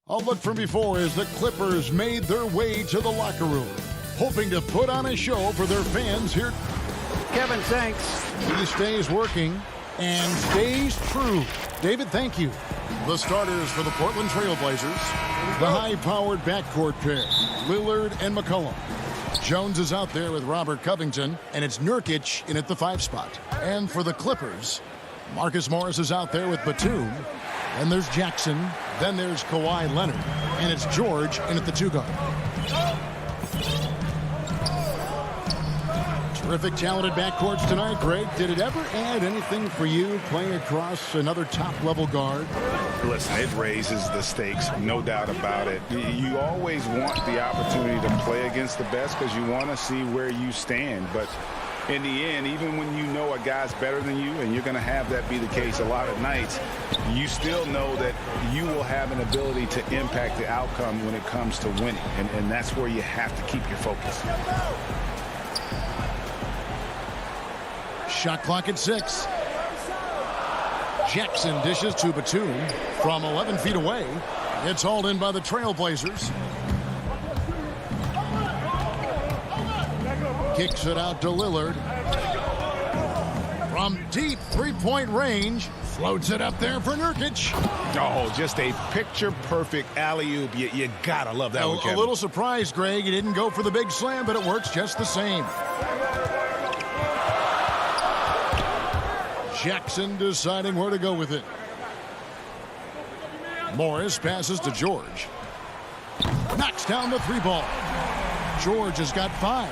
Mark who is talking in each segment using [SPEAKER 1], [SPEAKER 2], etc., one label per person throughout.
[SPEAKER 1] A look from before as the Clippers made their way to the locker room, hoping to put on a show for their fans here.
[SPEAKER 2] Kevin, thanks.
[SPEAKER 1] He stays working and stays true. David, thank you. The starters for the Portland Trail Blazers, the high-powered backcourt pair, Lillard and McCollum. Jones is out there with Robert Covington, and it's Nurkic in at the 5 spot. And for the Clippers, Marcus Morris is out there with Batum. Then there's Jackson. Then there's Kawhi Leonard. And it's George in at the 2 guard. Terrific, talented backcourts tonight, Greg. Did it ever add anything for you playing across another top-level guard?
[SPEAKER 3] Listen, it raises the stakes, no doubt about it. You always want the opportunity to play against the best because you want to see where you stand. But in the end, even when you know a guy's better than you, and you're going to have that be the case a lot of nights, you still know that you will have an ability to impact the outcome when it comes to winning. And that's where you have to keep your focus.
[SPEAKER 1] Shot clock at 6. Jackson dishes to Batum from 11 feet away. It's hauled in by the Trailblazers. Kicks it out to Lillard. From deep three-point range, floats it up there for Nurkic.
[SPEAKER 3] Oh, just a picture-perfect alley-oop. You gotta love that one, Kevin.
[SPEAKER 1] A little surprised, Greg. He didn't go for the big slam, but it works just the same. Jackson deciding where to go with it. Morris passes to George. Knocks down the 3 ball. George has got 5.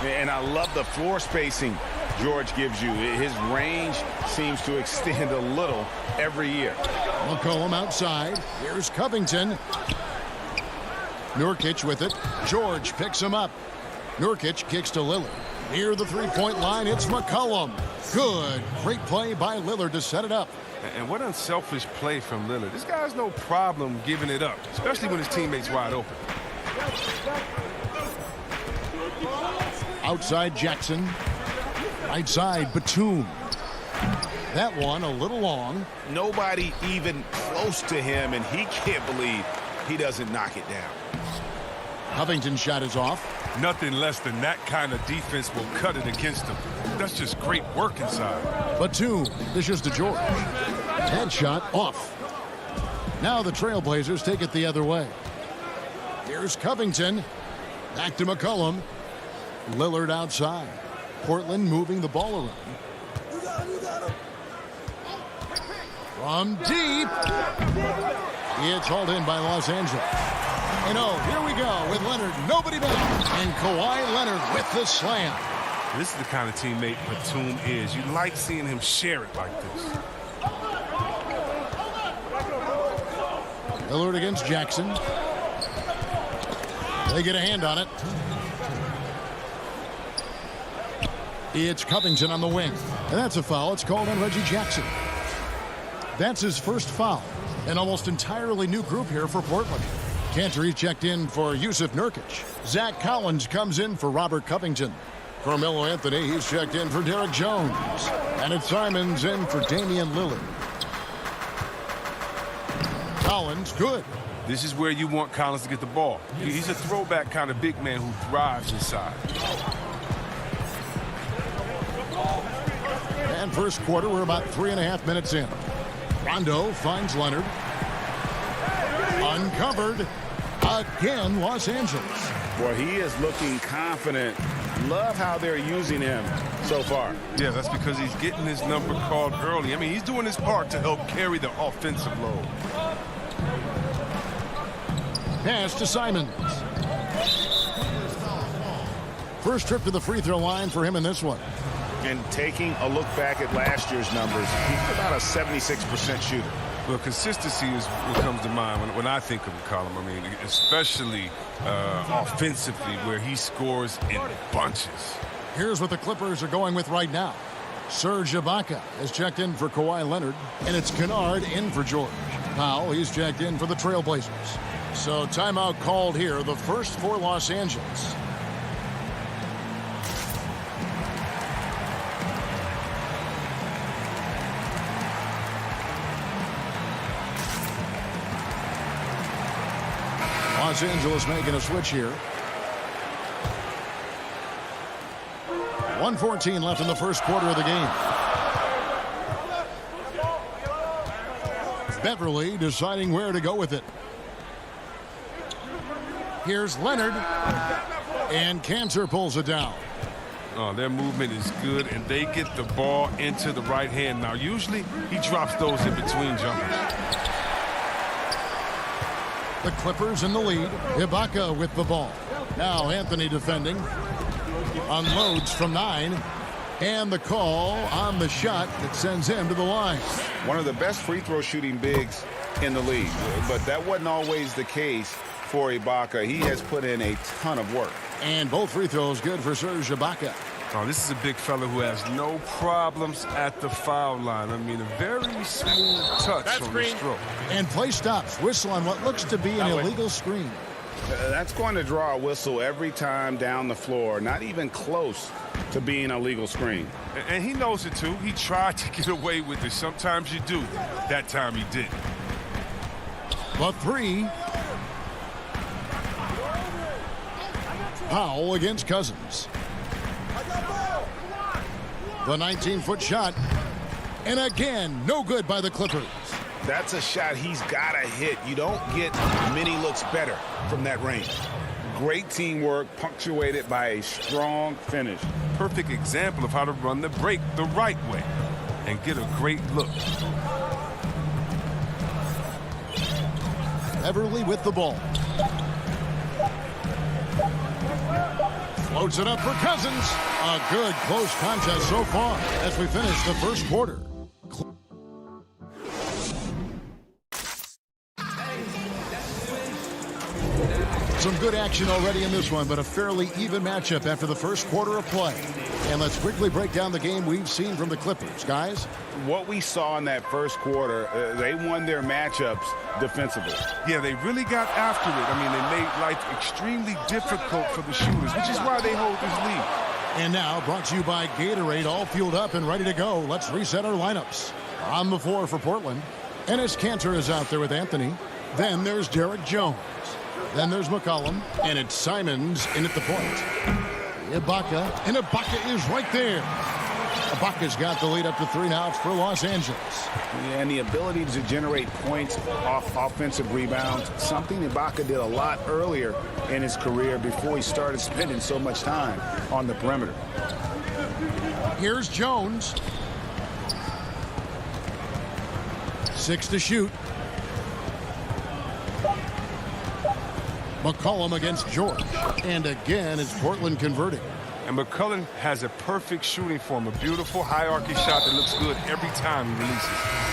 [SPEAKER 3] And I love the floor spacing George gives you. His range seems to extend a little every year.
[SPEAKER 1] McCollum outside. Here's Covington. Nurkic with it. George picks him up. Nurkic kicks to Lillard. Near the 3-point line, it's McCollum. Good. Great play by Lillard to set it up.
[SPEAKER 4] And what unselfish play from Lillard. This guy has no problem giving it up, especially when his teammate's wide open.
[SPEAKER 1] Outside Jackson. Right side Batum. That one a little long.
[SPEAKER 3] Nobody even close to him, and he can't believe he doesn't knock it down.
[SPEAKER 1] Covington's shot is off.
[SPEAKER 4] Nothing less than that kind of defense will cut it against him. That's just great work inside.
[SPEAKER 1] Batum dishes to George. Headshot off. Now the Trailblazers take it the other way. Here's Covington. Back to McCollum. Lillard outside. Portland moving the ball around. From deep. It's hauled in by Los Angeles. And oh, here we go with Leonard. Nobody back. And Kawhi Leonard with the slam.
[SPEAKER 4] This is the kind of teammate Batum is. You like seeing him share it like this.
[SPEAKER 1] Lillard against Jackson. They get a hand on it. It's Covington on the wing. And that's a foul. It's called on Reggie Jackson. That's his first foul. An almost entirely new group here for Portland. Cantor checked in for Yusuf Nurkic. Zach Collins comes in for Robert Covington. Carmelo Anthony, he's checked in for Derek Jones. And it's Simons in for Damian Lillard. Collins, good.
[SPEAKER 4] This is where you want Collins to get the ball. He's a throwback kind of big man who thrives inside.
[SPEAKER 1] And first quarter, we're about 3.5 minutes in. Rondo finds Leonard. Uncovered. Again, Los Angeles.
[SPEAKER 3] Boy, he is looking confident. Love how they're using him so far.
[SPEAKER 4] Yeah, that's because he's getting his number called early. I mean, he's doing his part to help carry the offensive load.
[SPEAKER 1] Pass to Simons. First trip to the free throw line for him in this one.
[SPEAKER 3] And taking a look back at last year's numbers, he's about a 76% shooter.
[SPEAKER 4] Well, consistency is what comes to mind when I think of McCollum. I mean, especially offensively, where he scores in bunches.
[SPEAKER 1] Here's what the Clippers are going with right now. Serge Ibaka has checked in for Kawhi Leonard, and it's Kennard in for George. Powell, he's checked in for the Trailblazers. So timeout called here, the first for Los Angeles. Los Angeles making a switch here. 1:14 left in the first quarter of the game. Beverly deciding where to go with it. Here's Leonard. And Cantor pulls it down.
[SPEAKER 4] Oh, their movement is good, and they get the ball into the right hand. Now, usually he drops those in between jumpers.
[SPEAKER 1] The Clippers in the lead. Ibaka with the ball. Now Anthony defending. Unloads from 9. And the call on the shot that sends him to the line.
[SPEAKER 3] One of the best free throw shooting bigs in the league. But that wasn't always the case for Ibaka. He has put in a ton of work.
[SPEAKER 1] And both free throws good for Serge Ibaka.
[SPEAKER 4] Oh, this is a big fella who has no problems at the foul line. I mean, a very smooth touch on the stroke.
[SPEAKER 1] And play stops. Whistle on what looks to be an illegal screen.
[SPEAKER 3] That's going to draw a whistle every time down the floor. Not even close to being a legal screen.
[SPEAKER 4] And he knows it, too. He tried to get away with it. Sometimes you do. That time he didn't.
[SPEAKER 1] The 3. Powell against Cousins. The 19-foot shot. And again, no good by the Clippers.
[SPEAKER 3] That's a shot he's got to hit. You don't get many looks better from that range. Great teamwork, punctuated by a strong finish.
[SPEAKER 4] Perfect example of how to run the break the right way and get a great look.
[SPEAKER 1] Beverly with the ball. Floats it up for Cousins. A good close contest so far as we finish the first quarter. Some good action already in this one, but a fairly even matchup after the first quarter of play. And let's quickly break down the game we've seen from the Clippers. Guys?
[SPEAKER 3] What we saw in that first quarter, they won their matchups defensively.
[SPEAKER 4] Yeah, they really got after it. I mean, they made life extremely difficult for the shooters, which is why they hold this lead.
[SPEAKER 1] And now, brought to you by Gatorade, all fueled up and ready to go. Let's reset our lineups. On the floor for Portland, Enes Kanter is out there with Anthony. Then there's Derek Jones. Then there's McCollum, and it's Simons in at the point. Ibaka, and Ibaka is right there. Ibaka's got the lead up to 3 now. It's for Los Angeles.
[SPEAKER 3] And the ability to generate points off offensive rebounds, something Ibaka did a lot earlier in his career before he started spending so much time on the perimeter.
[SPEAKER 1] Here's Jones. 6 to shoot. McCollum against George. And again, it's Portland converting.
[SPEAKER 4] And McCollum has a perfect shooting form, a beautiful hierarchy shot that looks good every time he releases.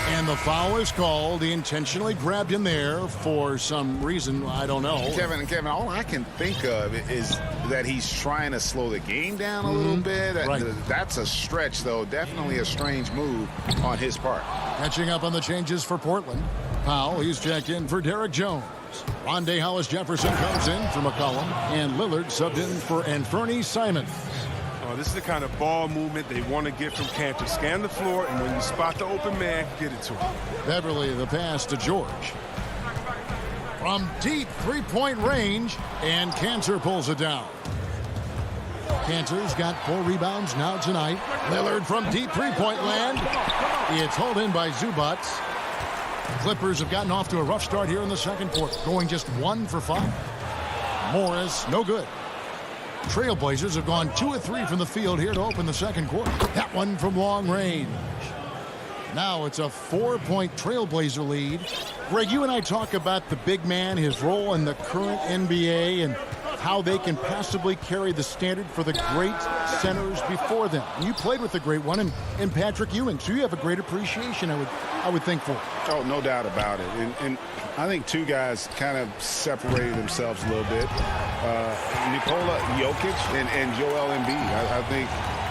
[SPEAKER 1] And the foul is called. He intentionally grabbed him there for some reason, I don't know.
[SPEAKER 3] Kevin, all I can think of is that he's trying to slow the game down a little bit.
[SPEAKER 1] Right.
[SPEAKER 3] That's a stretch, though. Definitely a strange move on his part.
[SPEAKER 1] Catching up on the changes for Portland. Powell, he's checked in for Derek Jones. Rondé Hollis-Jefferson comes in for McCollum. And Lillard subbed in for Anthony Simons.
[SPEAKER 4] Oh, this is the kind of ball movement they want to get from Kanter. Scan the floor, and when you spot the open man, get it to him.
[SPEAKER 1] Beverly, the pass to George. From deep three-point range, and Kanter pulls it down. Kanter's got 4 rebounds now tonight. Lillard from deep three-point land. It's hauled in by Zubac. Clippers have gotten off to a rough start here in the second quarter, going just 1 for 5. Morris, no good. Trailblazers have gone 2 of 3 from the field here to open the second quarter. That one from long range. Now it's a 4-point Trailblazer lead. Greg, you and I talk about the big man, his role in the current NBA, and how they can possibly carry the standard for the great centers before them. You played with the great one in Patrick Ewing, so you have a great appreciation, I would think, for it.
[SPEAKER 3] Oh, no doubt about it. And I think 2 guys kind of separated themselves a little bit. Nikola Jokic and Joel Embiid, I think,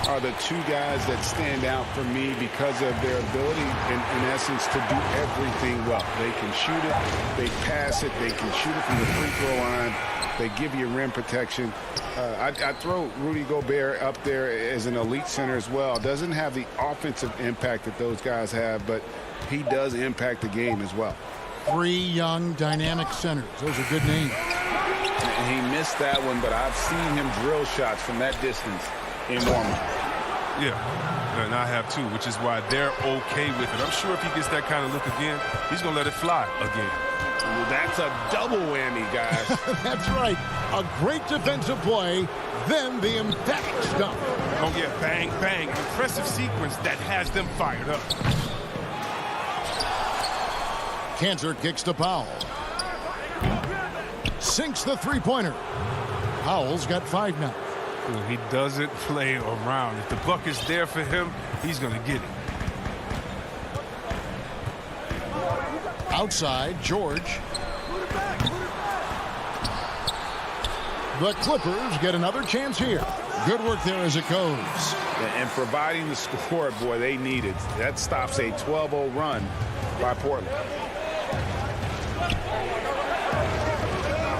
[SPEAKER 3] are the 2 guys that stand out for me because of their ability, in essence, to do everything well. They can shoot it, they pass it, they can shoot it from the free throw line. They give you rim protection. I throw Rudy Gobert up there as an elite center as well. Doesn't have the offensive impact that those guys have, but he does impact the game as well.
[SPEAKER 1] 3 young, dynamic centers. Those are good names.
[SPEAKER 3] And he missed that one, but I've seen him drill shots from that distance in warm-up.
[SPEAKER 4] Yeah, and I have too, which is why they're okay with it. I'm sure if he gets that kind of look again, he's going to let it fly again.
[SPEAKER 3] Well, that's a double whammy, guys.
[SPEAKER 1] That's right. A great defensive play, then the emphatic stuff.
[SPEAKER 4] Oh, yeah, bang, bang. An impressive sequence that has them fired up.
[SPEAKER 1] Cantor kicks to Powell. Sinks the three-pointer. Powell's got 5 now.
[SPEAKER 4] Well, he doesn't play around. If the buck is there for him, he's going to get it.
[SPEAKER 1] Outside, George. The Clippers get another chance here. Good work there as it goes.
[SPEAKER 3] And providing the score, boy, they needed. That stops a 12-0 run by Portland.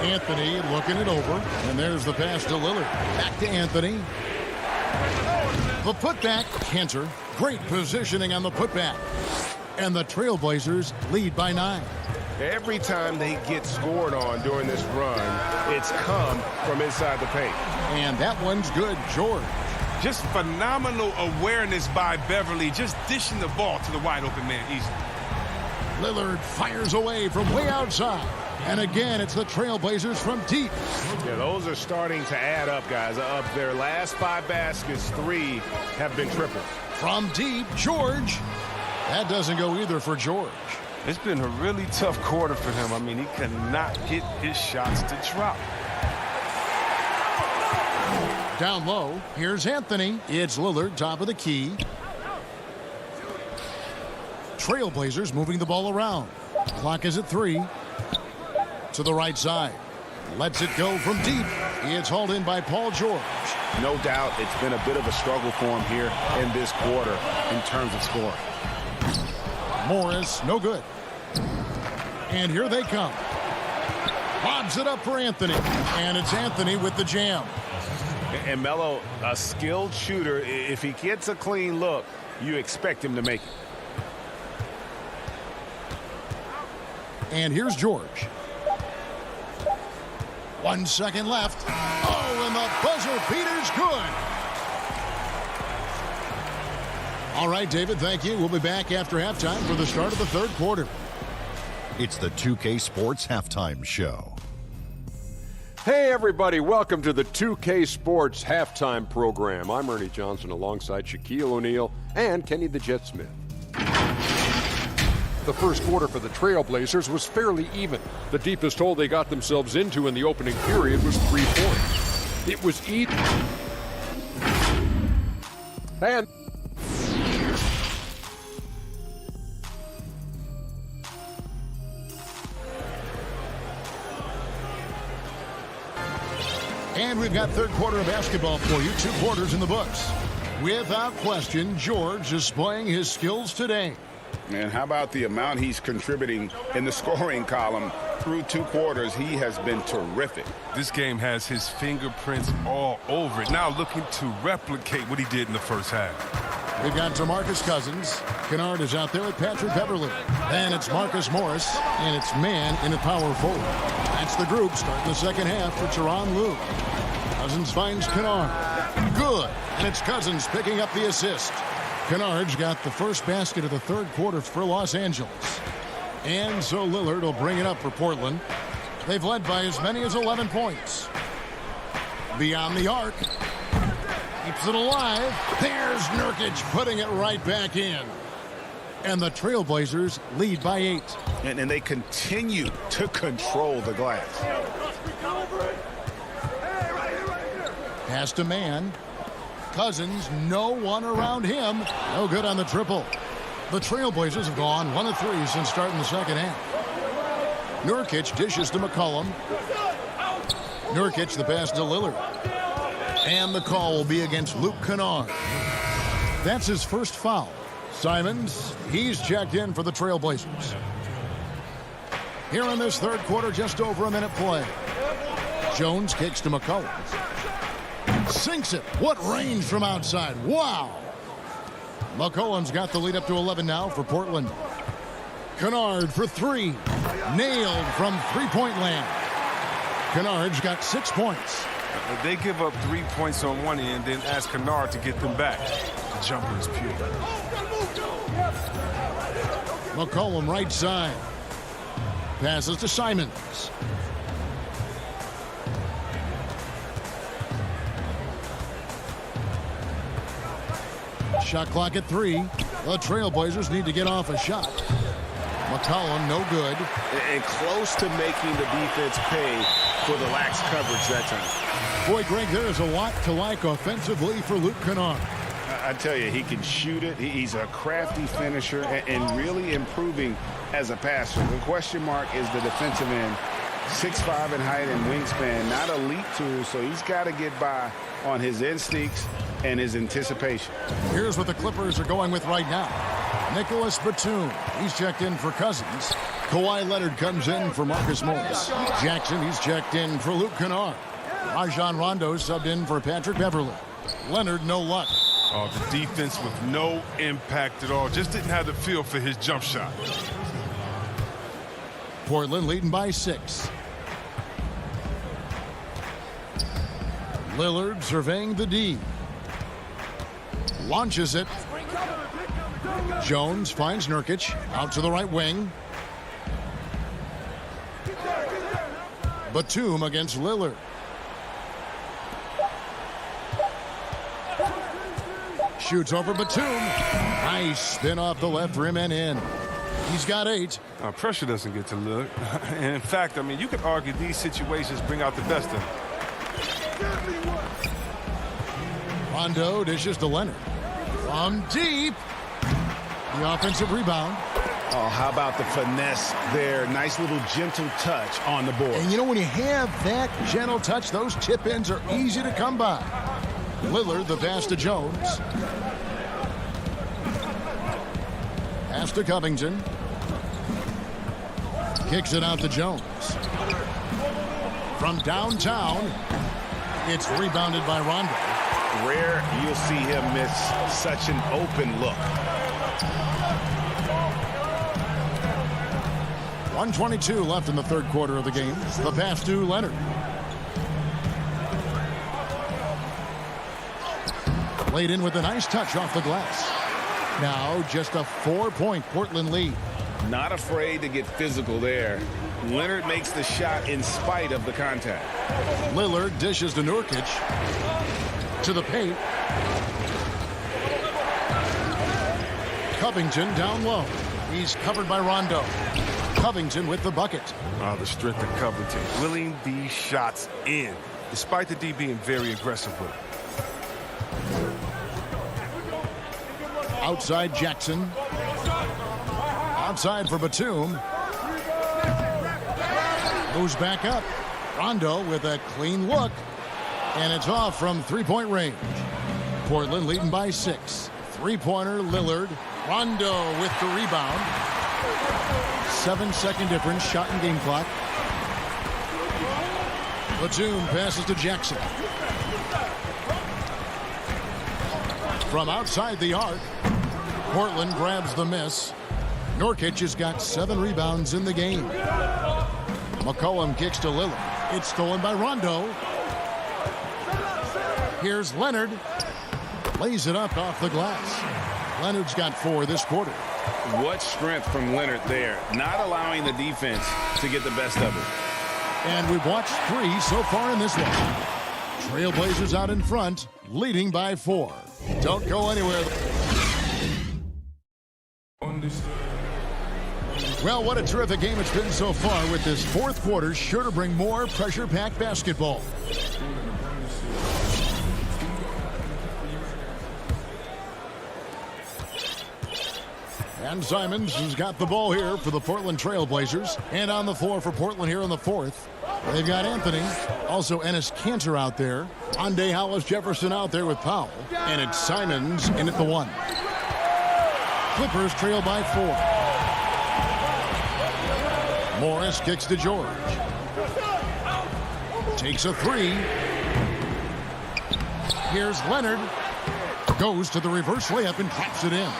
[SPEAKER 1] Anthony looking it over, and there's the pass to Lillard. Back to Anthony. The putback, Cantor. Great positioning on the putback. And the Trailblazers lead by 9.
[SPEAKER 5] Every time they get scored on during this run, it's come from inside the paint.
[SPEAKER 1] And that one's good, George.
[SPEAKER 4] Just phenomenal awareness by Beverly, just dishing the ball to the wide open man easily.
[SPEAKER 1] Lillard fires away from way outside. And again, it's the Trailblazers from deep.
[SPEAKER 5] Yeah, those are starting to add up, guys. Of their last 5 baskets, 3 have been triples.
[SPEAKER 1] From deep, George. That doesn't go either for George.
[SPEAKER 4] It's been a really tough quarter for him. I mean, he cannot get his shots to drop.
[SPEAKER 1] Down low, here's Anthony. It's Lillard, top of the key. Trailblazers moving the ball around. Clock is at 3. To the right side. Lets it go from deep. It's hauled in by Paul George.
[SPEAKER 5] No doubt it's been a bit of a struggle for him here in this quarter in terms of scoring.
[SPEAKER 1] Morris, no good. And here they come. Lobs it up for Anthony. And it's Anthony with the jam.
[SPEAKER 5] And Melo, a skilled shooter, if he gets a clean look, you expect him to make it.
[SPEAKER 1] And here's George. 1 second left. Oh, and the buzzer beater's good. All right, David, thank you. We'll be back after halftime for the start of the third quarter.
[SPEAKER 6] It's the 2K Sports Halftime Show.
[SPEAKER 7] Hey, everybody. Welcome to the 2K Sports Halftime Program. I'm Ernie Johnson alongside Shaquille O'Neal and Kenny the Jet Smith. The first quarter for the Trailblazers was fairly even. The deepest hole they got themselves into in the opening period was 3 points. It was even.
[SPEAKER 1] And we've got third quarter of basketball for you. 2 quarters in the books. Without question, George displaying his skills today.
[SPEAKER 3] And how about the amount he's contributing in the scoring column through 2 quarters? He has been terrific.
[SPEAKER 4] This game has his fingerprints all over it. Now looking to replicate what he did in the first half.
[SPEAKER 1] We've got DeMarcus Cousins. Kennard is out there with Patrick Beverly. Then it's Marcus Morris, and it's man in the power forward. That's the group starting the second half for Tyronn Lue. Cousins finds Kennard. Good. And it's Cousins picking up the assist. Kennard's got the first basket of the third quarter for Los Angeles. And so Lillard will bring it up for Portland. They've led by as many as 11 points. Beyond the arc. Keeps it alive. There's Nurkic putting it right back in. And the Trailblazers lead by 8.
[SPEAKER 3] And they continue to control the glass.
[SPEAKER 1] Pass to man. Cousins, no one around him. No good on the triple. The Trailblazers have gone 1 of 3 since starting the second half. Nurkic dishes to McCollum. Nurkic the pass to Lillard. And the call will be against Luke Kennard. That's his first foul. Simons, he's checked in for the Trailblazers. Here in this third quarter, just over a minute play. Jones kicks to McCollum. Sinks it. What range from outside. Wow. McCollum's got the lead up to 11 now for Portland. Kennard for 3. Nailed from three-point land. Kennard's got 6 points.
[SPEAKER 4] They give up 3 points on one end, then ask Kennard to get them back. The jumper is pure.
[SPEAKER 1] McCollum right side. Passes to Simons. Shot clock at 3. The Trailblazers need to get off a shot. McCollum, no good.
[SPEAKER 5] And close to making the defense pay for the lax coverage that time.
[SPEAKER 1] Boy, Greg, there is a lot to like offensively for Luke Kennard.
[SPEAKER 3] I tell you, he can shoot it. He's a crafty finisher and really improving as a passer. The question mark is the defensive end. 6'5" in height and wingspan, not elite tools, so he's got to get by on his instincts and his anticipation.
[SPEAKER 1] Here's what the Clippers are going with right now. Nicholas Batum, he's checked in for Cousins. Kawhi Leonard comes in for Marcus Morris. Jackson, he's checked in for Luke Kennard. Rajon Rondo subbed in for Patrick Beverley. Leonard, no luck.
[SPEAKER 4] Oh, the defense with no impact at all. Just didn't have the feel for his jump shot.
[SPEAKER 1] Portland leading by 6. Lillard surveying the D. Launches it. Jones finds Nurkic out to the right wing. Batum against Lillard. Shoots over Batum. Nice spin off the left rim and in. He's got 8.
[SPEAKER 4] Pressure doesn't get to Lillard. And in fact, I mean, you could argue these situations bring out the best of him.
[SPEAKER 1] Rondo dishes to Leonard. From deep. The offensive rebound.
[SPEAKER 5] Oh, how about the finesse there? Nice little gentle touch on the board.
[SPEAKER 1] And you know, when you have that gentle touch, those tip-ins are easy to come by. Lillard, the pass to Jones. Pass to Covington. Kicks it out to Jones. From downtown, it's rebounded by Rondo.
[SPEAKER 5] Rare you'll see him miss such an open look.
[SPEAKER 1] 1:22 left in the third quarter of the game. The pass to Leonard. Laid in with a nice touch off the glass. Now just a 4-point Portland lead.
[SPEAKER 5] Not afraid to get physical there. Leonard makes the shot in spite of the contact.
[SPEAKER 1] Lillard dishes to Nurkic. To the paint. Covington down low. He's covered by Rondo. Covington with the bucket.
[SPEAKER 4] Oh, the strength of Covington. Willing these shots in, despite the D being very aggressive with it.
[SPEAKER 1] Outside Jackson. Outside for Batum. Moves back up. Rondo with a clean look. And it's off from three-point range. Portland leading by 6. Three-pointer Lillard. Rondo with the rebound. 7-second difference. Shot and game clock. Batum passes to Jackson. From outside the arc. Portland grabs the miss. Nurkic has got 7 rebounds in the game. McCollum kicks to Lillard. It's stolen by Rondo. Here's Leonard. Lays it up off the glass. Leonard's got 4 this quarter.
[SPEAKER 5] What strength from Leonard there. Not allowing the defense to get the best of it.
[SPEAKER 1] And we've watched 3 so far in this one. Trailblazers out in front, leading by 4. Don't go anywhere. Well, what a terrific game it's been so far, with this fourth quarter sure to bring more pressure-packed basketball. And Simons has got the ball here for the Portland Trailblazers. And on the floor for Portland here in the fourth, they've got Anthony, also Enes Kanter out there. Ande Hollis Jefferson out there with Powell. And it's Simons in at the 1. Clippers trail by 4. Morris kicks to George. Takes a 3. Here's Leonard. Goes to the reverse layup and drops it in.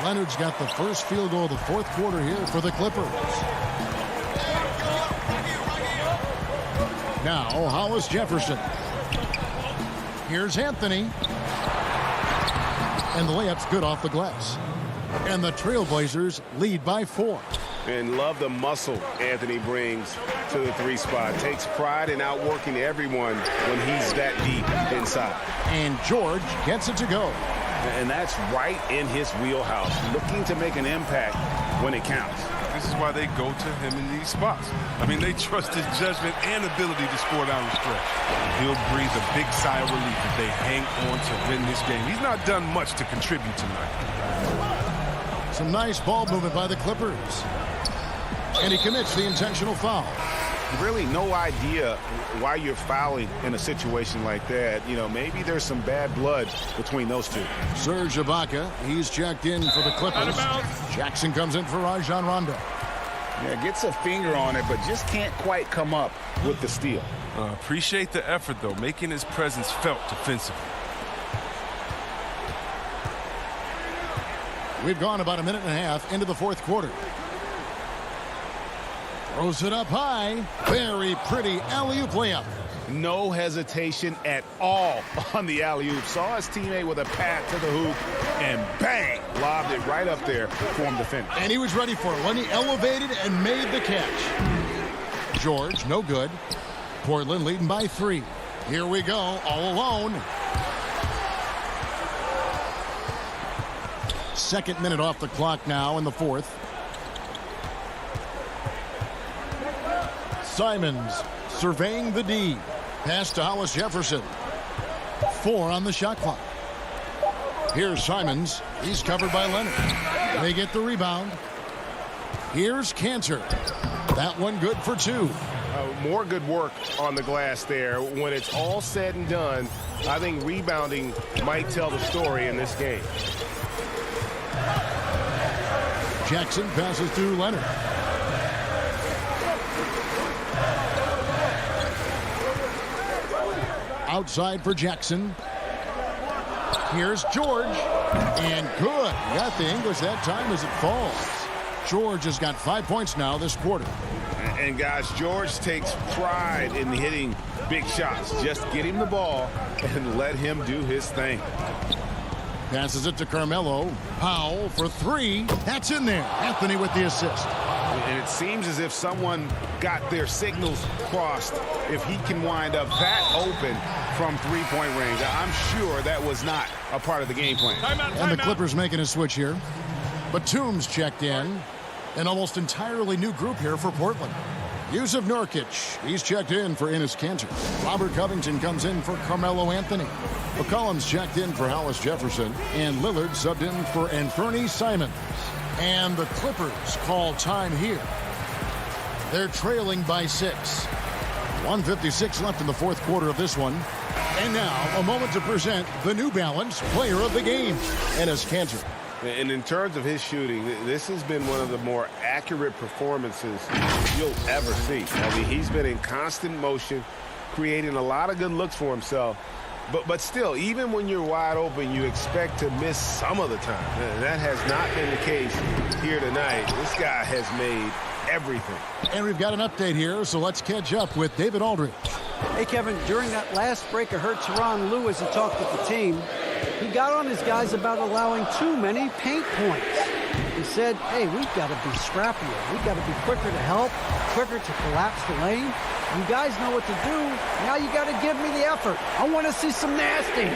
[SPEAKER 1] Leonard's got the first field goal of the fourth quarter here for the Clippers. Now, Hollis Jefferson. Here's Anthony. And the layup's good off the glass. And the Trailblazers lead by 4.
[SPEAKER 5] And love the muscle Anthony brings to the 3 spot. Takes pride in outworking everyone when he's that deep inside.
[SPEAKER 1] And George gets it to go.
[SPEAKER 5] And that's right in his wheelhouse. Looking to make an impact when it counts.
[SPEAKER 4] This is why they go to him in these spots. I mean, they trust his judgment and ability to score down the stretch. He'll breathe a big sigh of relief if they hang on to win this game. He's not done much to contribute tonight.
[SPEAKER 1] Some nice ball movement by the Clippers. And he commits the intentional foul.
[SPEAKER 5] Really no idea why you're fouling in a situation like that. You know, maybe there's some bad blood between those two.
[SPEAKER 1] Serge Ibaka, he's checked in for the Clippers. Jackson comes in for Rajon Rondo.
[SPEAKER 5] Yeah, gets a finger on it, but just can't quite come up with the steal.
[SPEAKER 4] Appreciate the effort, though, making his presence felt defensively.
[SPEAKER 1] We've gone about a minute and a half into the 4th quarter. Throws it up high. Very pretty alley-oop layup.
[SPEAKER 5] No hesitation at all on the alley-oop. Saw his teammate with a pat to the hoop, and bang, lobbed it right up there for him to finish.
[SPEAKER 1] And he was ready for it when he elevated and made the catch. George, no good. Portland leading by 3. Here we go, all alone. 2nd minute off the clock now in the 4th. Simons surveying the D. Pass to Hollis Jefferson. 4 on the shot clock. Here's Simons. He's covered by Leonard. They get the rebound. Here's Cantor. That one good for 2.
[SPEAKER 5] More good work on the glass there. When it's all said and done, I think rebounding might tell the story in this game.
[SPEAKER 1] Jackson passes to Leonard. Outside for Jackson. Here's George. And good. He got the English that time as it falls. George has got 5 points now this quarter.
[SPEAKER 5] And guys, George takes pride in hitting big shots. Just get him the ball and let him do his thing.
[SPEAKER 1] Passes it to Carmelo. Powell for 3. That's in there. Anthony with the assist.
[SPEAKER 5] And it seems as if someone got their signals crossed if he can wind up that open from 3-point range. I'm sure that was not a part of the game plan.
[SPEAKER 1] And the Clippers making a switch here. Batum's checked in. An almost entirely new group here for Portland. Yusuf Nurkic, he's checked in for Enes Kanter. Robert Covington comes in for Carmelo Anthony. McCollum's checked in for Hollis Jefferson. And Lillard subbed in for Anthony Simons. And the Clippers call time here. They're trailing by 6. 1:56 left in the 4th quarter of this one. And now, a moment to present the New Balance Player of the Game, Enes Kanter.
[SPEAKER 5] And in terms of his shooting, this has been one of the more accurate performances you'll ever see. I mean, he's been in constant motion, creating a lot of good looks for himself. But still, even when you're wide open, you expect to miss some of the time. That has not been the case here tonight. This guy has made everything.
[SPEAKER 1] And we've got an update here, so let's catch up with David Aldridge.
[SPEAKER 2] Hey, Kevin, during that last break, I heard Tyronn Lue, as he talked with the team, he got on his guys about allowing too many paint points. He said, hey, we've got to be scrappier. We've got to be quicker to help, quicker to collapse the lane. You guys know what to do. Now you got to give me the effort. I want to see some nasty.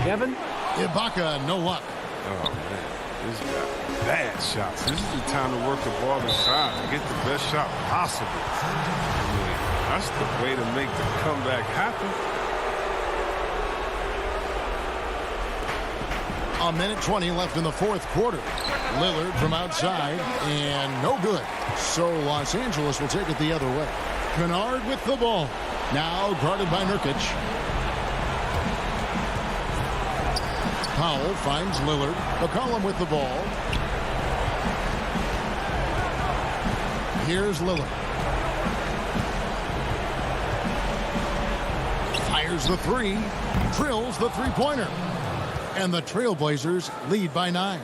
[SPEAKER 2] Kevin?
[SPEAKER 1] Ibaka, no luck.
[SPEAKER 4] Oh, man. This got bad shots. This is the time to work the ball inside and get the best shot possible. I mean, that's the way to make the comeback happen.
[SPEAKER 1] A minute 20 left in the 4th quarter. Lillard from outside, and no good. So Los Angeles will take it the other way. Kennard with the ball. Now guarded by Nurkic. Powell finds Lillard. McCollum with the ball. Here's Lillard. Fires the 3. Drills the 3-pointer. And the Trailblazers lead by 9.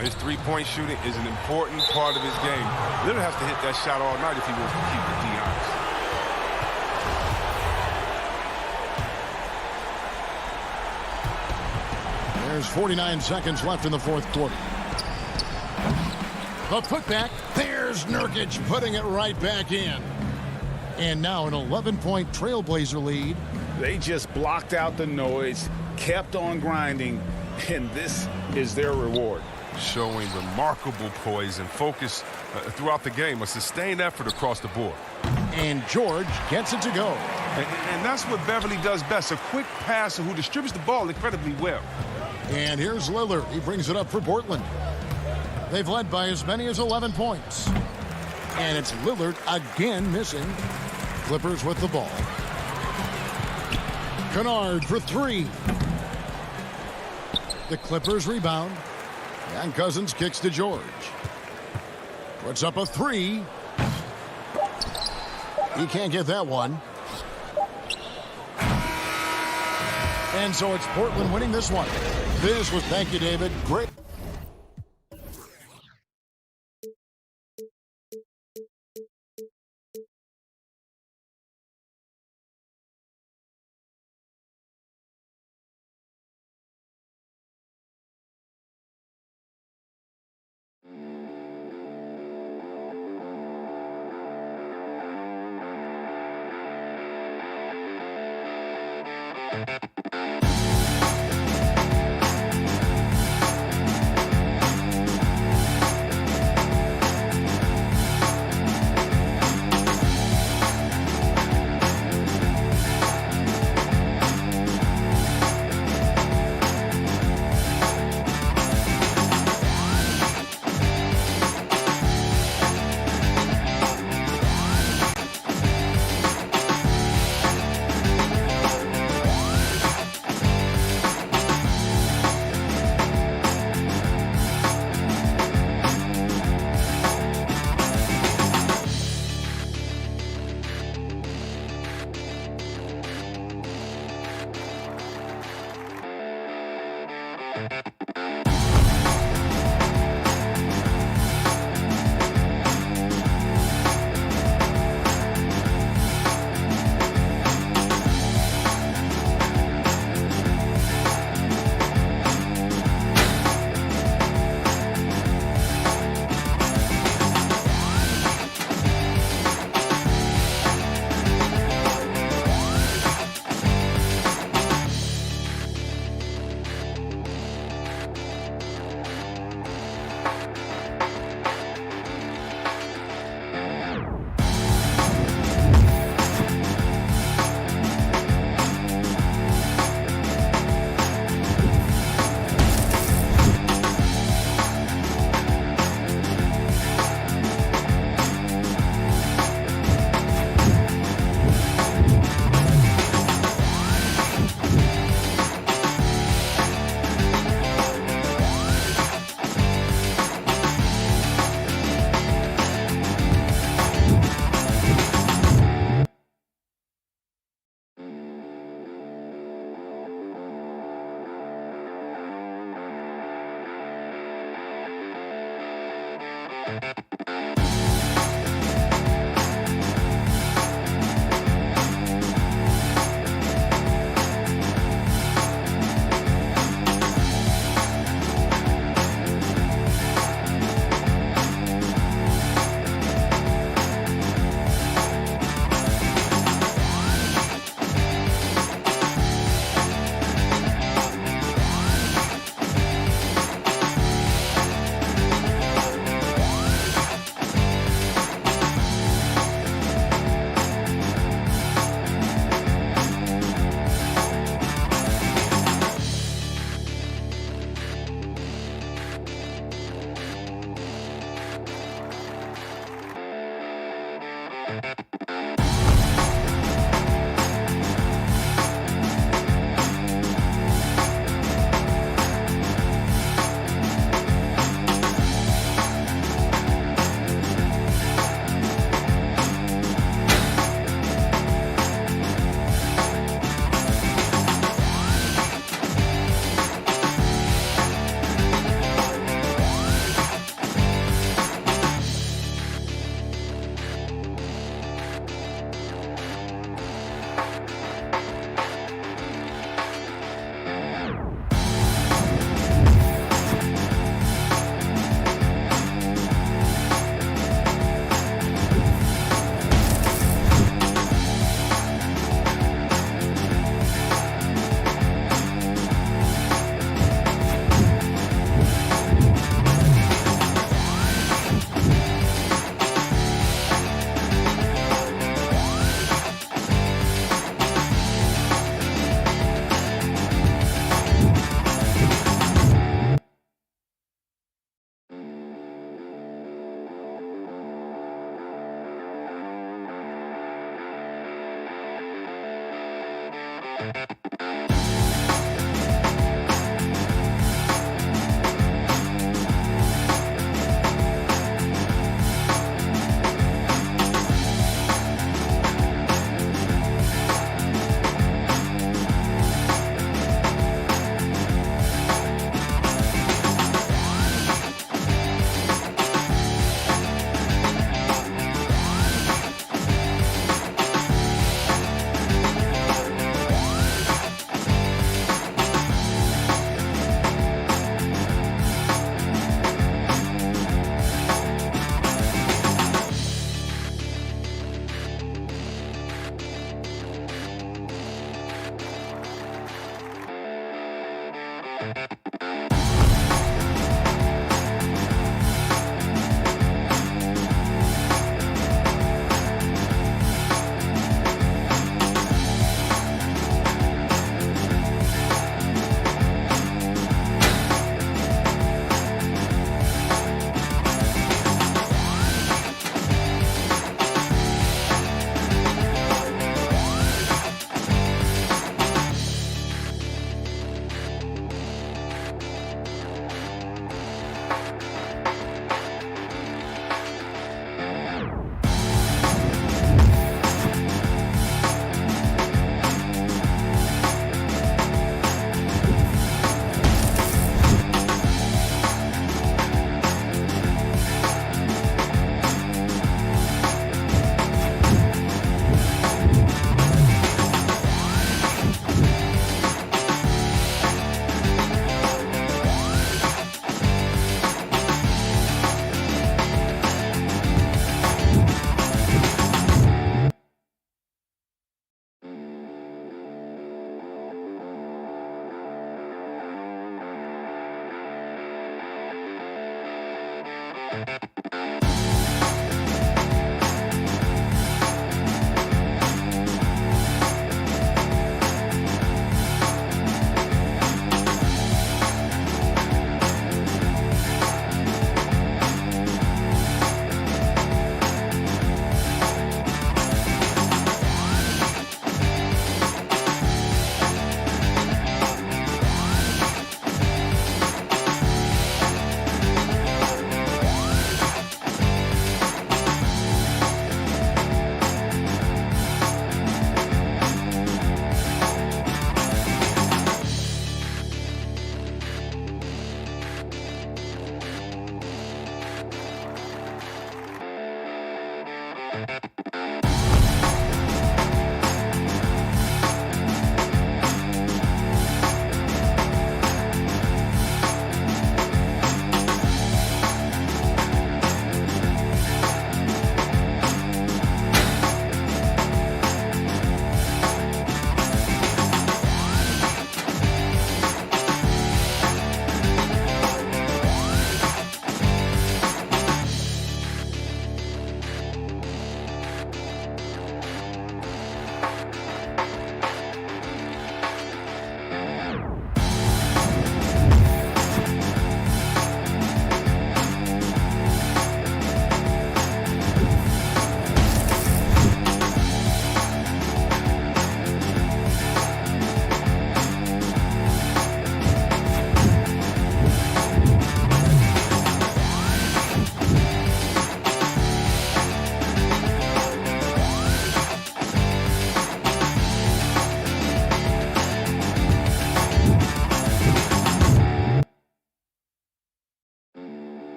[SPEAKER 4] His three-point shooting is an important part of his game. Lillard has to hit that shot all night if he wants to keep the D honest.
[SPEAKER 1] There's 49 seconds left in the fourth quarter. The putback. There's Nurkic putting it right back in. And now an 11-point Trailblazer lead.
[SPEAKER 3] They just blocked out the noise, kept on grinding, and this is their reward.
[SPEAKER 4] Showing remarkable poise and focus throughout the game, a sustained effort across the board.
[SPEAKER 1] And George gets it to go.
[SPEAKER 4] And that's what Beverly does best, a quick passer who distributes the ball incredibly well.
[SPEAKER 1] And here's Lillard. He brings it up for Portland. They've led by as many as 11 points. And it's Lillard again missing. Clippers with the ball. Kennard for three. The Clippers rebound. And Cousins kicks to George. Puts up a three. He can't get that one. And so it's Portland winning this one. Thank you, David. Great.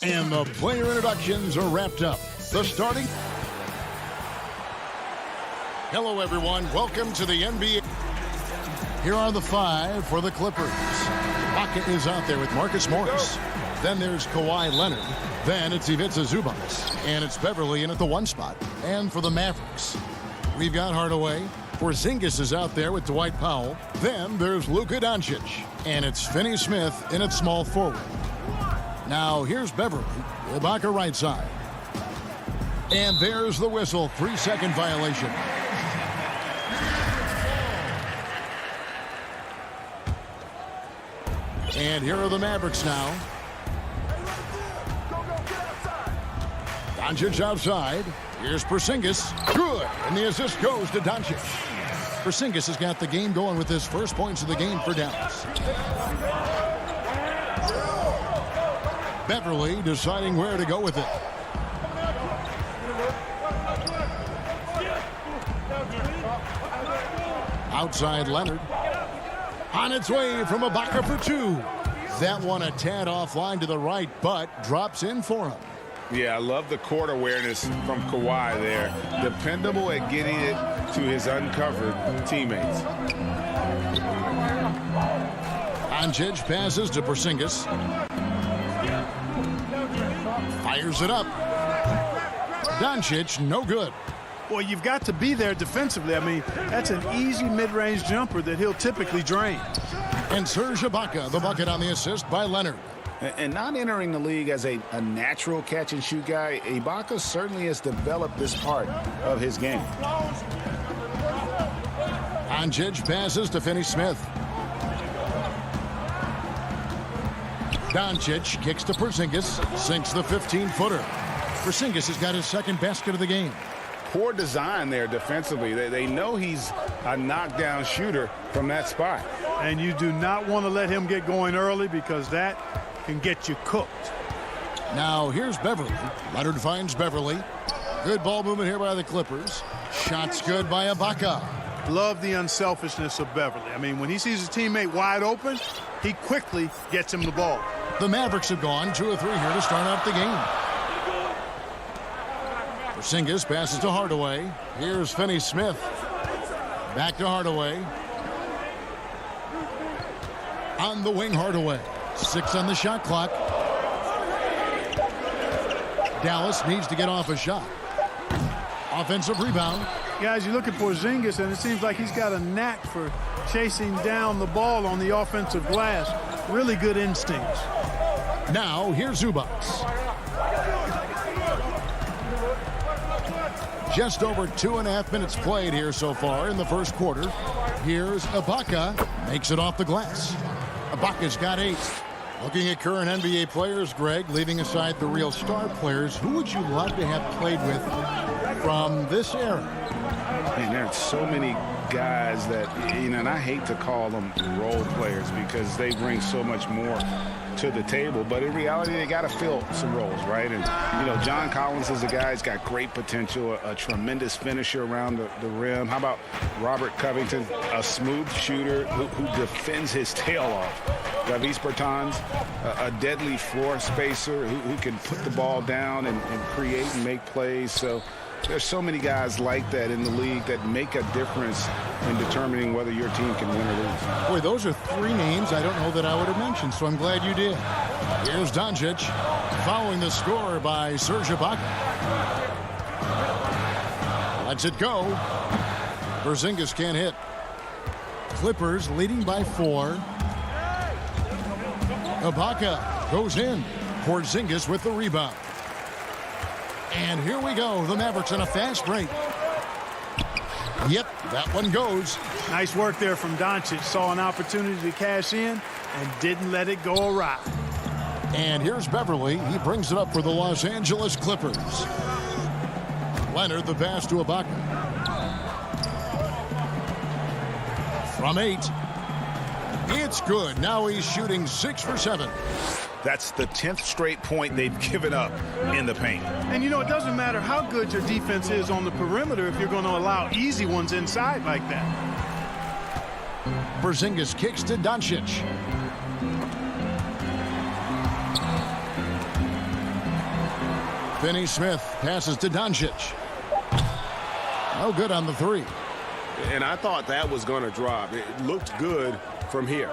[SPEAKER 1] And the player introductions are wrapped up. The starting. Hello, everyone. Welcome to the NBA. Here are the five for the Clippers. Ibaka is out there with Marcus Morris. Then there's Kawhi Leonard. Then it's Ivica Zubac. And it's Beverly in at the 1 spot. And for the Mavericks, we've got Hardaway. Porzingis is out there with Dwight Powell. Then there's Luka Doncic. And it's Finney Smith in at small forward. Now here's Beverly. Ibaka right side. And there's the whistle. 3-second violation. And here are the Mavericks now. Doncic outside. Here's Porzingis. Good. And the assist goes to Doncic. Porzingis has got the game going with his first points of the game for Dallas. Beverly deciding where to go with it. Outside Leonard. On its way from Ibaka for 2. That one a tad offline to the right, but drops in for him.
[SPEAKER 3] Yeah, I love the court awareness from Kawhi there. Dependable at getting it to his uncovered teammates.
[SPEAKER 1] Doncic passes to Porzingis. Fires it up. Doncic, no good.
[SPEAKER 8] Well, you've got to be there defensively. I mean, that's an easy mid-range jumper that he'll typically drain.
[SPEAKER 1] And Serge Ibaka, the bucket on the assist by Leonard.
[SPEAKER 3] And not entering the league as a natural catch-and-shoot guy, Ibaka certainly has developed this part of his game.
[SPEAKER 1] Doncic passes to Finney-Smith. Doncic kicks to Porzingis, sinks the 15-footer. Porzingis has got his second basket of the game.
[SPEAKER 3] Poor design there defensively. They know he's a knockdown shooter from that spot.
[SPEAKER 8] And you do not want to let him get going early because that can get you cooked.
[SPEAKER 1] Now here's Beverly. Leonard finds Beverly. Good ball movement here by the Clippers. Shots good by Ibaka.
[SPEAKER 8] Love the unselfishness of Beverly. I mean, when he sees his teammate wide open, he quickly gets him the ball.
[SPEAKER 1] The Mavericks have gone 2 of 3 here to start out the game. Porzingis passes to Hardaway. Here's Finney-Smith. Back to Hardaway. On the wing, Hardaway. 6 on the shot clock. Dallas needs to get off a shot. Offensive rebound.
[SPEAKER 8] Guys, you look at Porzingis, and it seems like he's got a knack for chasing down the ball on the offensive glass. Really good instincts.
[SPEAKER 1] Now, here's Zubac. Just over 2.5 minutes played here so far in the first quarter. Here's Ibaka. Makes it off the glass. Ibaka's got 8. Looking at current NBA players, Greg, leaving aside the real star players, who would you love to have played with from this era?
[SPEAKER 3] And there's so many guys that, and I hate to call them role players because they bring so much more to the table, but in reality they got to fill some roles, right? And John Collins is a guy who's got great potential, a tremendous finisher around the rim. How about Robert Covington, a smooth shooter who defends his tail off? Davis Bertans, a deadly floor spacer who can put the ball down and create and make plays. So there's so many guys like that in the league that make a difference in determining whether your team can win or lose.
[SPEAKER 1] Boy, those are 3 names I don't know that I would have mentioned, so I'm glad you did. Here's Doncic, following the score by Serge Ibaka. Lets it go. Porzingis can't hit. Clippers leading by 4. Ibaka goes in. Porzingis with the rebound. And here we go. The Mavericks on a fast break. Yep, that one goes.
[SPEAKER 8] Nice work there from Doncic. Saw an opportunity to cash in and didn't let it go awry.
[SPEAKER 1] And here's Beverly. He brings it up for the Los Angeles Clippers. Leonard, the pass to Ibaka. From 8. It's good. Now he's shooting 6 for 7.
[SPEAKER 3] That's the 10th straight point they've given up in the paint.
[SPEAKER 8] And it doesn't matter how good your defense is on the perimeter if you're going to allow easy ones inside like that.
[SPEAKER 1] Porzingis kicks to Doncic. Finney-Smith passes to Doncic. No good on the 3.
[SPEAKER 5] And I thought that was going to drop. It looked good from here.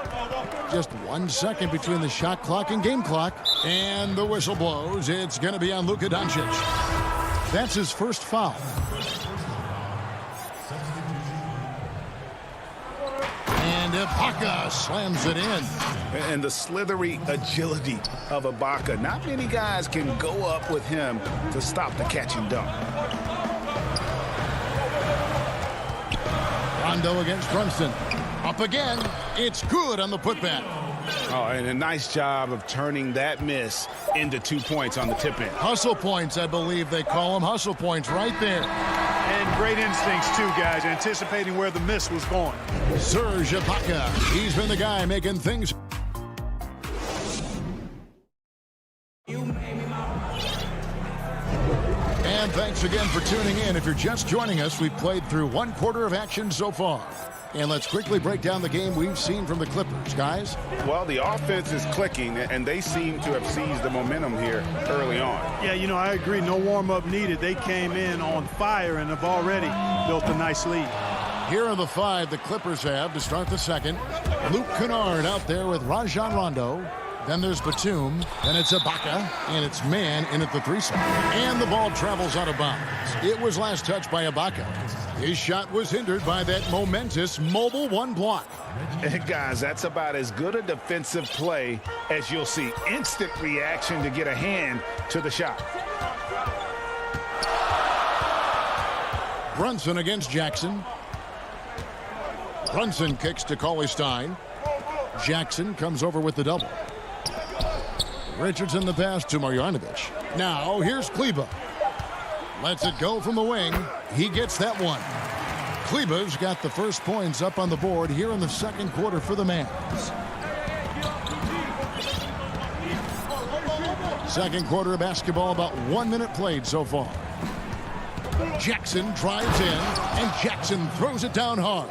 [SPEAKER 1] Just 1 second between the shot clock and game clock. And the whistle blows. It's going to be on Luka Doncic. That's his first foul. And Ibaka slams it in.
[SPEAKER 3] And the slithery agility of Ibaka. Not many guys can go up with him to stop the catch and dunk.
[SPEAKER 1] Rondo against Brunson. Up again. It's good on the putback.
[SPEAKER 3] Oh, and a nice job of turning that miss into 2 points on the tip-in.
[SPEAKER 1] Hustle points, I believe they call them. Hustle points right there.
[SPEAKER 8] And great instincts, too, guys, anticipating where the miss was going.
[SPEAKER 1] Serge Ibaka. He's been the guy making things. And thanks again for tuning in. If you're just joining us, we've played through 1 quarter of action so far. And let's quickly break down the game we've seen from the Clippers, guys.
[SPEAKER 3] Well, the offense is clicking, and they seem to have seized the momentum here early on.
[SPEAKER 8] Yeah, I agree. No warm-up needed. They came in on fire and have already built a nice lead.
[SPEAKER 1] Here are the 5 the Clippers have to start the second. Luke Kennard out there with Rajon Rondo. Then there's Batum. Then it's Ibaka. And it's man in at the 3 spot. And the ball travels out of bounds. It was last touched by Ibaka. His shot was hindered by that momentous mobile one block.
[SPEAKER 3] Guys, that's about as good a defensive play as you'll see. Instant reaction to get a hand to the shot.
[SPEAKER 1] Brunson against Jackson. Brunson kicks to Cauley Stein. Jackson comes over with the double. Richardson the pass to Marjanovic. Now here's Kleba. Lets it go from the wing. He gets that one. Kleba's got the first points up on the board here in the second quarter for the Mavs. Second quarter of basketball, about 1 minute played so far. Jackson drives in, and Jackson throws it down hard.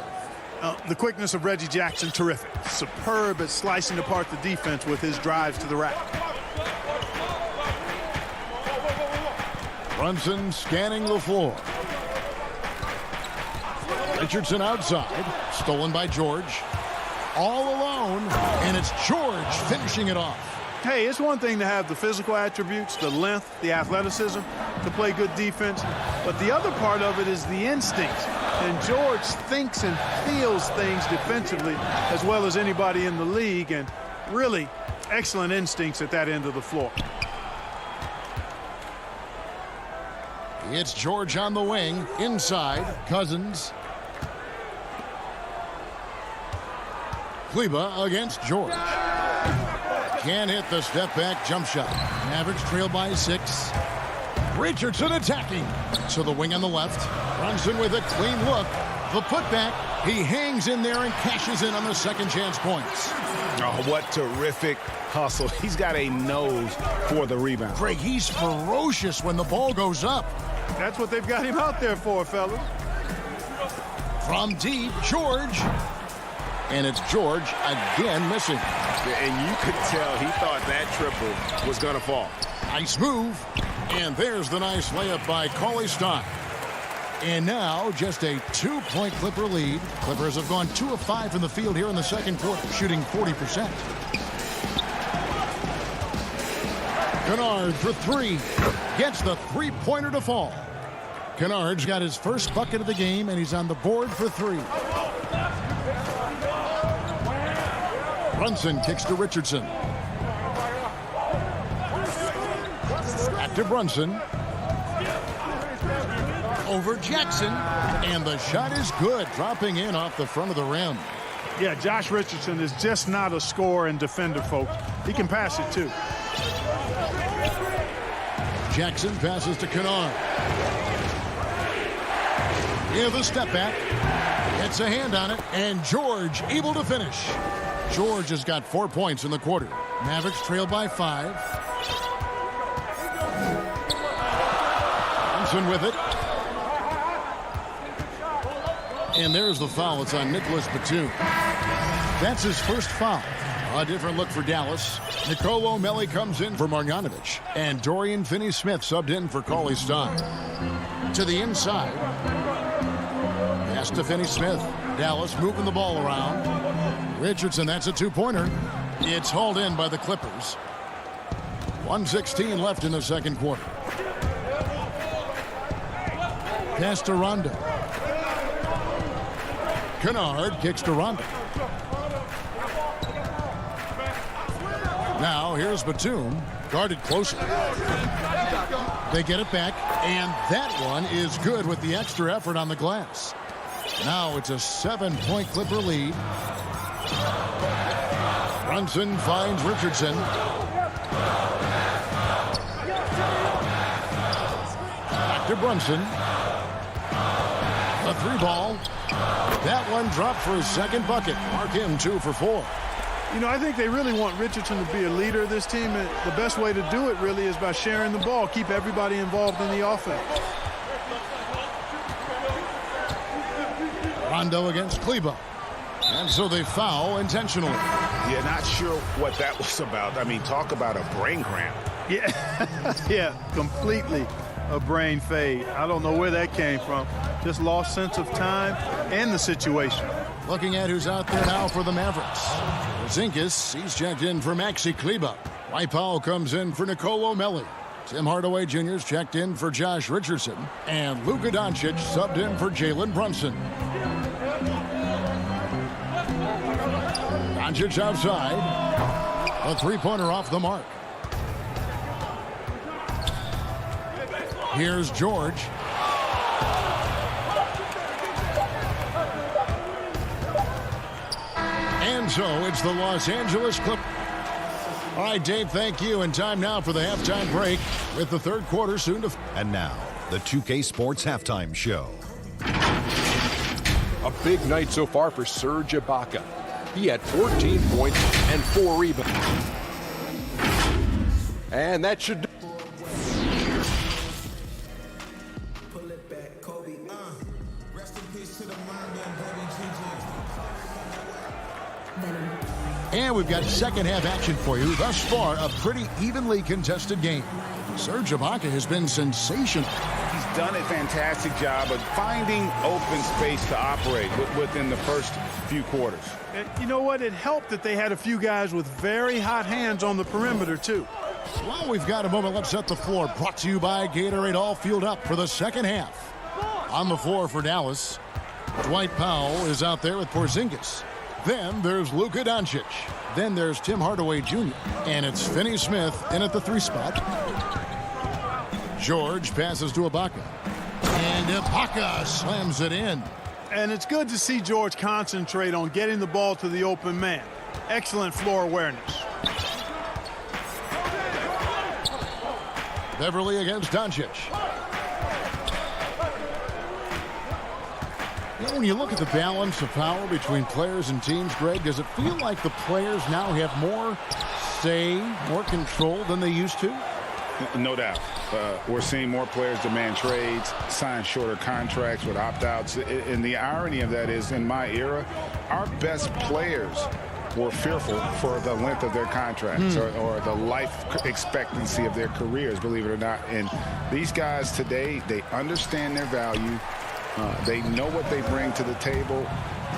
[SPEAKER 8] The quickness of Reggie Jackson, terrific. Superb at slicing apart the defense with his drives to the rack.
[SPEAKER 1] Brunson scanning the floor. Richardson outside. Stolen by George. All alone. And it's George finishing it off.
[SPEAKER 8] Hey, it's one thing to have the physical attributes, the length, the athleticism to play good defense. But the other part of it is the instincts. And George thinks and feels things defensively as well as anybody in the league. And really excellent instincts at that end of the floor.
[SPEAKER 1] It's George on the wing. Inside. Cousins. Kleba against George. Can't hit the step-back jump shot. Mavericks trail by 6. Richardson attacking. To the wing on the left. Brunson with a clean look. The putback. He hangs in there and cashes in on the second chance points.
[SPEAKER 3] Oh, what terrific hustle. He's got a nose for the rebound.
[SPEAKER 1] Greg, he's ferocious when the ball goes up.
[SPEAKER 8] That's what they've got him out there for, fellas.
[SPEAKER 1] From deep, George. And it's George again missing.
[SPEAKER 5] And you could tell he thought that triple was going to fall.
[SPEAKER 1] Nice move. And there's the nice layup by Cauley Stein. And now just a 2-point Clipper lead. Clippers have gone 2 of 5 from the field here in the second quarter, shooting 40%. Kennard for 3. Gets the three-pointer to fall. Kennard's got his first bucket of the game, and he's on the board for 3. Brunson kicks to Richardson. Back to Brunson. Over Jackson. And the shot is good, dropping in off the front of the rim.
[SPEAKER 8] Yeah, Josh Richardson is just not a scorer and defender, folks. He can pass it, too.
[SPEAKER 1] Jackson passes to Kennard. Yeah, the step back. Gets a hand on it, and George able to finish. George has got 4 points in the quarter. Mavericks trail by 5. Brunson with it. And there's the foul. It's on Nicholas Batum. That's his first foul. A different look for Dallas. Nicolo Melli comes in for Marjanovic. And Dorian Finney-Smith subbed in for Cauley Stein. To the inside. Pass to Finney-Smith. Dallas moving the ball around. Richardson, that's a 2-pointer. It's hauled in by the Clippers. 1:16 left in the second quarter. Pass to Rondo. Kennard kicks to Rondo. Now here's Batum, guarded closely. They get it back, and that one is good with the extra effort on the glass. Now it's a 7-point Clipper lead. Brunson finds Richardson. Back to Brunson. A 3-ball. That one dropped for his second bucket. Mark him 2 for 4.
[SPEAKER 8] You know, I think they really want Richardson to be a leader of this team. And the best way to do it really is by sharing the ball. Keep everybody involved in the offense.
[SPEAKER 1] Rondo against Kleba. And so they foul intentionally.
[SPEAKER 3] Yeah, not sure what that was about. I mean, talk about a brain cramp.
[SPEAKER 8] Yeah, yeah, completely a brain fade. I don't know where that came from. Just lost sense of time and the situation.
[SPEAKER 1] Looking at who's out there now for the Mavericks. Porzingis, he's checked in for Maxi Kleba. White Powell comes in for Nicolo Melli. Tim Hardaway Jr.'s checked in for Josh Richardson, and Luka Doncic subbed in for Jalen Brunson. Doncic outside. A three-pointer off the mark. Here's George. And so it's the Los Angeles Clippers. All right, Dave, thank you. And time now for the halftime break with the third quarter soon to...
[SPEAKER 6] And now, the 2K Sports Halftime Show.
[SPEAKER 7] A big night so far for Serge Ibaka. He had 14 points and 4 rebounds. And that should do.
[SPEAKER 1] And we've got second half action for you. Thus far, a pretty evenly contested game. Serge Ibaka has been sensational.
[SPEAKER 3] He's done a fantastic job of finding open space to operate within the first few quarters.
[SPEAKER 8] And you know what? It helped that they had a few guys with very hot hands on the perimeter, too.
[SPEAKER 1] Well, we've got a moment. Let's set the floor. Brought to you by Gatorade. All fueled up for the second half. On the floor for Dallas, Dwight Powell is out there with Porzingis. Then there's Luka Doncic. Then there's Tim Hardaway Jr. And it's Finney Smith in at the 3 spot. George passes to Ibaka. And Ibaka slams it in.
[SPEAKER 8] And it's good to see George concentrate on getting the ball to the open man. Excellent floor awareness.
[SPEAKER 1] Beverly against Doncic. You know, when you look at the balance of power between players and teams, Greg, does it feel like the players now have more say, more control than they used to?
[SPEAKER 3] No doubt. We're seeing more players demand trades, sign shorter contracts with opt-outs. And the irony of that is, in my era, our best players were fearful for the length of their contracts or the life expectancy of their careers, believe it or not. And these guys today, they understand their value. They know what they bring to the table,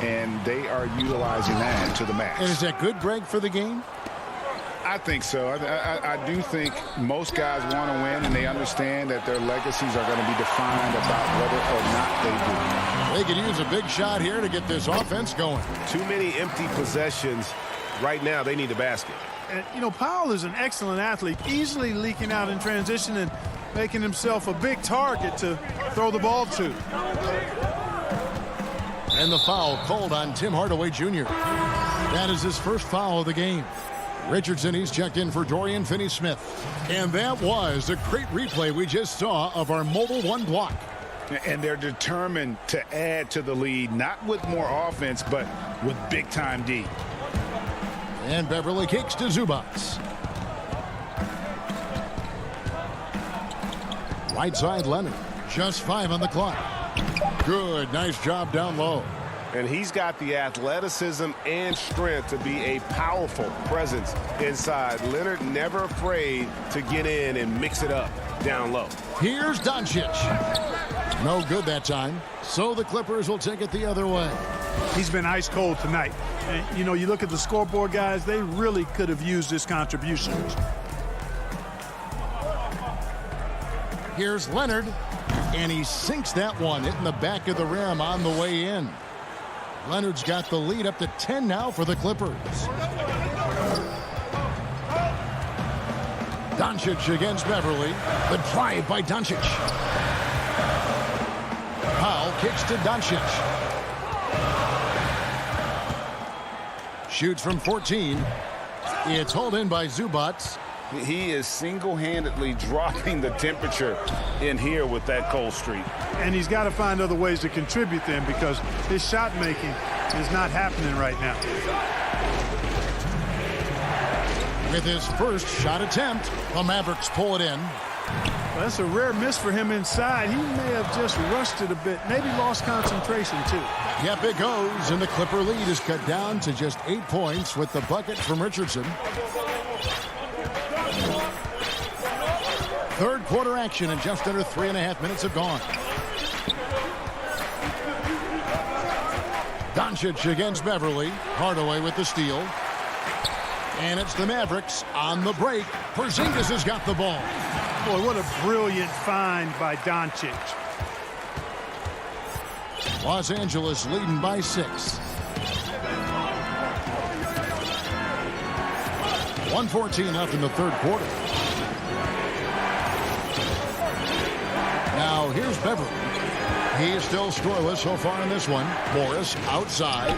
[SPEAKER 3] and they are utilizing that to the max.
[SPEAKER 1] And is that good, Greg, for the game?
[SPEAKER 3] I think so. I do think most guys want to win, and they understand that their legacies are going to be defined about whether or not they do.
[SPEAKER 1] They could use a big shot here to get this offense going.
[SPEAKER 5] Too many empty possessions. Right now, they need a basket.
[SPEAKER 8] And, you know, Powell is an excellent athlete, easily leaking out in transition and making himself a big target to throw the ball to.
[SPEAKER 1] And the foul called on Tim Hardaway Jr. That is his first foul of the game. Richardson, he's checked in for Dorian Finney-Smith. And that was a great replay we just saw of our Mobile One block.
[SPEAKER 3] And they're determined to add to the lead, not with more offense, but with big-time D.
[SPEAKER 1] And Beverly kicks to Zubats. Right side Leonard. Just 5 on the clock. Good. Nice job down low.
[SPEAKER 5] And he's got the athleticism and strength to be a powerful presence inside. Leonard never afraid to get in and mix it up down low.
[SPEAKER 1] Here's Doncic. No good that time. So the Clippers will take it the other way.
[SPEAKER 8] He's been ice cold tonight. And, you know, you look at the scoreboard, guys, they really could have used this contribution.
[SPEAKER 1] Here's Leonard. And he sinks that one, hitting the back of the rim on the way in. Leonard's got the lead up to 10 now for the Clippers. Doncic against Beverly. The drive by Doncic. Powell kicks to Doncic. Shoots from 14. It's hauled in by Zubats.
[SPEAKER 5] He is single-handedly dropping the temperature in here with that cold streak.
[SPEAKER 8] And he's got to find other ways to contribute then, because his shot making is not happening right now.
[SPEAKER 1] With his first shot attempt, the Mavericks pull it in.
[SPEAKER 8] Well, that's a rare miss for him inside. He may have just rushed it a bit, maybe lost concentration too.
[SPEAKER 1] Yep, it goes, and the Clipper lead is cut down to just 8 points with the bucket from Richardson. Third quarter action, and just under 3.5 minutes have gone. Doncic against Beverly. Hardaway with the steal. And it's the Mavericks on the break. Porzingis has got the ball.
[SPEAKER 8] Boy, what a brilliant find by Doncic.
[SPEAKER 1] Los Angeles leading by 6. 1:14 left in the third quarter. Now here's Beverly. He is still scoreless so far in this one. Morris outside.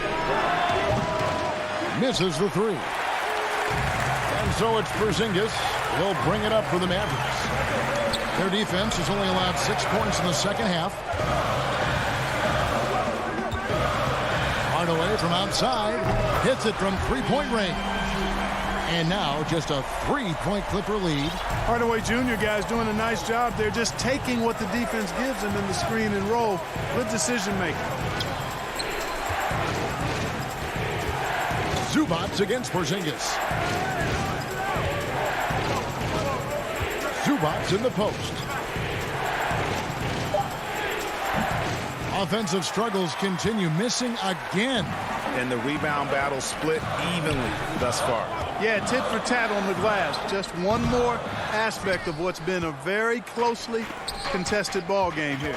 [SPEAKER 1] Misses the three. And so it's Porzingis. He'll bring it up for the Mavericks. Their defense has only allowed 6 points in the second half. Hardaway from outside. Hits it from three-point range. And now just a 3-point Clipper lead.
[SPEAKER 8] Hardaway Jr. guys doing a nice job. They're just taking what the defense gives them in the screen and roll. Good decision making.
[SPEAKER 1] Zubac against Porzingis. Zubac in the post. Offensive struggles continue, missing again.
[SPEAKER 3] And the rebound battle split evenly thus far.
[SPEAKER 8] Yeah, tit for tat on the glass. Just one more aspect of what's been a very closely contested ball game here.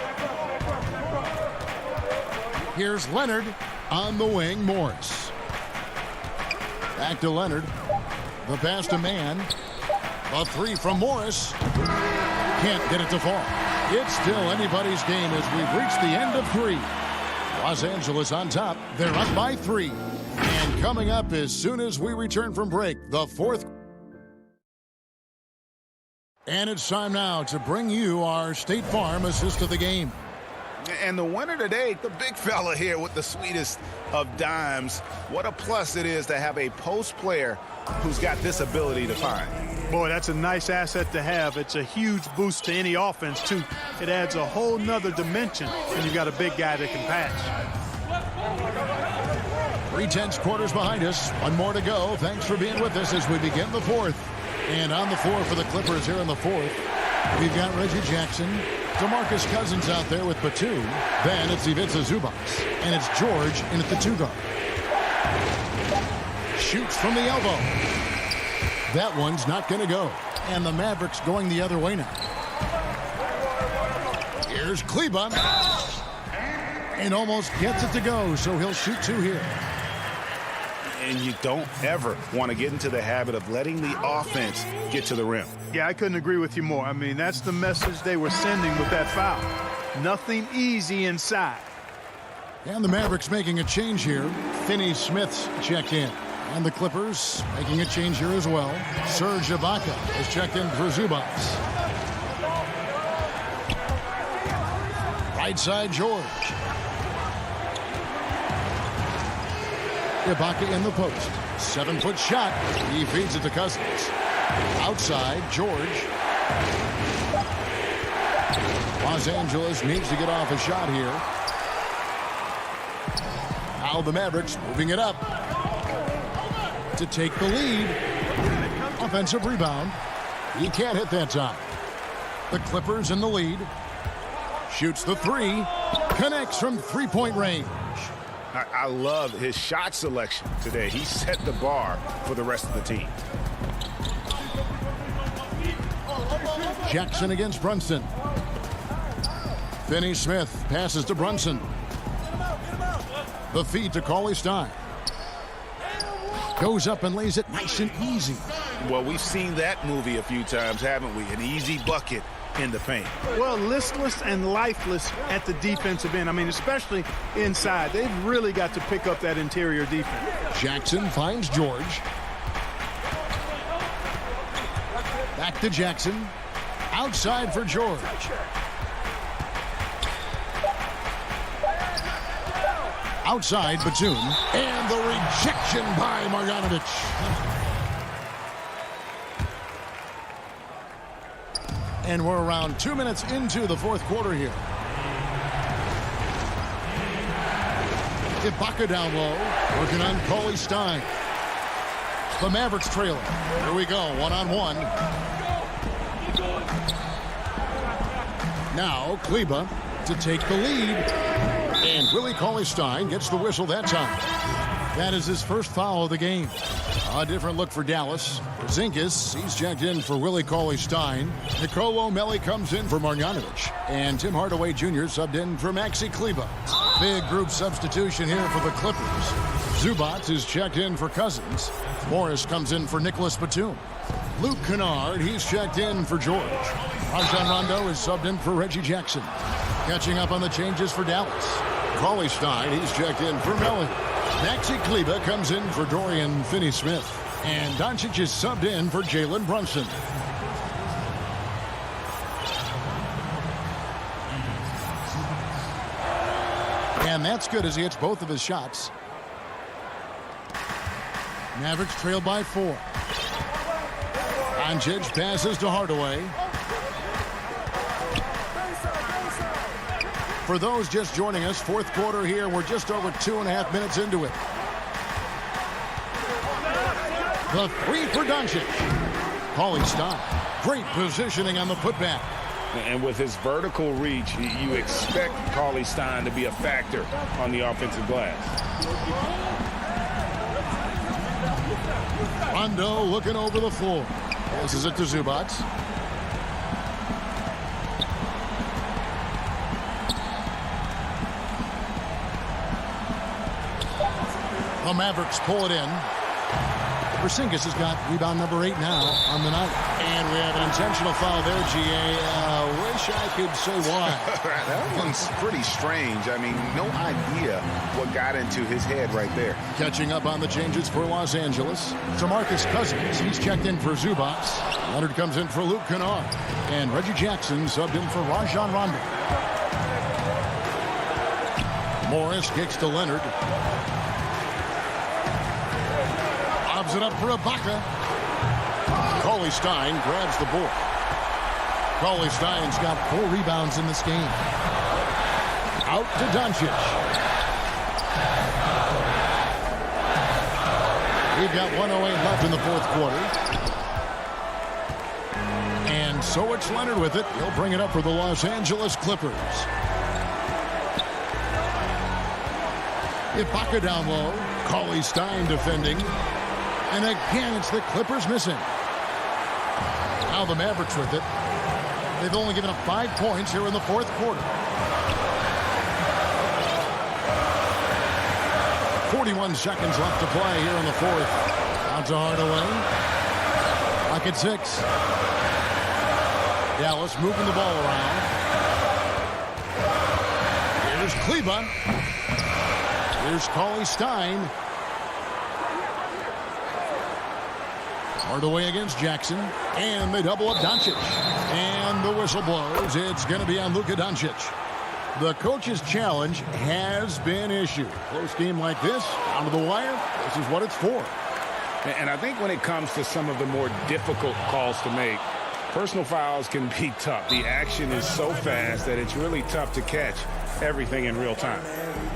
[SPEAKER 1] Here's Leonard on the wing. Morris. Back to Leonard. The pass to Mann. A three from Morris. Can't get it to fall. It's still anybody's game as we've reached the end of 3. Los Angeles on top. They're up by 3. And coming up as soon as we return from break, the fourth. And it's time now to bring you our State Farm assist of the game.
[SPEAKER 3] And the winner today, the big fella here with the sweetest of dimes. What a plus it is to have a post player who's got this ability to find.
[SPEAKER 8] Boy, that's a nice asset to have. It's a huge boost to any offense, too. It adds a whole nother dimension when you've got a big guy that can pass.
[SPEAKER 1] 3/10 quarters behind us. One more to go. Thanks for being with us as we begin the fourth. And on the floor for the Clippers here in the fourth, we've got Reggie Jackson, DeMarcus Cousins out there with Batum. Then it's Ivica Zubac. And it's George in at the 2 guard. Shoots from the elbow. That one's not going to go. And the Mavericks going the other way now. Here's Kleba. And almost gets it to go, so he'll shoot 2 here.
[SPEAKER 3] And you don't ever want to get into the habit of letting the offense get to the rim.
[SPEAKER 8] Yeah, I couldn't agree with you more. I mean, that's the message they were sending with that foul. Nothing easy inside.
[SPEAKER 1] And the Mavericks making a change here. Finney-Smith's checked in. And the Clippers making a change here as well. Serge Ibaka is checked in for Zubac. Right side, George. Ibaka in the post. 7-foot shot. He feeds it to Cousins. Outside, George. Los Angeles needs to get off a shot here. Now the Mavericks moving it up to take the lead. Offensive rebound. He can't hit that time. The Clippers in the lead. Shoots the 3. Connects from 3-point range.
[SPEAKER 3] I love his shot selection today. He set the bar for the rest of the team.
[SPEAKER 1] Jackson against Brunson. Finney-Smith passes to Brunson. The feed to Cauley-Stein. Goes up and lays it nice and easy.
[SPEAKER 3] Well, we've seen that movie a few times, haven't we? An easy bucket in the paint.
[SPEAKER 8] Well, listless and lifeless at the defensive end. I mean, especially inside. They've really got to pick up that interior defense.
[SPEAKER 1] Jackson finds George. Back to Jackson. Outside for George. Outside, Batum. And the rejection by Marjanovic. And we're around 2 minutes into the fourth quarter here. Ibaka down low, working on Cauley-Stein. The Mavericks trailing. Here we go, one-on-one. Now Kleba to take the lead. And Willie Cauley-Stein gets the whistle that time. That is his first foul of the game. A different look for Dallas. There's Porzingis, he's checked in for Willie Cauley-Stein. Nicolo O'Malley comes in for Marjanovic. And Tim Hardaway Jr. subbed in for Maxi Kleber. Big group substitution here for the Clippers. Zubac is checked in for Cousins. Morris comes in for Nicholas Batum. Luke Kennard, he's checked in for George. Rajon Rondo is subbed in for Reggie Jackson. Catching up on the changes for Dallas. Cauley-Stein, he's checked in for Mellon. Maxi Kleber comes in for Dorian Finney-Smith. And Doncic is subbed in for Jalen Brunson. And that's good as he hits both of his shots. Mavericks trail by 4. Doncic passes to Hardaway. For those just joining us, fourth quarter here. We're just over 2.5 minutes into it. The three for Doncic. Cauley-Stein. Great positioning on the putback.
[SPEAKER 3] And with his vertical reach, you expect Cauley-Stein to be a factor on the offensive glass.
[SPEAKER 1] Rondo looking over the floor. This is it to Zubac. The Mavericks pull it in. Porzingis has got rebound number 8 now on the night. And we have an intentional foul there, GA. Wish I could say why.
[SPEAKER 3] That one's pretty strange. I mean, no idea what got into his head right there.
[SPEAKER 1] Catching up on the changes for Los Angeles. DeMarcus Cousins, he's checked in for Zubac. Leonard comes in for Luke Kennard. And Reggie Jackson subbed in for Rajon Rondo. Morris kicks to Leonard. Lobs it up for Ibaka. Cauley-Stein grabs the board. Cauley-Stein's got 4 rebounds in this game. Out to Doncic. We've got 1:08 left in the fourth quarter. And so it's Leonard with it. He'll bring it up for the Los Angeles Clippers. Ibaka down low. Cauley-Stein defending. And again, it's the Clippers missing. Now the Mavericks with it. They've only given up 5 points here in the fourth quarter. 41 seconds left to play here in the fourth. Out to Hardaway. Back at 6. Dallas moving the ball around. Here's Kleber. Here's Cauley-Stein. Hardaway against Jackson. And they double up Doncic. And the whistle blows. It's going to be on Luka Doncic. The coach's challenge has been issued. Close game like this, down to the wire, this is what it's for.
[SPEAKER 3] And I think when it comes to some of the more difficult calls to make, personal fouls can be tough. The action is so fast that it's really tough to catch everything in real time.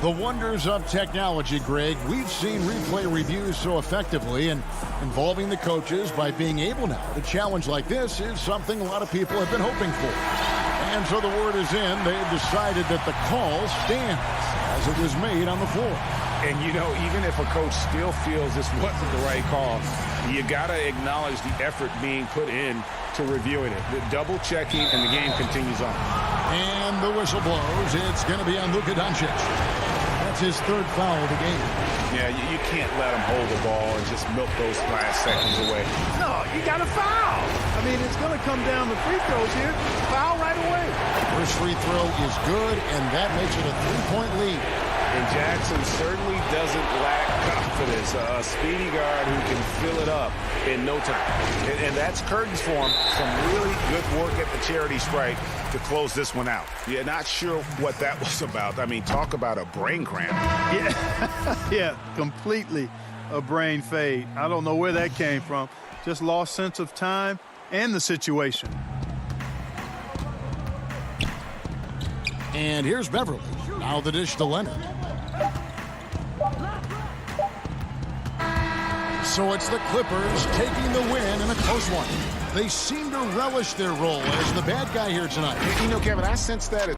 [SPEAKER 1] The wonders of technology, Greg. We've seen replay reviews so effectively, and involving the coaches by being able now to challenge like this is something a lot of people have been hoping for. And so the word is in. They've decided that the call stands as it was made on the floor.
[SPEAKER 3] And, you know, even if a coach still feels this wasn't the right call, you got to acknowledge the effort being put in to reviewing it. The double checking, and the game continues on.
[SPEAKER 1] And the whistle blows. It's going to be on Luka Doncic. That's his 3rd foul of the game.
[SPEAKER 3] Yeah, you can't let him hold the ball and just milk those last seconds away.
[SPEAKER 8] No, you got to foul. I mean, it's going to come down to free throws here. Foul right away.
[SPEAKER 1] First free throw is good, and that makes it a 3-point lead.
[SPEAKER 3] And Jackson certainly doesn't lack confidence. A speedy guard who can fill it up in no time. And that's curtains for him. Some really good work at the charity strike to close this one out. Yeah, not sure what that was about. I mean, talk about a brain cramp.
[SPEAKER 8] Yeah, yeah, completely a brain fade. I don't know where that came from. Just lost sense of time and the situation.
[SPEAKER 1] And here's Beverly. Now the dish to Leonard. So it's the Clippers taking the win in a close one. They seem to relish their role as the bad guy here tonight.
[SPEAKER 3] You know, Kevin, I sense that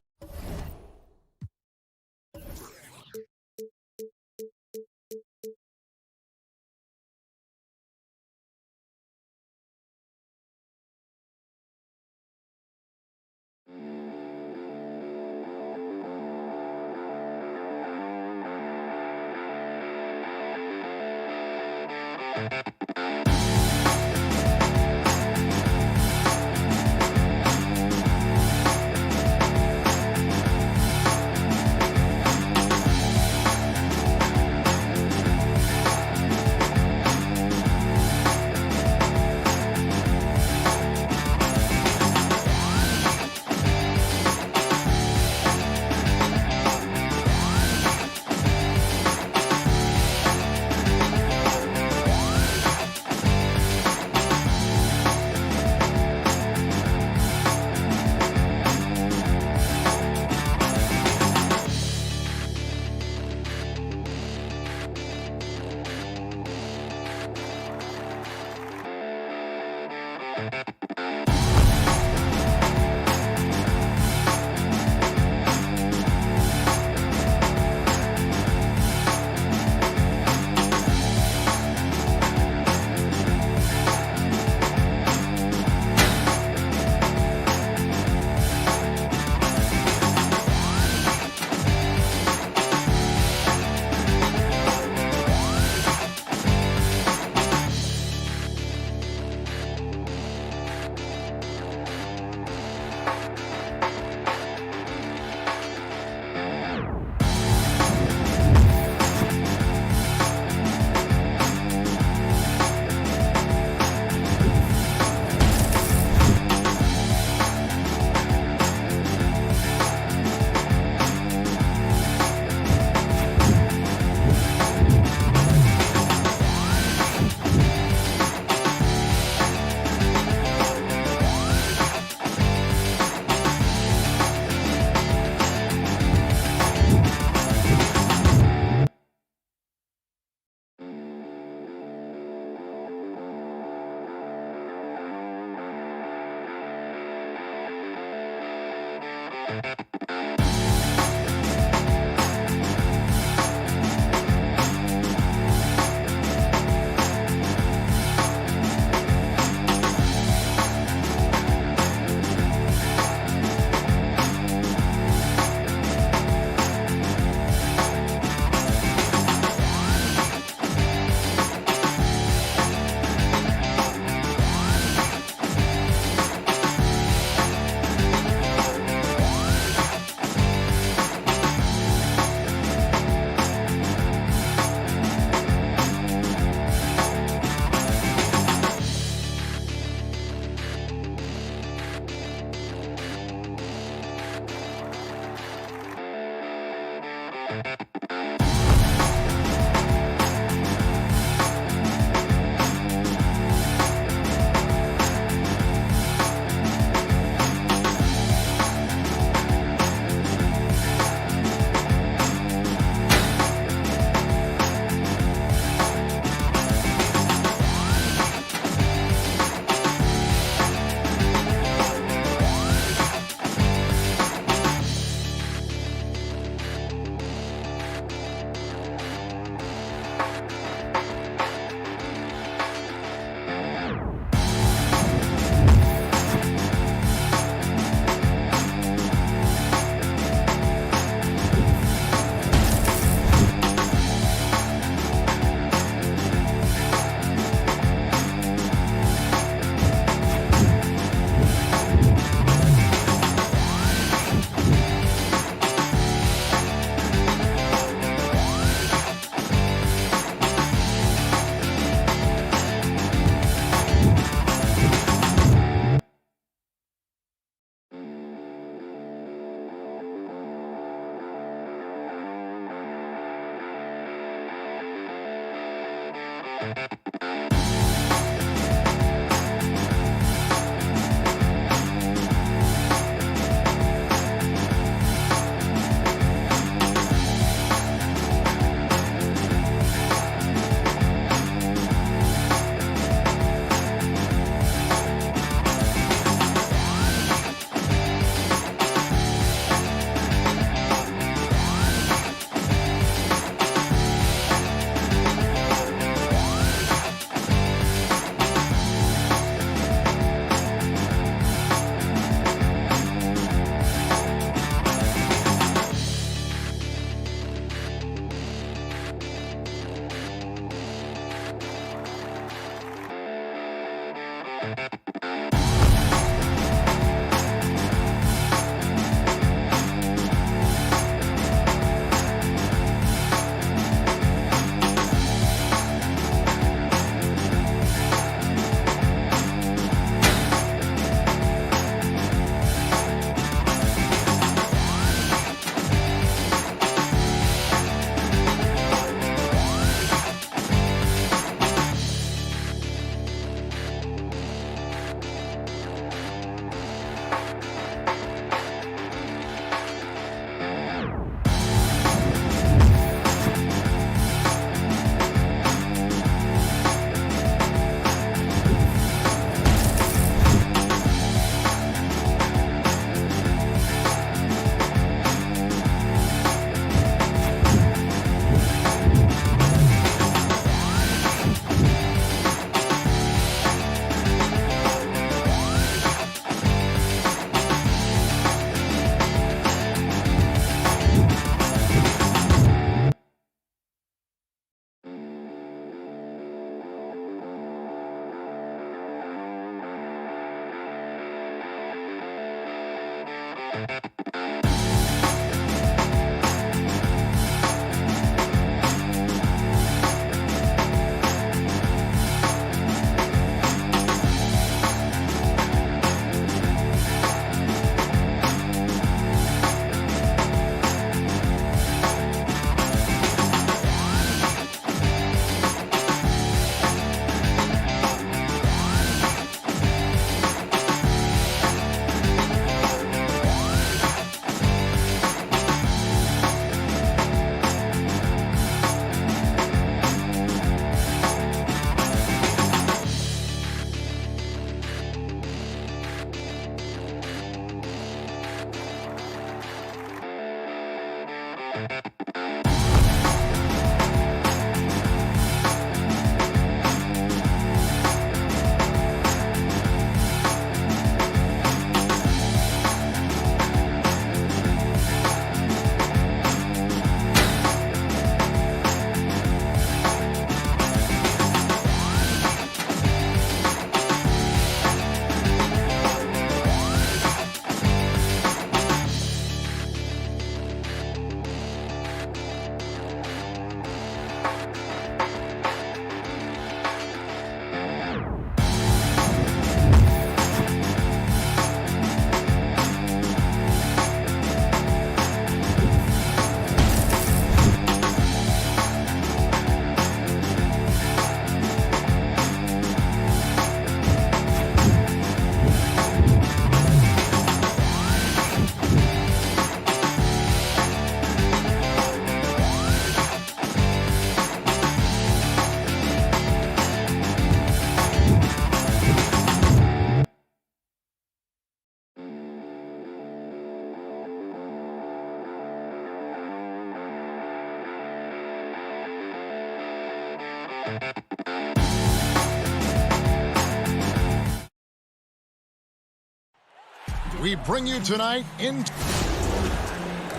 [SPEAKER 1] We bring you tonight in.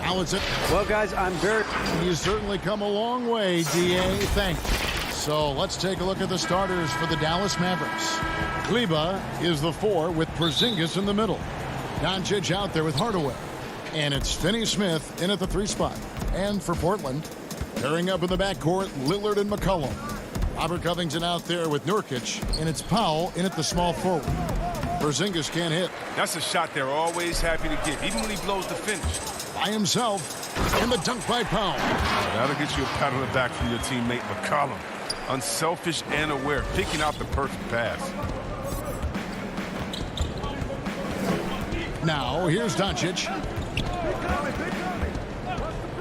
[SPEAKER 1] How is it?
[SPEAKER 2] Well, guys, I'm very...
[SPEAKER 1] You certainly come a long way, DA. Thank you. So let's take a look at the starters for the Dallas Mavericks. Kleber is the 4 with Porzingis in the middle. Doncic out there with Hardaway. And it's Finney-Smith in at the 3 spot. And for Portland, pairing up in the backcourt, Lillard and McCollum. Robert Covington out there with Nurkic. And it's Powell in at the small forward. Porzingis can't hit.
[SPEAKER 4] That's a shot they're always happy to give, even when he blows the finish.
[SPEAKER 1] By himself, and the dunk by Powell.
[SPEAKER 4] That'll get you a pat on the back from your teammate McCollum. Unselfish and aware, picking out the perfect pass.
[SPEAKER 1] Now, here's Doncic.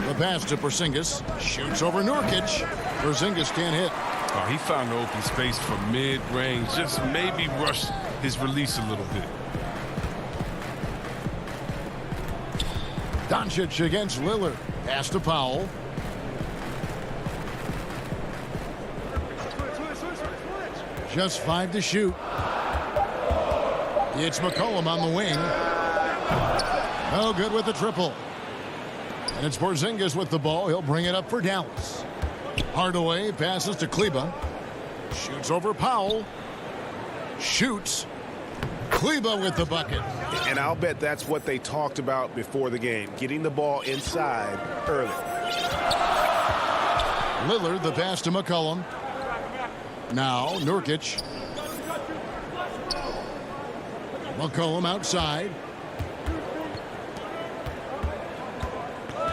[SPEAKER 1] The pass to Porzingis. Shoots over Nurkic. Porzingis can't hit.
[SPEAKER 4] Oh, he found the open space for mid-range. Just maybe rush his release a little bit.
[SPEAKER 1] Doncic against Lillard. Pass to Powell. Just 5 to shoot. It's McCollum on the wing. No good with the triple. And it's Porzingis with the ball. He'll bring it up for Dallas. Hardaway passes to Kleber. Shoots over Powell. Shoots. Kleber with the bucket.
[SPEAKER 5] And I'll bet that's what they talked about before the game, getting the ball inside early.
[SPEAKER 1] Lillard, the pass to McCollum. Now, Nurkic. McCollum outside.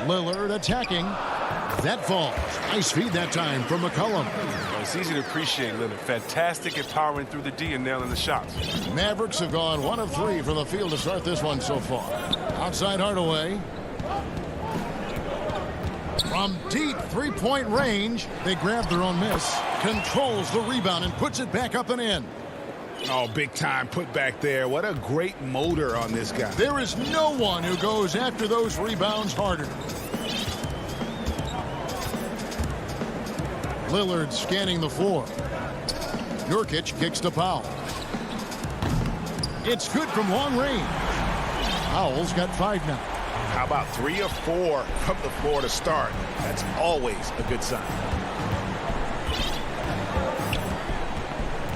[SPEAKER 1] Lillard attacking. That falls. Nice feed that time from McCollum.
[SPEAKER 4] Well, it's easy to appreciate Lillard. Fantastic at powering through the D and nailing the shots.
[SPEAKER 1] Mavericks have gone 1 of 3 from the field to start this one so far. Outside Hardaway. From deep three-point range, they grab their own miss. Controls the rebound and puts it back up and in.
[SPEAKER 5] Oh, big time put back there. What a great motor on this guy.
[SPEAKER 1] There is no one who goes after those rebounds harder. Lillard scanning the floor. Nurkic kicks to Powell. It's good from long range. Powell's got 5 now.
[SPEAKER 5] How about 3 or 4 from the floor to start? That's always a good sign.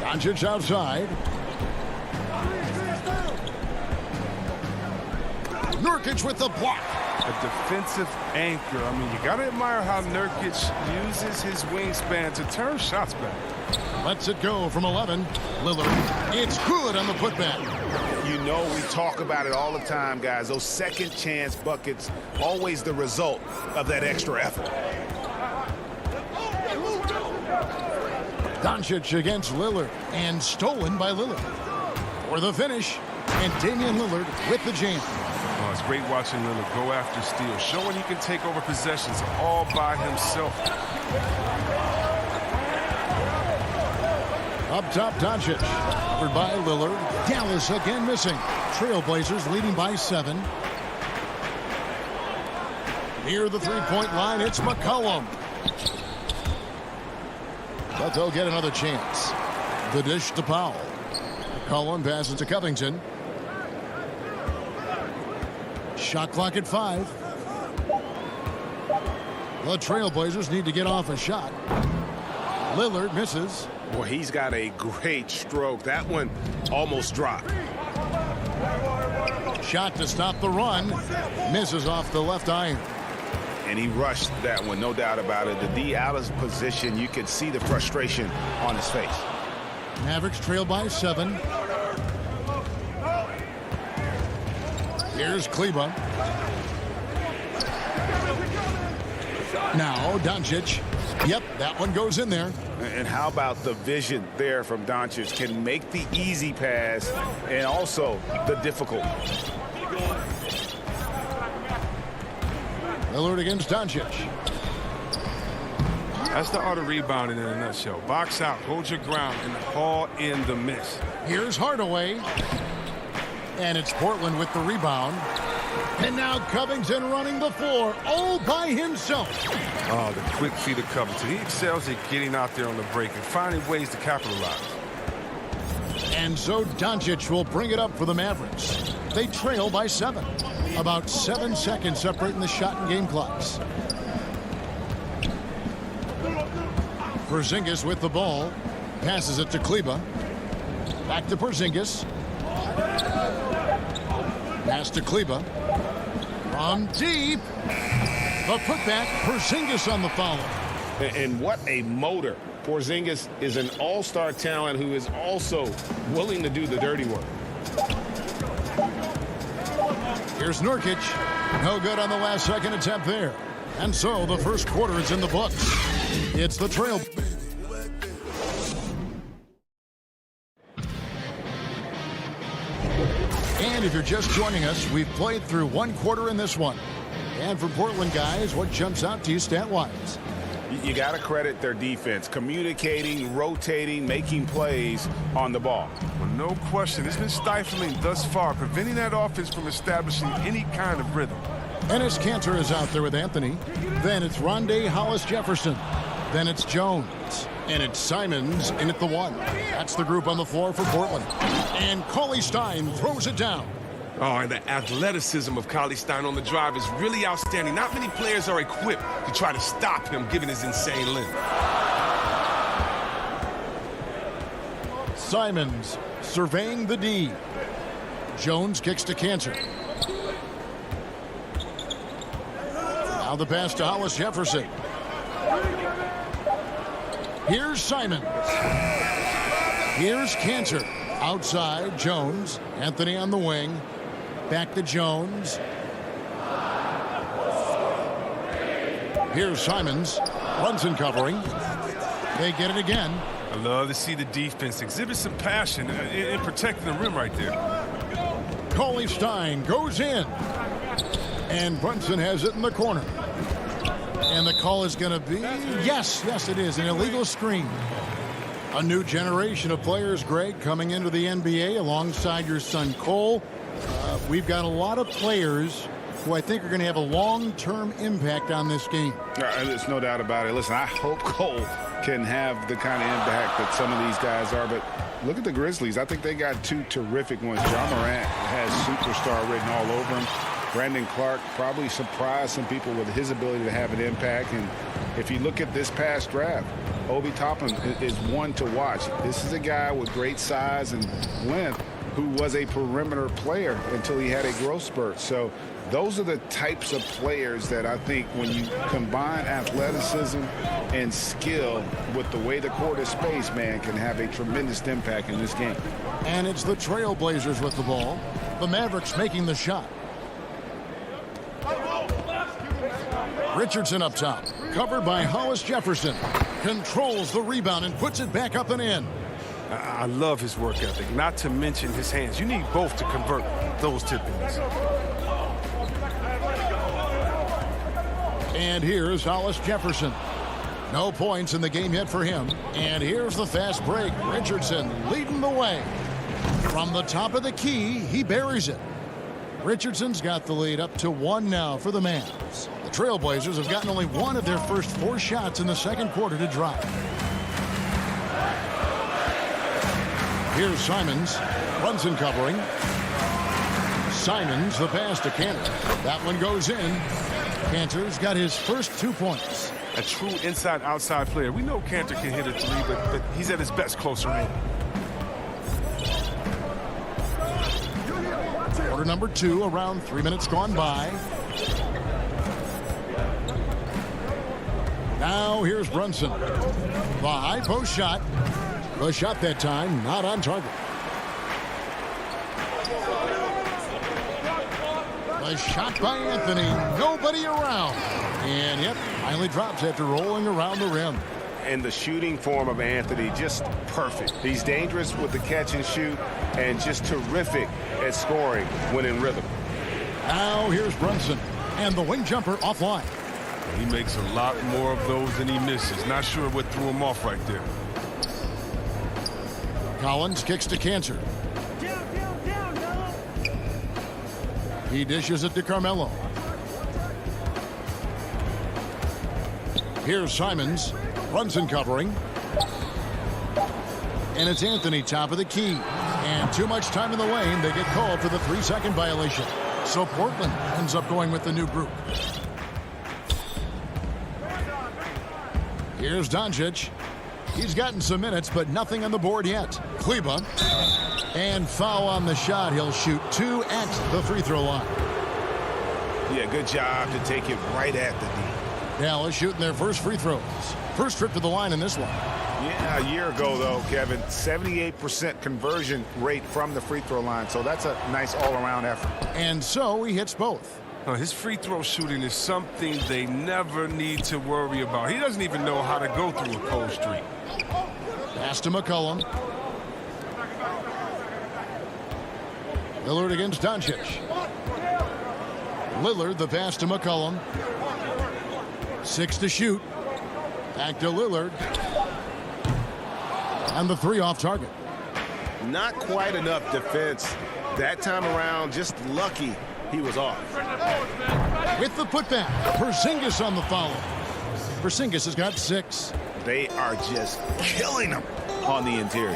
[SPEAKER 1] Doncic outside. Nurkic with the block.
[SPEAKER 4] A defensive anchor. I mean, you got to admire how Nurkic uses his wingspan to turn shots back.
[SPEAKER 1] Lets it go from 11. Lillard. It's good on the putback.
[SPEAKER 5] You know we talk about it all the time, guys. Those second chance buckets, always the result of that extra effort.
[SPEAKER 1] Doncic against Lillard and stolen by Lillard. For the finish, and Damian Lillard with the jam.
[SPEAKER 4] Oh, it's great watching Lillard go after steals, showing he can take over possessions all by himself.
[SPEAKER 1] Up top, Doncic. Covered by Lillard. Dallas again missing. Trailblazers leading by 7. Near the three-point line, it's McCollum. But they'll get another chance. The dish to Powell. McCollum passes to Covington. Shot clock at 5. The Trailblazers need to get off a shot. Lillard misses.
[SPEAKER 5] Boy, he's got a great stroke. That one almost dropped.
[SPEAKER 1] Shot to stop the run. Misses off the left iron.
[SPEAKER 5] And he rushed that one, no doubt about it. The D out of position, you could see the frustration on his face.
[SPEAKER 1] Mavericks trail by 7. Here's Kleba. Now Doncic. Yep, that one goes in there.
[SPEAKER 5] And how about the vision there from Doncic? Can make the easy pass and also the difficult.
[SPEAKER 1] Lillard against Doncic.
[SPEAKER 4] That's the art of rebounding in a nutshell. Box out, hold your ground, and haul in the miss.
[SPEAKER 1] Here's Hardaway. And it's Portland with the rebound. And now Covington running the floor all by himself.
[SPEAKER 4] Oh, the quick feet of Covington. He excels at getting out there on the break and finding ways to capitalize.
[SPEAKER 1] And so Doncic will bring it up for the Mavericks. They trail by 7. About 7 seconds separating the shot and game clocks. Porzingis with the ball. Passes it to Kleba. Back to Porzingis. Pass to Kleba. From deep. The putback. Porzingis on the follow.
[SPEAKER 5] And what a motor. Porzingis is an all-star talent who is also willing to do the dirty work.
[SPEAKER 1] Here's Nurkic. No good on the last second attempt there. And so the first quarter is in the books. It's the Trail. And if you're just joining us, we've played through one quarter in this one. And for Portland guys, what jumps out to you stat-wise?
[SPEAKER 5] You got to credit their defense, communicating, rotating, making plays on the ball.
[SPEAKER 4] Well, no question. It's been stifling thus far, preventing that offense from establishing any kind of rhythm.
[SPEAKER 1] Enes Kanter is out there with Anthony. Then it's Rondé Hollis-Jefferson. Then it's Jones. And it's Simons in at the 1. That's the group on the floor for Portland. And Cauley-Stein throws it down.
[SPEAKER 4] Oh, and the athleticism of Cauley-Stein on the drive is really outstanding. Not many players are equipped to try to stop him, given his insane length.
[SPEAKER 1] Simons surveying the D. Jones kicks to Kanter. Now the pass to Hollis-Jefferson. Here's Simons. Here's Kanter. Outside, Jones. Anthony on the wing. Back to Jones. Here's Simons. Brunson covering. They get it again.
[SPEAKER 4] I love to see the defense exhibit some passion in protecting the rim right there.
[SPEAKER 1] Cauley-Stein goes in. And Brunson has it in the corner. And the call is going to be, yes, it is, an illegal screen. A new generation of players, Greg, coming into the NBA alongside your son Cole. We've got a lot of players who I think are going to have a long-term impact on this game.
[SPEAKER 5] There's no doubt about it. Listen, I hope Cole can have the kind of impact that some of these guys are. But look at the Grizzlies. I think they got 2 terrific ones. Ja Morant has superstar written all over him. Brandon Clark probably surprised some people with his ability to have an impact. And if you look at this past draft, Obi Toppin is one to watch. This is a guy with great size and length who was a perimeter player until he had a growth spurt. So those are the types of players that I think when you combine athleticism and skill with the way the court is spaced, man, can have a tremendous impact in this game.
[SPEAKER 1] And it's the Trailblazers with the ball. The Mavericks making the shot. Richardson up top, covered by Hollis-Jefferson. Controls the rebound and puts it back up and in.
[SPEAKER 4] I love his work ethic, not to mention his hands. You need both to convert those tip-ins.
[SPEAKER 1] And here's Hollis-Jefferson. No points in the game yet for him. And here's the fast break. Richardson leading the way. From the top of the key, he buries it. Richardson's got the lead up to 1 now for the Mavs. The Trailblazers have gotten only 1 of their first 4 shots in the second quarter to drop. Here's Simons. Brunson covering. Simons, the pass to Cantor. That one goes in. Cantor's got his first 2 points.
[SPEAKER 4] A true inside-outside player. We know Cantor can hit a 3, but he's at his best closer in.
[SPEAKER 1] Quarter number 2, around 3 minutes gone by. Now here's Brunson. The high post shot. The shot that time not on target. The shot by Anthony. Nobody around. And yep, finally drops after rolling around the rim.
[SPEAKER 5] And the shooting form of Anthony, just perfect. He's dangerous with the catch and shoot and just terrific at scoring when in rhythm.
[SPEAKER 1] Now here's Brunson. And the wing jumper offline.
[SPEAKER 4] He makes a lot more of those than he misses. Not sure what threw him off right there.
[SPEAKER 1] Collins kicks to Cantor. He dishes it to Carmelo. Here's Simons. Brunson covering. And it's Anthony top of the key. And too much time in the lane. They get called for the 3-second violation. So Portland ends up going with the new group. Here's Doncic. He's gotten some minutes, but nothing on the board yet. Kleba. And foul on the shot. He'll shoot 2 at the free throw line.
[SPEAKER 5] Yeah, good job to take it right at the D.
[SPEAKER 1] Dallas shooting their first free throws. First trip to the line in this one.
[SPEAKER 3] Yeah, a year ago, though, Kevin, 78% conversion rate from the free throw line. So that's a nice all-around effort.
[SPEAKER 1] And so he hits both.
[SPEAKER 4] His free throw shooting is something they never need to worry about. He doesn't even know how to go through a cold streak.
[SPEAKER 1] Pass to McCollum. Lillard against Doncic. Lillard, the pass to McCollum. 6 to shoot. Back to Lillard. And the 3 off target.
[SPEAKER 5] Not quite enough defense that time around. Just lucky he was off.
[SPEAKER 1] With the putback, Porzingis on the follow. Porzingis has got 6.
[SPEAKER 5] They are just killing him on the interior.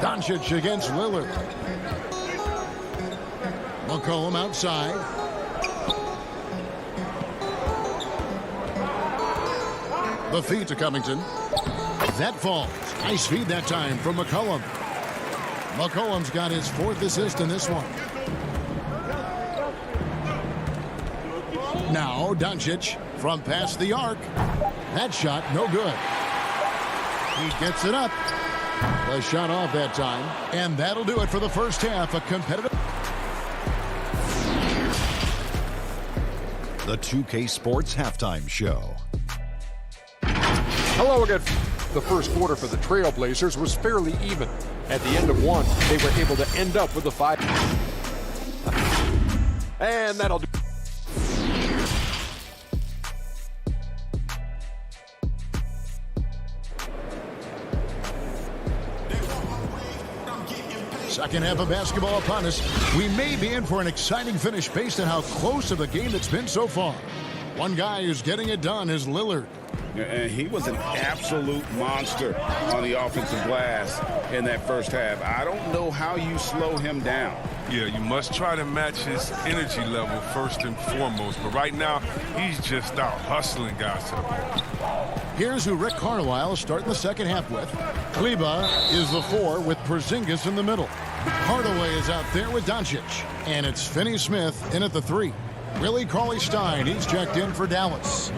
[SPEAKER 1] Doncic against Lillard. McCollum outside. The feed to Covington. That falls. Nice feed that time from McCollum. McCollum's got his 4th assist in this one. Now Doncic from past the arc. That shot no good. He gets it up. The shot off that time. And that'll do it for the first half. A competitive.
[SPEAKER 6] The 2K Sports Halftime Show.
[SPEAKER 7] Hello again. The first quarter for the Trailblazers was fairly even. At the end of one, they were able to end up with a 5. And that'll do.
[SPEAKER 1] Second half of basketball upon us. We may be in for an exciting finish based on how close of a game it's been so far. One guy who's getting it done is Lillard.
[SPEAKER 3] And he was an absolute monster on the offensive glass in that first half. I don't know how you slow him down.
[SPEAKER 4] Yeah, you must try to match his energy level first and foremost. But right now, he's just out hustling guys to the ball.
[SPEAKER 1] Here's who Rick Carlisle is starting the second half with. Kleba is the 4 with Porzingis in the middle. Hardaway is out there with Doncic. And it's Finney-Smith in at the 3. Willie Cauley-Stein, he's checked in for Dallas.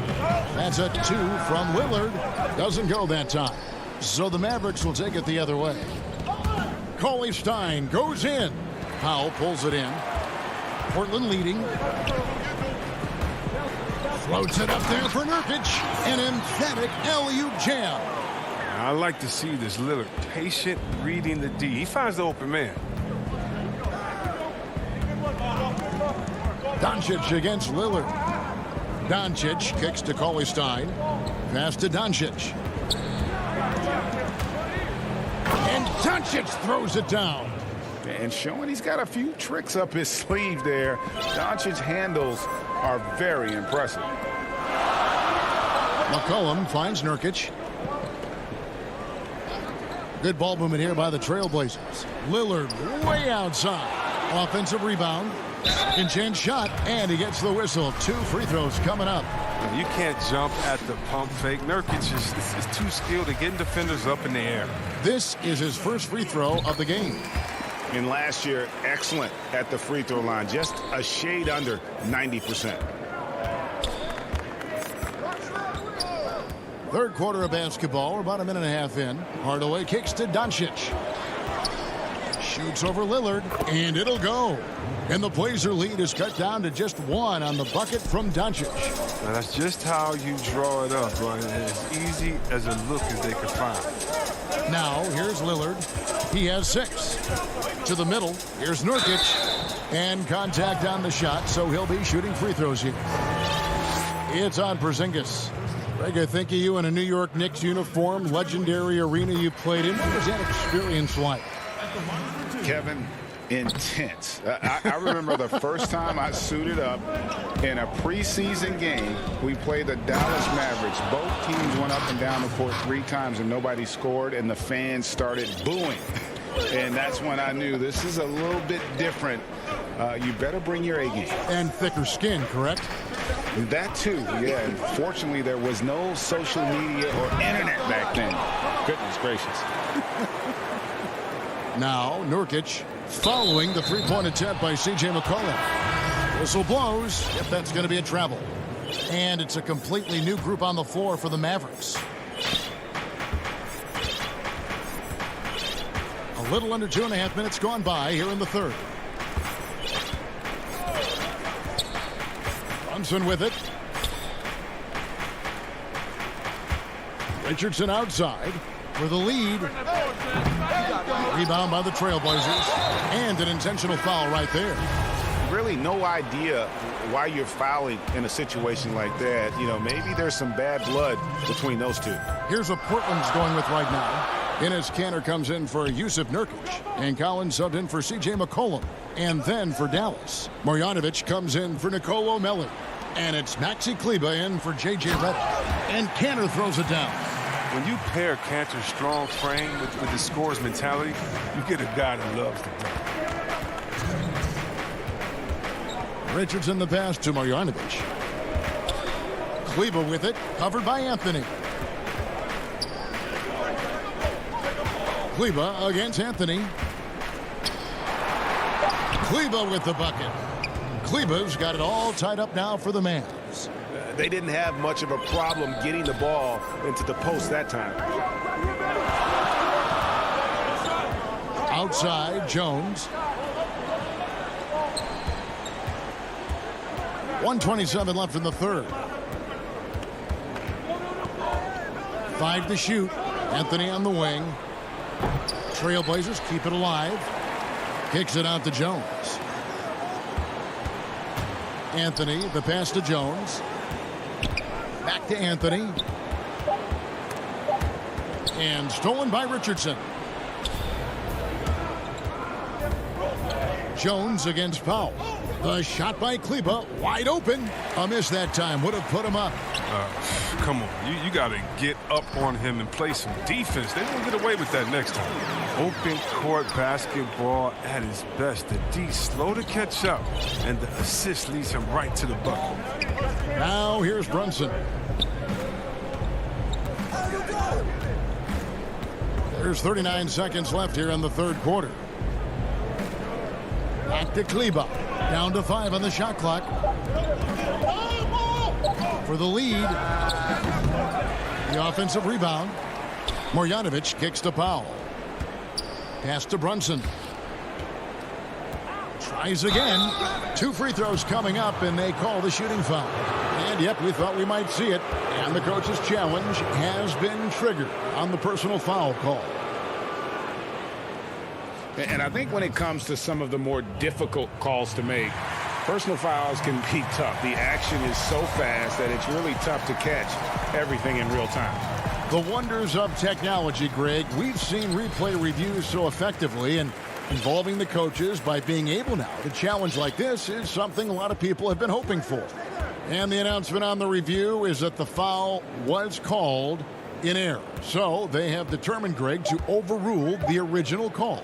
[SPEAKER 1] That's a 2 from Lillard. Doesn't go that time. So the Mavericks will take it the other way. Cauley-Stein goes in. Powell pulls it in. Portland leading. Floats it up there for Nurkic. An emphatic alley-oop jam.
[SPEAKER 4] I like to see this Lillard patient reading the D. He finds the open man.
[SPEAKER 1] Doncic against Lillard. Doncic kicks to Cauley-Stein. Pass to Doncic. And Doncic throws it down.
[SPEAKER 3] And showing he's got a few tricks up his sleeve there. Doncic's handles are very impressive.
[SPEAKER 1] McCollum finds Nurkic. Good ball movement here by the Trailblazers. Lillard way outside. Offensive rebound. Second chance shot, and he gets the whistle. 2 free throws coming up.
[SPEAKER 4] You can't jump at the pump fake. Nurkic is too skilled at getting defenders up in the air.
[SPEAKER 1] This is his first free throw of the game.
[SPEAKER 3] And last year, excellent at the free throw line. Just a shade under 90%.
[SPEAKER 1] Third quarter of basketball. We're about a minute and a half in. Hardaway kicks to Doncic. Shoots over Lillard, and it'll go. And the Blazer lead is cut down to just 1 on the bucket from Doncic.
[SPEAKER 4] Now that's just how you draw it up, right? As easy as a look as they could find.
[SPEAKER 1] Now, here's Lillard. He has 6. To the middle, here's Nurkic. And contact on the shot, so he'll be shooting free throws here. It's on Porzingis. Greg, I think of you in a New York Knicks uniform, legendary arena you played in. What was that experience like?
[SPEAKER 3] Kevin, intense. I remember the first time I suited up in a preseason game. We played the Dallas Mavericks. Both teams went up and down the court 3 times and nobody scored, and the fans started booing. And that's when I knew this is a little bit different. You better bring your A game.
[SPEAKER 1] And thicker skin, correct?
[SPEAKER 3] That too, yeah. And fortunately, there was no social media or internet back then. Goodness gracious.
[SPEAKER 1] Now, Nurkic following the three-point attempt by C.J. McCollum. Whistle blows. Yep, that's going to be a travel. And it's a completely new group on the floor for the Mavericks. A little under 2.5 minutes gone by here in the third. Brunson with it. Richardson outside for the lead. Rebound by the Trailblazers. And an intentional foul right there.
[SPEAKER 3] Really no idea why you're fouling in a situation like that. You know, maybe there's some bad blood between those two.
[SPEAKER 1] Here's what Portland's going with right now. Enes Kanter comes in for Yusuf Nurkic. And Collins subbed in for C.J. McCollum. And then for Dallas, Marjanovic comes in for Nicolo Melli. And it's Maxi Kleber in for J.J. Redick. And Kanter throws it down.
[SPEAKER 4] When you pair Kanter's strong frame with the scorer's mentality, you get a guy that loves to dunk.
[SPEAKER 1] Richardson the pass to Marjanovic. Kleber with it, covered by Anthony. Kleber against Anthony. Kleber with the bucket. Kleber's got it all tied up now for the Mavs.
[SPEAKER 5] They didn't have much of a problem getting the ball into the post that time.
[SPEAKER 1] Outside, Jones. 1:27 left in the third. 5 to shoot. Anthony on the wing. Trailblazers keep it alive. Kicks it out to Jones. Anthony, the pass to Jones. Back to Anthony. And stolen by Richardson. Jones against Powell. The shot by Kleber, wide open. A miss that time, would have put him up.
[SPEAKER 4] Come on, you got to get up on him and play some defense. They won't get away with that next time. Open court basketball at his best. The D slow to catch up, and the assist leads him right to the bucket.
[SPEAKER 1] Now here's Brunson. There's 39 seconds left here in the third quarter. Back to Kleber. Down to 5 on the shot clock. For the lead. The offensive rebound. Marjanovic kicks to Powell. Pass to Brunson. Tries again. 2 free throws coming up, and they call the shooting foul. And, yep, we thought we might see it. And the coach's challenge has been triggered on the personal foul call.
[SPEAKER 3] And I think when it comes to some of the more difficult calls to make, personal fouls can be tough. The action is so fast that it's really tough to catch everything in real time.
[SPEAKER 1] The wonders of technology, Greg. We've seen replay reviews so effectively, and involving the coaches by being able now to challenge like this is something a lot of people have been hoping for. And the announcement on the review is that the foul was called in error. So they have determined, Greg, to overrule the original call.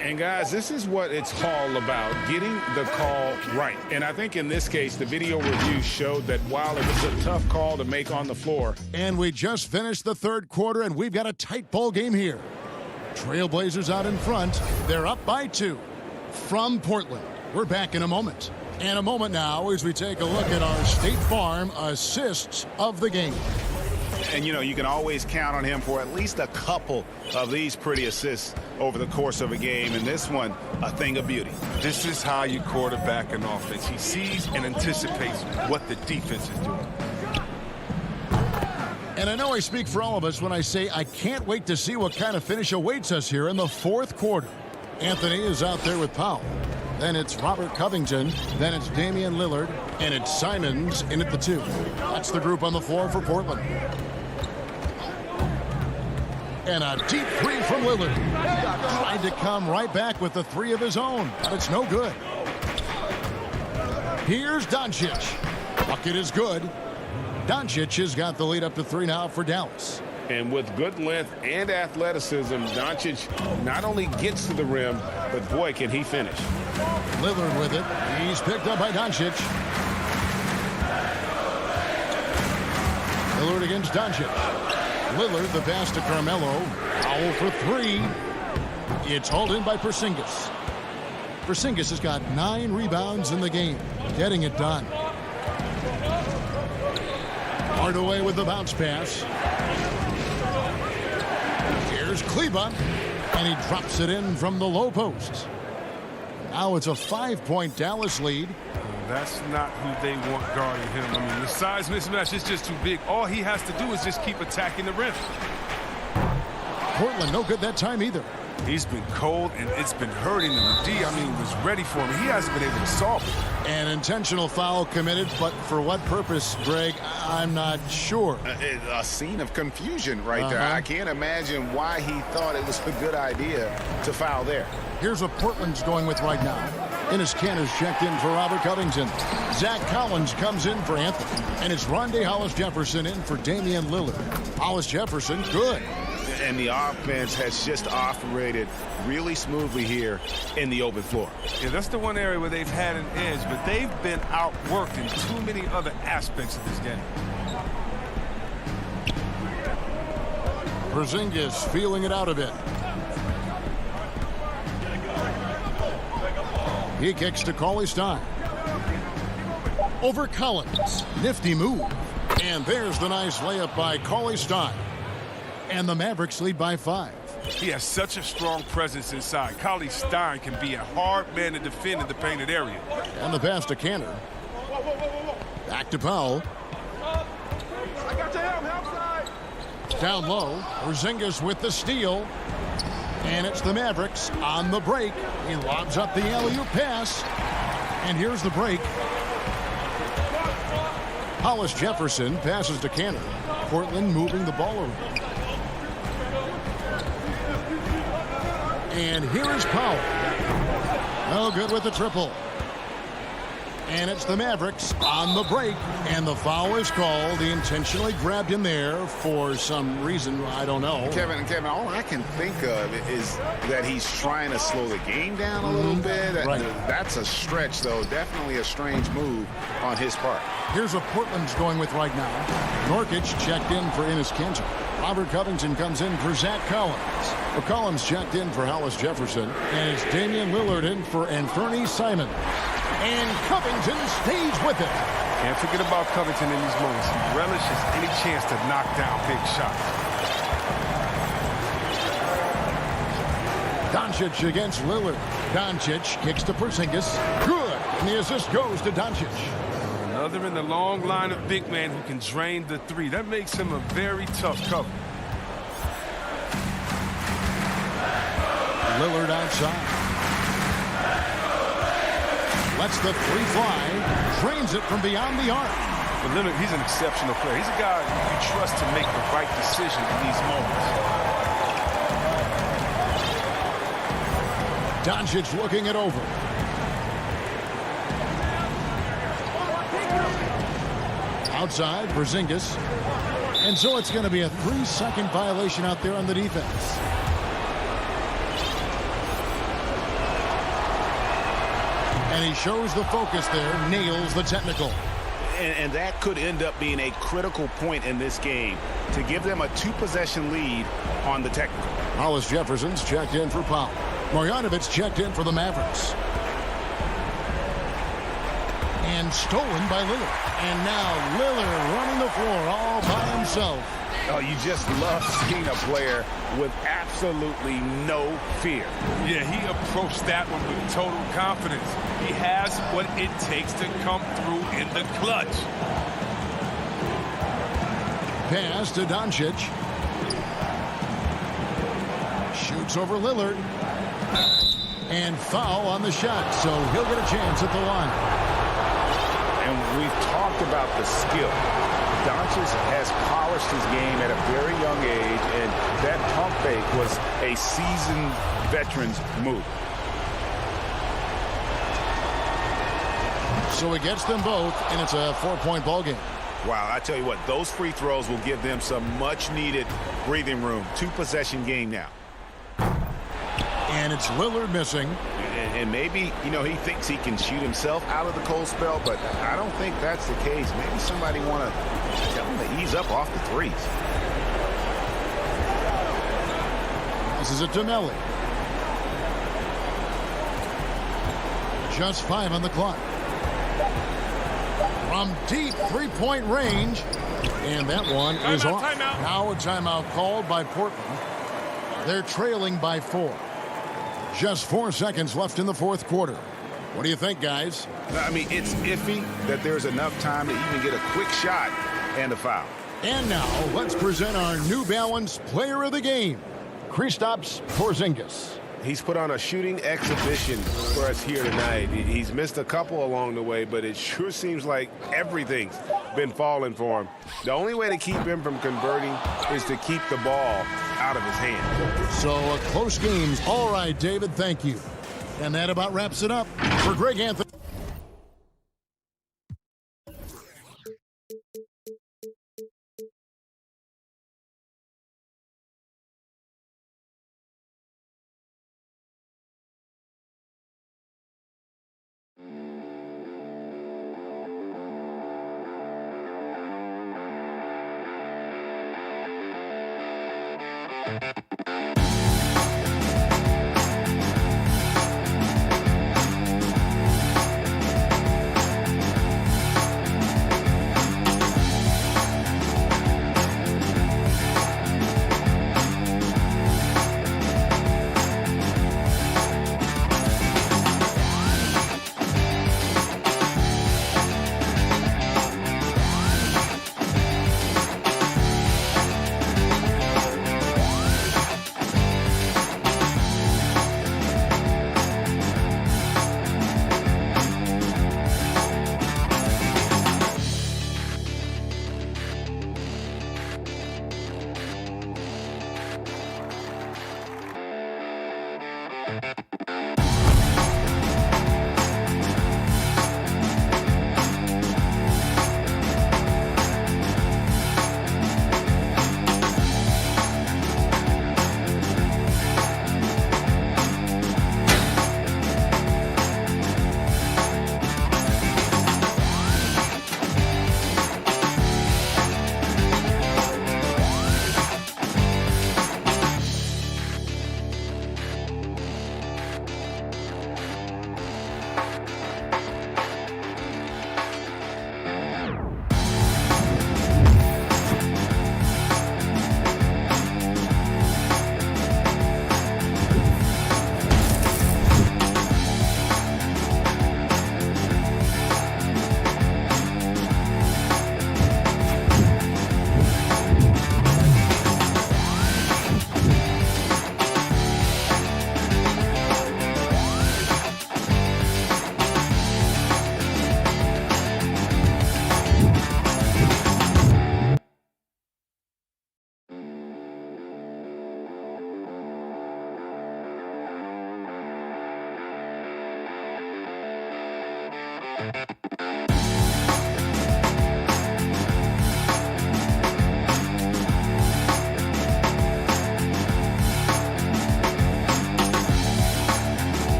[SPEAKER 3] And, guys, this is what it's all about, getting the call right. And I think in this case, the video review showed that while it was a tough call to make on the floor.
[SPEAKER 1] And we just finished the third quarter, and we've got a tight ball game here. Trailblazers out in front. They're up by 2 from Portland. We're back in a moment. And a moment now as we take a look at our State Farm assists of the game.
[SPEAKER 3] And, you know, you can always count on him for at least a couple of these pretty assists over the course of a game. And this one, a thing of beauty.
[SPEAKER 4] This is how you quarterback an offense. He sees and anticipates what the defense is doing.
[SPEAKER 1] And I know I speak for all of us when I say I can't wait to see what kind of finish awaits us here in the fourth quarter. Anthony is out there with Powell. Then it's Robert Covington. Then it's Damian Lillard. And it's Simons in at the 2. That's the group on the floor for Portland. And a deep 3 from Lillard. Tried to come right back with the 3 of his own, but it's no good. Here's Doncic. Bucket is good. Doncic has got the lead up to 3 now for Dallas.
[SPEAKER 5] And with good length and athleticism, Doncic not only gets to the rim, but boy, can he finish.
[SPEAKER 1] Lillard with it. He's picked up by Doncic. Lillard against Doncic. Lillard, the pass to Carmelo. Foul for 3. It's hauled in by Porzingis. Porzingis has got 9 rebounds in the game, getting it done. Hardaway with the bounce pass. Here's Kleba, and he drops it in from the low post. Now it's a 5-point Dallas lead.
[SPEAKER 4] That's not who they want guarding him. I mean, the size mismatch is just too big. All he has to do is just keep attacking the rim.
[SPEAKER 1] Portland no good that time either.
[SPEAKER 4] He's been cold, and it's been hurting him. The D, I mean, was ready for him. He hasn't been able to solve it.
[SPEAKER 1] An intentional foul committed, but for what purpose, Greg, I'm not sure.
[SPEAKER 3] A scene of confusion right there. I can't imagine why he thought it was a good idea to foul there.
[SPEAKER 1] Here's what Portland's going with right now. Enes Kanter's checked in for Robert Covington. Zach Collins comes in for Anthony. And it's Rondé Hollis-Jefferson in for Damian Lillard. Hollis-Jefferson, good.
[SPEAKER 3] And the offense has just operated really smoothly here in the open floor.
[SPEAKER 4] Yeah, that's the one area where they've had an edge, but they've been outworked in too many other aspects of this game.
[SPEAKER 1] Porzingis feeling it out a bit. He kicks to Cauley-Stein. Over Collins. Nifty move. And there's the nice layup by Cauley-Stein. And the Mavericks lead by 5.
[SPEAKER 4] He has such a strong presence inside. Cauley-Stein can be a hard man to defend in the painted area.
[SPEAKER 1] And the pass to Kanter. Back to Powell. Down low. Porzingis with the steal. And it's the Mavericks on the break. He lobs up the alley-oop pass. And here's the break. Hollis-Jefferson passes to Kanter. Portland moving the ball around. And here is Powell. No good with the triple. And it's the Mavericks on the break. And the foul is called. He intentionally grabbed him there for some reason. I don't know.
[SPEAKER 3] Kevin, all I can think of is that he's trying to slow the game down a little bit.
[SPEAKER 1] Right.
[SPEAKER 3] That's a stretch, though. Definitely a strange move on his part.
[SPEAKER 1] Here's what Portland's going with right now. Nurkic checked in for Enes Kanter. Robert Covington comes in for Zach Collins. McCollum's checked in for Hollis-Jefferson. And it's Damian Lillard in for Anthony Simons. And Covington stays with it.
[SPEAKER 4] Can't forget about Covington in these moments. He relishes any chance to knock down big shots.
[SPEAKER 1] Doncic against Lillard. Doncic kicks to Porzingis. Good. And the assist goes to Doncic.
[SPEAKER 4] Another in the long line of big men who can drain the 3. That makes him a very tough cover.
[SPEAKER 1] Lillard outside. Lets the 3 fly. Drains it from beyond the arc.
[SPEAKER 4] But Lillard, he's an exceptional player. He's a guy you trust to make the right decision in these moments.
[SPEAKER 1] Doncic looking it over. Outside, Porzingis. And so it's going to be a 3-second violation out there on the defense. And he shows the focus there, nails the technical.
[SPEAKER 3] And that could end up being a critical point in this game to give them a 2-possession lead on the technical.
[SPEAKER 1] Hollis Jefferson's checked in for Powell. Marjanovic checked in for the Mavericks. And stolen by Lillard. And now Lillard running the floor all by himself.
[SPEAKER 3] Oh, you just love seeing a player with absolutely no fear.
[SPEAKER 4] Yeah, he approached that one with total confidence. He has what it takes to come through in the clutch.
[SPEAKER 1] Pass to Doncic. Shoots over Lillard. And foul on the shot, so he'll get a chance at the line.
[SPEAKER 3] And we've talked about the skill. Doncic has polished his game at a very young age, and that pump fake was a seasoned veteran's move.
[SPEAKER 1] So he gets them both, and it's a 4-point ball game.
[SPEAKER 3] Wow, I tell you what, those free throws will give them some much-needed breathing room. 2-possession game now.
[SPEAKER 1] And it's Lillard missing.
[SPEAKER 3] And maybe, you know, he thinks he can shoot himself out of the cold spell, but I don't think that's the case. Maybe somebody want to tell him to ease up off the threes.
[SPEAKER 1] This is a Melli. Just 5 on the clock. From deep 3-point range. And that one is off.
[SPEAKER 4] Timeout.
[SPEAKER 1] Now a timeout called by Portland. They're trailing by 4. Just 4 seconds left in the fourth quarter. What do you think, guys?
[SPEAKER 3] I mean, it's iffy that there's enough time to even get a quick shot and a foul.
[SPEAKER 1] And now, let's present our New Balance Player of the Game, Kristaps Porzingis.
[SPEAKER 5] He's put on a shooting exhibition for us here tonight. He's missed a couple along the way, but it sure seems like everything's been falling for him. The only way to keep him from converting is to keep the ball out of his hand.
[SPEAKER 1] So a close game. All right, David, thank you. And that about wraps it up for Greg Anthony.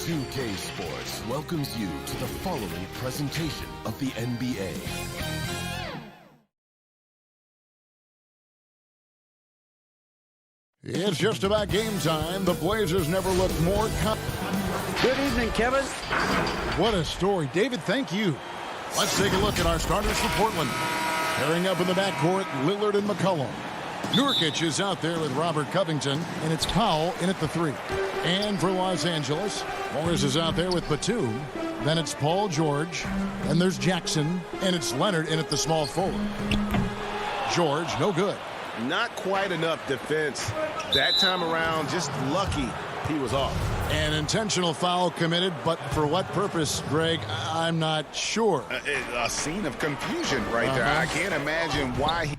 [SPEAKER 9] 2K Sports welcomes you to the following presentation of the NBA.
[SPEAKER 1] It's just about game time. The Blazers never looked more
[SPEAKER 2] Good evening, Kevin.
[SPEAKER 1] What a story. David, thank you. Let's take a look at our starters for Portland. Pairing up in the backcourt, Lillard and McCollum. Nurkic is out there with Robert Covington, and it's Powell in at the 3. And for Los Angeles, Morris is out there with Batum. Then it's Paul George, and there's Jackson, and it's Leonard in at the small forward. George, no good.
[SPEAKER 5] Not quite enough defense. That time around, just lucky he was off.
[SPEAKER 1] An intentional foul committed, but for what purpose, Greg, I'm not sure.
[SPEAKER 3] A scene of confusion right there. I can't imagine why he...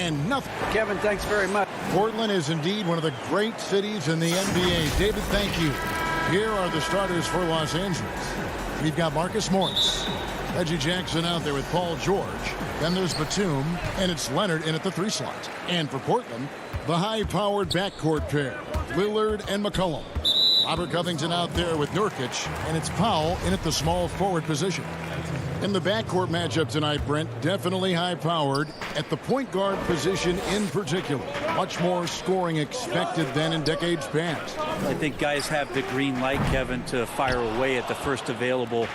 [SPEAKER 1] and nothing.
[SPEAKER 2] Kevin, thanks very much.
[SPEAKER 1] Portland is indeed one of the great cities in the NBA. David, thank you. Here are the starters for Los Angeles. We've got Marcus Morris, Reggie Jackson out there with Paul George. Then there's Batum, and it's Leonard in at the 3 slot. And for Portland, the high-powered backcourt pair, Lillard and McCollum. Robert Covington out there with Nurkic, and it's Powell in at the small forward position. In the backcourt matchup tonight, Brent, definitely high-powered at the point guard position in particular. Much more scoring expected than in decades past.
[SPEAKER 10] I think guys have the green light, Kevin, to fire away at the first available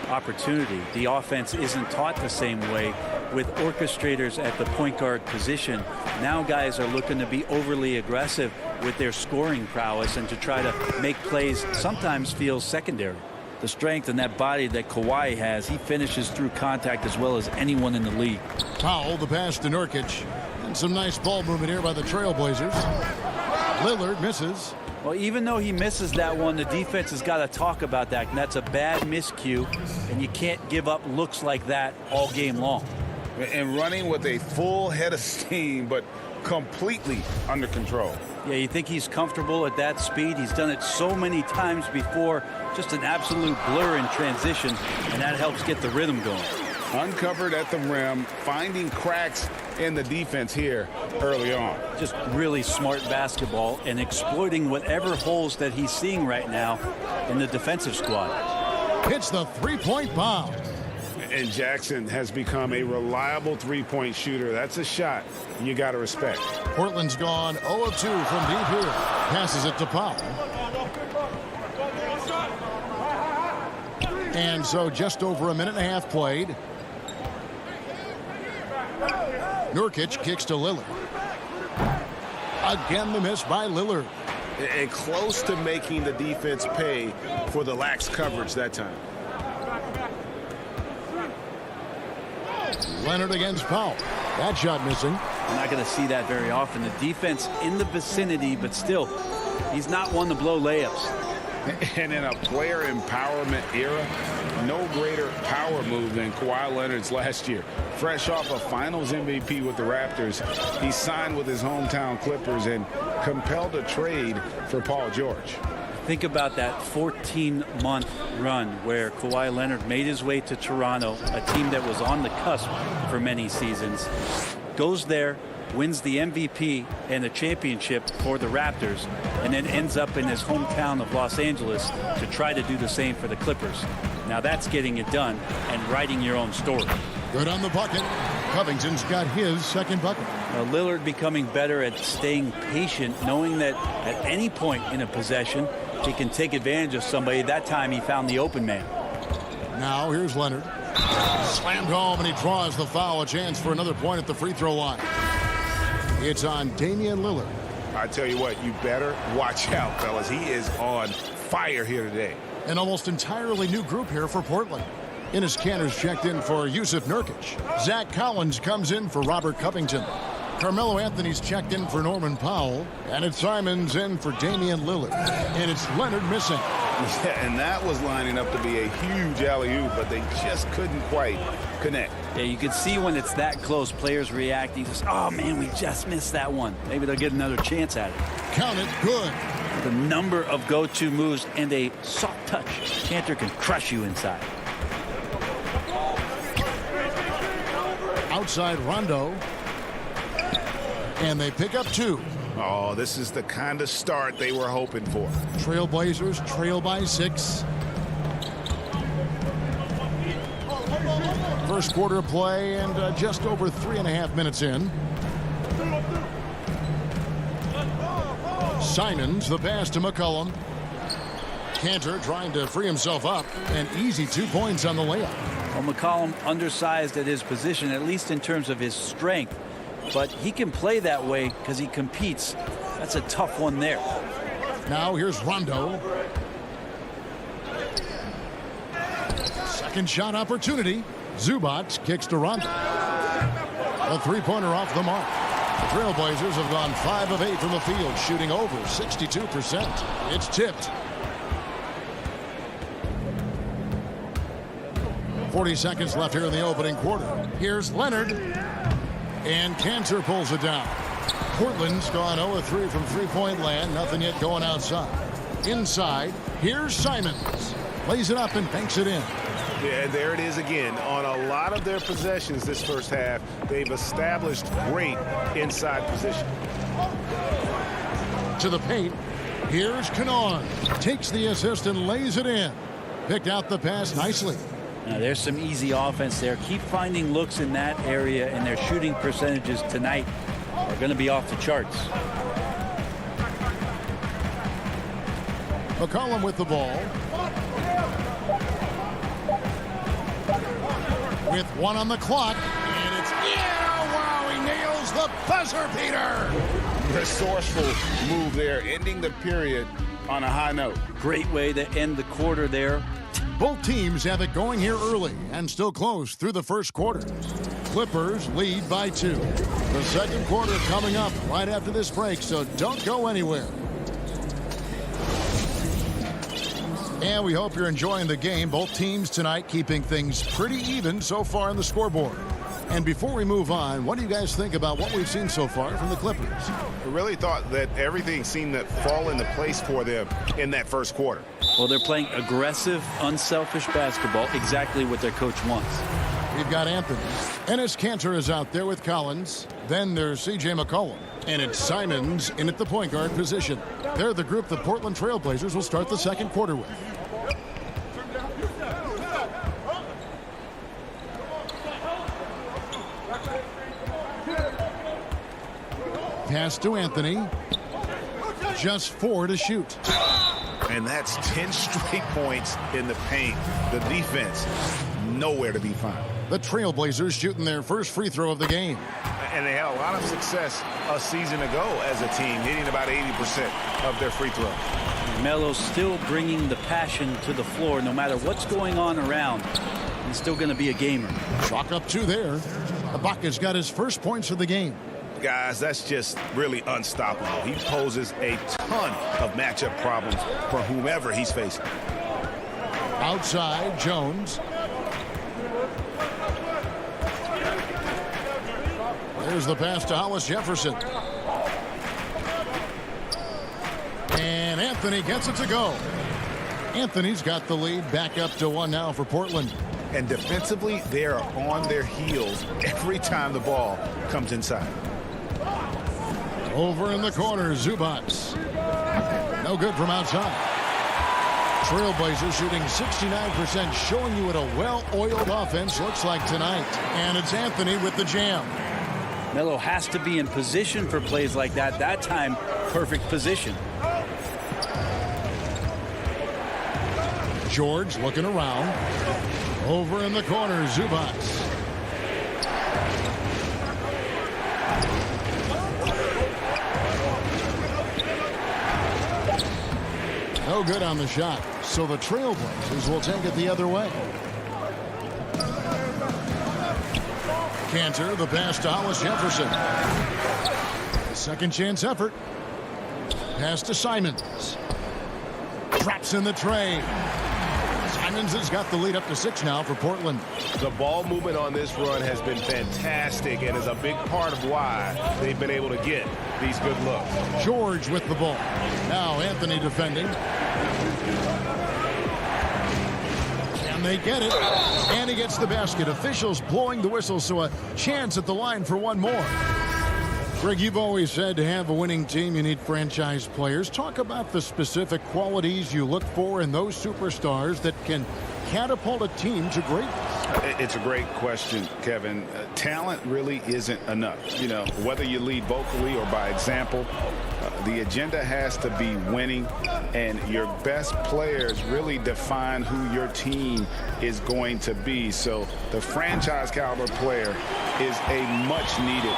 [SPEAKER 10] opportunity. The offense isn't taught the same way with orchestrators at the point guard position. Now guys are looking to be overly aggressive with their scoring prowess and to try to make plays sometimes feels secondary. The strength and that body that Kawhi has, he finishes through contact as well as anyone in the league.
[SPEAKER 1] Powell, the pass to Nurkic. And some nice ball movement here by the Trailblazers. Lillard misses.
[SPEAKER 10] Well, even though he misses that one, the defense has got to talk about that. And that's a bad miscue, and you can't give up looks like that all game long.
[SPEAKER 3] And running with a full head of steam, but completely under control.
[SPEAKER 10] Yeah, you think he's comfortable at that speed. He's done it so many times before. Just an absolute blur in transition, and that helps get the rhythm going.
[SPEAKER 3] Uncovered at the rim, finding cracks in the defense here early on.
[SPEAKER 10] Just really smart basketball and exploiting whatever holes that he's seeing right now in the defensive squad.
[SPEAKER 1] Hits the three-point bomb.
[SPEAKER 3] And Jackson has become a reliable three-point shooter. That's a shot you got to respect.
[SPEAKER 1] Portland's gone 0 of 2 from deep here. Passes it to Powell. And so just over a minute and a half played. Nurkic kicks to Lillard. Again the miss by Lillard.
[SPEAKER 5] And close to making the defense pay for the lax coverage that time.
[SPEAKER 1] Leonard against Powell. That shot missing.
[SPEAKER 10] We're not going to see that very often. The defense in the vicinity, but still, he's not one to blow layups.
[SPEAKER 3] And in a player empowerment era, no greater power move than Kawhi Leonard's last year. Fresh off a finals MVP with the Raptors, he signed with his hometown Clippers and compelled a trade for Paul George.
[SPEAKER 10] Think about that 14-month run where Kawhi Leonard made his way to Toronto, a team that was on the cusp for many seasons, goes there, wins the MVP and the championship for the Raptors, and then ends up in his hometown of Los Angeles to try to do the same for the Clippers. Now that's getting it done and writing your own story.
[SPEAKER 1] Good on the bucket. Covington's got his second bucket.
[SPEAKER 10] Now Lillard becoming better at staying patient, knowing that at any point in a possession, he can take advantage of somebody. That time he found the open man.
[SPEAKER 1] Now here's Leonard. Slammed home, and he draws the foul. A chance for another point at the free throw line. It's on Damian Lillard.
[SPEAKER 3] I tell you what, you better watch out, fellas. He is on fire here today.
[SPEAKER 1] An almost entirely new group here for Portland. Enes Kanter's checked in for Yusuf Nurkic. Zach Collins comes in for Robert Covington. Carmelo Anthony's checked in for Norman Powell. And it's Simons in for Damian Lillard. And it's Leonard missing.
[SPEAKER 3] Yeah, and that was lining up to be a huge alley-oop, but they just couldn't quite connect.
[SPEAKER 10] Yeah, you can see when it's that close, players reacting. Just, oh, man, we just missed that one. Maybe they'll get another chance at it.
[SPEAKER 1] Count it good.
[SPEAKER 10] The number of go-to moves and a soft touch. Kanter can crush you inside.
[SPEAKER 1] Outside Rondo. And they pick up 2.
[SPEAKER 3] Oh, this is the kind of start they were hoping for.
[SPEAKER 1] Trailblazers trail by 6. First quarter play and just over 3.5 minutes in. Simons, the pass to McCollum. Kanter trying to free himself up. An easy 2 points on the layup.
[SPEAKER 10] Well, McCollum undersized at his position, at least in terms of his strength. But he can play that way because he competes. That's a tough one there.
[SPEAKER 1] Now here's Rondo. Second shot opportunity. Zubac kicks to Rondo. A three-pointer off the mark. The Trailblazers have gone 5 of 8 from the field, shooting over 62%. It's tipped. 40 seconds left here in the opening quarter. Here's Leonard. And Cantor pulls it down. Portland's gone 0-3 from three-point land. Nothing yet going outside. Inside, here's Simons. Lays it up and banks it in.
[SPEAKER 5] Yeah, there it is again. On a lot of their possessions this first half, they've established great inside position.
[SPEAKER 1] To the paint. Here's Cannon. Takes the assist and lays it in. Picked out the pass nicely.
[SPEAKER 10] Now, there's some easy offense there. Keep finding looks in that area, and their shooting percentages tonight are going to be off the charts.
[SPEAKER 1] McCollum with the ball. With one on the clock. And it's, yeah, wow, he nails the buzzer beater.
[SPEAKER 3] Resourceful move there, ending the period on a high note.
[SPEAKER 10] Great way to end the quarter there.
[SPEAKER 1] Both teams have it going here early and still close through the first quarter. Clippers lead by 2. The second quarter coming up right after this break, so don't go anywhere. And we hope you're enjoying the game. Both teams tonight keeping things pretty even so far on the scoreboard. And before we move on, what do you guys think about what we've seen so far from the Clippers?
[SPEAKER 3] I really thought that everything seemed to fall into place for them in that first quarter.
[SPEAKER 10] Well, they're playing aggressive, unselfish basketball, exactly what their coach wants.
[SPEAKER 1] We've got Anthony. Ennis Cantor is out there with Collins. Then there's C.J. McCollum. And it's Simons in at the point guard position. They're the group the Portland Trail Blazers will start the second quarter with. Pass to Anthony. Just 4 to shoot.
[SPEAKER 3] And that's 10 straight points in the paint. The defense, nowhere to be found.
[SPEAKER 1] The Trailblazers shooting their first free throw of the game.
[SPEAKER 3] And they had a lot of success a season ago as a team, hitting about 80% of their free throws.
[SPEAKER 10] Melo's still bringing the passion to the floor no matter what's going on around. He's still going to be a gamer.
[SPEAKER 1] Chalk up 2 there. Ibaka's got his first points of the game.
[SPEAKER 3] Guys, that's just really unstoppable. He poses a ton of matchup problems for whomever he's facing.
[SPEAKER 1] Outside, Jones. There's the pass to Hollis Jefferson. And Anthony gets it to go. Anthony's got the lead back up to 1 now for Portland.
[SPEAKER 3] And defensively, they are on their heels every time the ball comes inside.
[SPEAKER 1] Over in the corner, Zubats. No good from outside. Trailblazers shooting 69%, showing you what a well-oiled offense looks like tonight. And it's Anthony with the jam.
[SPEAKER 10] Melo has to be in position for plays like that. That time, perfect position.
[SPEAKER 1] George looking around. Over in the corner, Zubats. No good on the shot, so the Trailblazers will take it the other way. Cantor, the pass to Hollis Jefferson. Second chance effort. Pass to Simons. Drops in the tray. Simons has got the lead up to 6 now for Portland.
[SPEAKER 5] The ball movement on this run has been fantastic and is a big part of why they've been able to get these good looks.
[SPEAKER 1] George with the ball. Now Anthony defending. And they get it. And he gets the basket. Officials blowing the whistle, so a chance at the line for one more. Greg, you've always said to have a winning team, you need franchise players. Talk about the specific qualities you look for in those superstars that can catapult a team to greatness.
[SPEAKER 3] It's a great question, Kevin. Talent really isn't enough. You know, whether you lead vocally or by example, the agenda has to be winning, and your best players really define who your team is going to be. So the franchise caliber player is a much-needed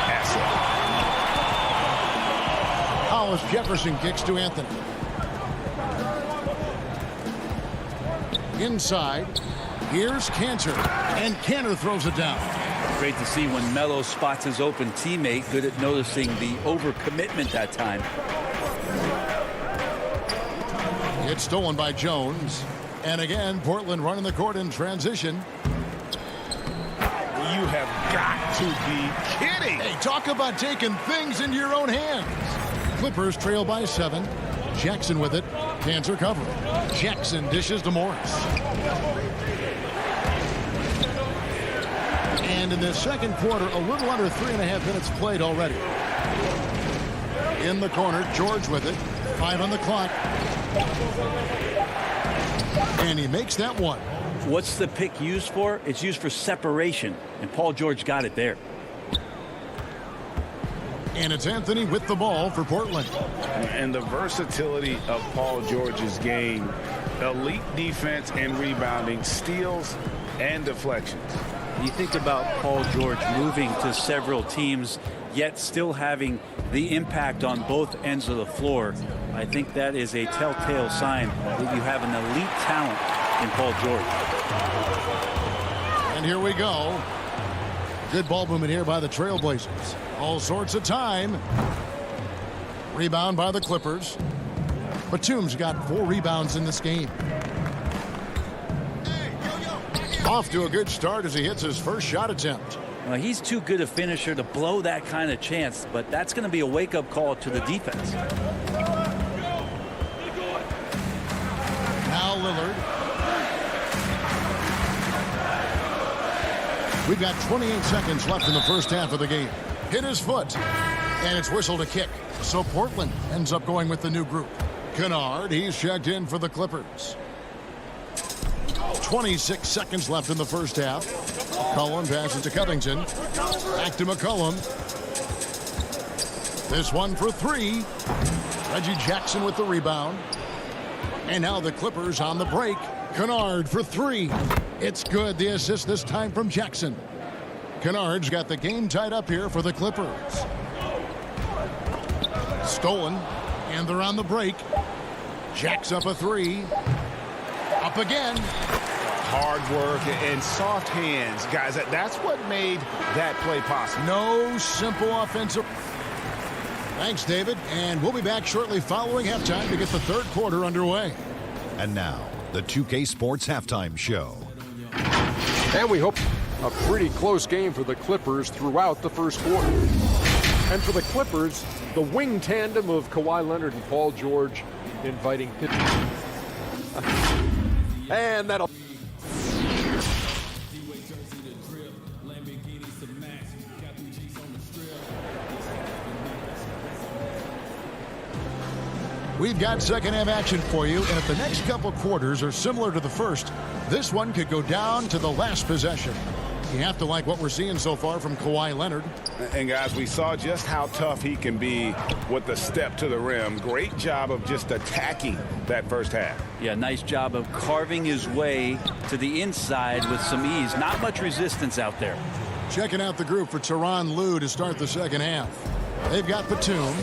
[SPEAKER 3] asset.
[SPEAKER 1] Hollis Jefferson kicks to Anthony. Inside, here's Cantor, and Cantor throws it down.
[SPEAKER 10] Great to see when Melo spots his open teammate, good at noticing the overcommitment that time.
[SPEAKER 1] It's stolen by Jones. And again, Portland running the court in transition.
[SPEAKER 3] You have got to be kidding.
[SPEAKER 1] Hey, talk about taking things into your own hands. Clippers trail by 7. Jackson with it. Hands are covered. Jackson dishes to Morris. And in the second quarter, a little under 3.5 minutes played already. In the corner, George with it. 5 on the clock. And he makes that one.
[SPEAKER 10] What's the pick used for? It's used for separation, and Paul George got it there.
[SPEAKER 1] And it's Anthony with the ball for Portland.
[SPEAKER 3] And the versatility of Paul George's game, elite defense and rebounding, steals and deflections.
[SPEAKER 10] You think about Paul George moving to several teams, yet still having the impact on both ends of the floor. I think that is a telltale sign that you have an elite talent in Paul George.
[SPEAKER 1] And here we go. Good ball movement here by the Trailblazers. All sorts of time. Rebound by the Clippers. Batum's got 4 rebounds in this game. Off to a good start as he hits his first shot attempt.
[SPEAKER 10] Well, he's too good a finisher to blow that kind of chance, but that's going to be a wake-up call to the defense.
[SPEAKER 1] Now Lillard. We've got 28 seconds left in the first half of the game. Hit his foot, and it's whistled a kick. So Portland ends up going with the new group. Kennard, he's checked in for the Clippers. 26 seconds left in the first half. McCollum passes to Covington. Back to McCollum. This one for 3. Reggie Jackson with the rebound. And now the Clippers on the break. Kennard for 3. It's good. The assist this time from Jackson. Kennard's got the game tied up here for the Clippers. Stolen. And they're on the break. Jack's up a 3. Up again.
[SPEAKER 3] Hard work and soft hands, guys. That's what made that play possible.
[SPEAKER 1] No simple offensive. Thanks, David. And we'll be back shortly following halftime to get the third quarter underway.
[SPEAKER 6] And now, the 2K Sports Halftime Show.
[SPEAKER 7] And we hope a pretty close game for the Clippers throughout the first quarter. And for the Clippers, the wing tandem of Kawhi Leonard and Paul George inviting pitching. And that'll...
[SPEAKER 1] We've got second half action for you, and if the next couple quarters are similar to the first, this one could go down to the last possession. You have to like what we're seeing so far from Kawhi Leonard.
[SPEAKER 3] And guys, we saw just how tough he can be with the step to the rim. Great job of just attacking that first half.
[SPEAKER 10] Yeah, nice job of carving his way to the inside with some ease. Not much resistance out there.
[SPEAKER 1] Checking out the group for Tyronn Lue to start the second half. They've got Batum.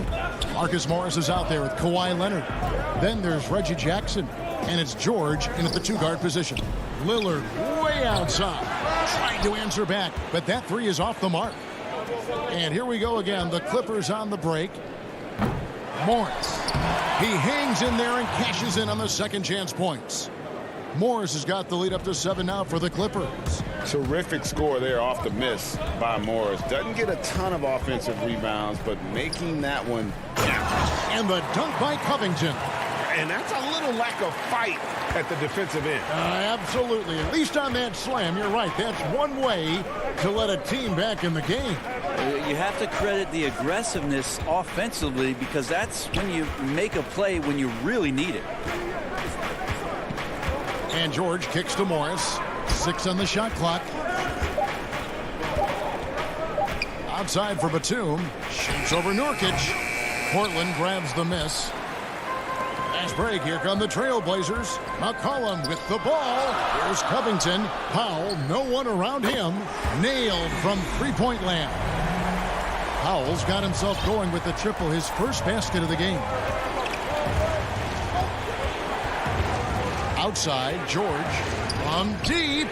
[SPEAKER 1] Marcus Morris is out there with Kawhi Leonard. Then there's Reggie Jackson. And it's George in at the 2-guard position. Lillard way outside. Trying to answer back, but that 3 is off the mark. And here we go again. The Clippers on the break. Morris. He hangs in there and cashes in on the second chance points. Morris has got the lead up to 7 now for the Clippers.
[SPEAKER 3] Terrific score there off the miss by Morris. Doesn't get a ton of offensive rebounds, but making that one count.
[SPEAKER 1] And the dunk by Covington.
[SPEAKER 3] And that's a little lack of fight at the defensive end.
[SPEAKER 1] Absolutely. At least on that slam, you're right. That's one way to let a team back in the game.
[SPEAKER 10] You have to credit the aggressiveness offensively, because that's when you make a play when you really need it.
[SPEAKER 1] And George kicks to Morris. 6 on the shot clock. Outside for Batum. Shoots over Nurkic. Portland grabs the miss. Fast break. Here come the Trailblazers. McCollum with the ball. Here's Covington. Powell, no one around him. Nailed from three-point land. Powell's got himself going with the triple, his first basket of the game. Outside, George from deep.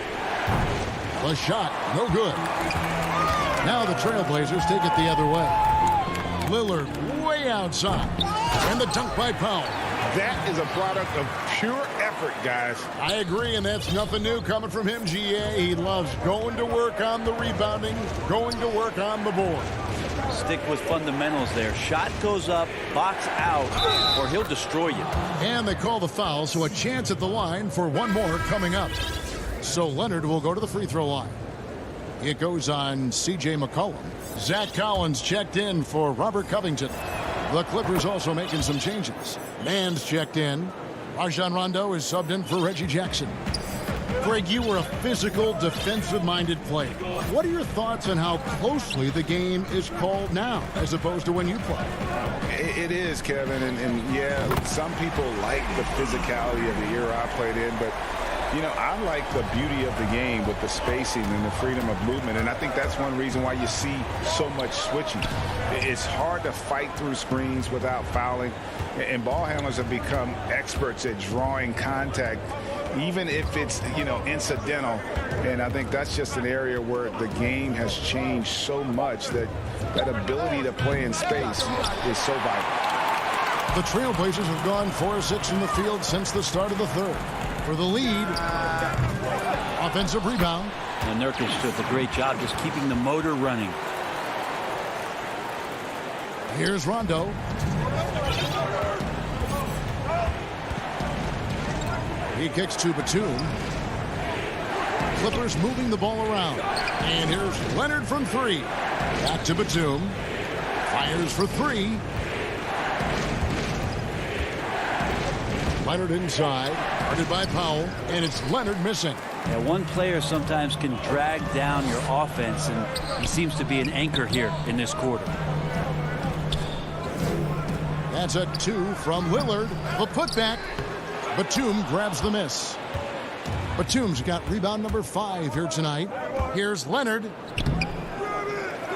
[SPEAKER 1] The shot, no good. Now the Trailblazers take it the other way. Lillard way outside. And the dunk by Powell.
[SPEAKER 3] That is a product of pure effort
[SPEAKER 5] effort, guys.
[SPEAKER 1] I agree, and that's nothing new coming from him, GA. He loves going to work on the rebounding, going to work on the board.
[SPEAKER 10] Stick with fundamentals there. Shot goes up, box out, or he'll destroy you.
[SPEAKER 1] And they call the foul, so a chance at the line for one more coming up. So Leonard will go to the free throw line. It goes on C.J. McCollum. Zach Collins checked in for Robert Covington. The Clippers also making some changes. Mann's checked in. Rajon Rondo is subbed in for Reggie Jackson. Greg, you were a physical, defensive-minded player. What are your thoughts on how closely the game is called now as opposed to when you played?
[SPEAKER 3] It is, Kevin, and yeah, some people like the physicality of the era I played in, but you know, I like the beauty of the game with the spacing and the freedom of movement, and I think that's one reason why you see so much switching. It's hard to fight through screens without fouling, and ball handlers have become experts at drawing contact, even if it's, you know, incidental. And I think that's just an area where the game has changed so much that that ability to play in space is so vital.
[SPEAKER 1] The Trailblazers have gone 4-6 from the field since the start of the third. For the lead, offensive rebound.
[SPEAKER 10] And Nurkic did a great job just keeping the motor running.
[SPEAKER 1] Here's Rondo. He kicks to Batum. Clippers moving the ball around. And here's Leonard from three. Back to Batum. Fires for three. Leonard inside. Guarded by Powell. And it's Leonard missing.
[SPEAKER 10] Yeah, one player sometimes can drag down your offense, and he seems to be an anchor here in this quarter.
[SPEAKER 1] That's a two from Lillard. The putback. Batum grabs the miss. Batum's got rebound number 5 here tonight. Here's Leonard.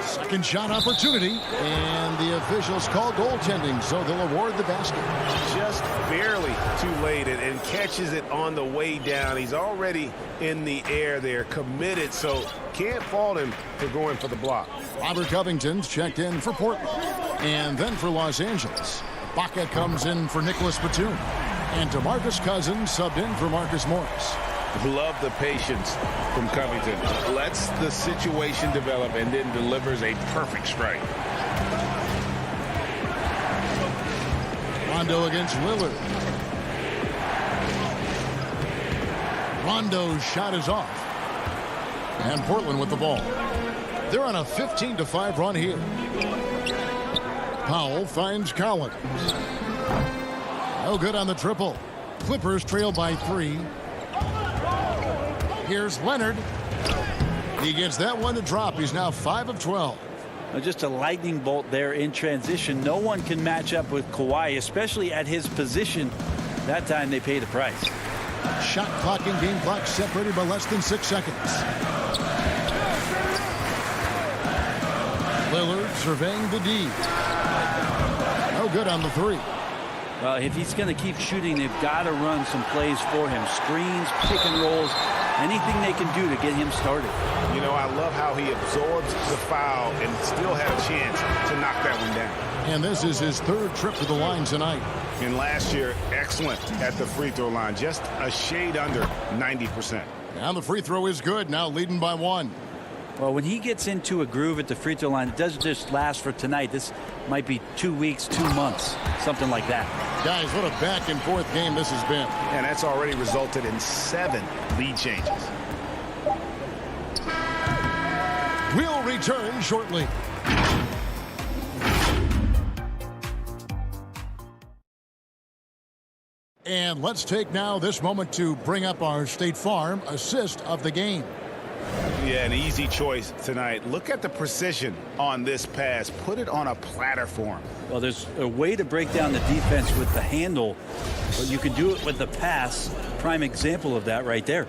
[SPEAKER 1] Second shot opportunity. And the officials call goaltending, so they'll award the basket.
[SPEAKER 5] Just barely too late and catches it on the way down. He's already in the air there, committed, so can't fault him for going for the block.
[SPEAKER 1] Robert Covington's checked in for Portland. And then for Los Angeles, Baca comes in for Nicholas Batum. And DeMarcus Cousins subbed in for Marcus Morris.
[SPEAKER 5] Love the patience from Covington. Lets the situation develop and then delivers a perfect strike.
[SPEAKER 1] Rondo against Lillard. Rondo's shot is off. And Portland with the ball. They're on a 15-5 run here. Powell finds Collins. No good on the triple. Clippers trail by 3. Here's Leonard. He gets that one to drop. He's now 5 of 12.
[SPEAKER 10] Just a lightning bolt there in transition. No one can match up with Kawhi, especially at his position. That time they pay the price.
[SPEAKER 1] Shot clock and game clock separated by less than 6 seconds. Lillard surveying the D. No good on the 3.
[SPEAKER 10] Well, if he's going to keep shooting, they've got to run some plays for him. Screens, pick and rolls, anything they can do to get him started.
[SPEAKER 5] You know, I love how he absorbs the foul and still had a chance to knock that one down.
[SPEAKER 1] And this is his 3rd trip to the line tonight.
[SPEAKER 3] And last year, excellent at the free throw line. Just a shade under 90%.
[SPEAKER 1] And the free throw is good. Now leading by 1.
[SPEAKER 10] Well, when he gets into a groove at the free throw line, it doesn't just last for tonight. This might be 2 weeks, 2 months, something like that.
[SPEAKER 1] Guys, what a back and forth game this has been.
[SPEAKER 3] And that's already resulted in 7 lead changes.
[SPEAKER 1] We'll return shortly. And let's take now this moment to bring up our State Farm assist of the game.
[SPEAKER 3] Yeah, an easy choice tonight. Look at the precision on this pass. Put it on a platter for him.
[SPEAKER 10] Well, there's a way to break down the defense with the handle, but you can do it with the pass. Prime example of that right there.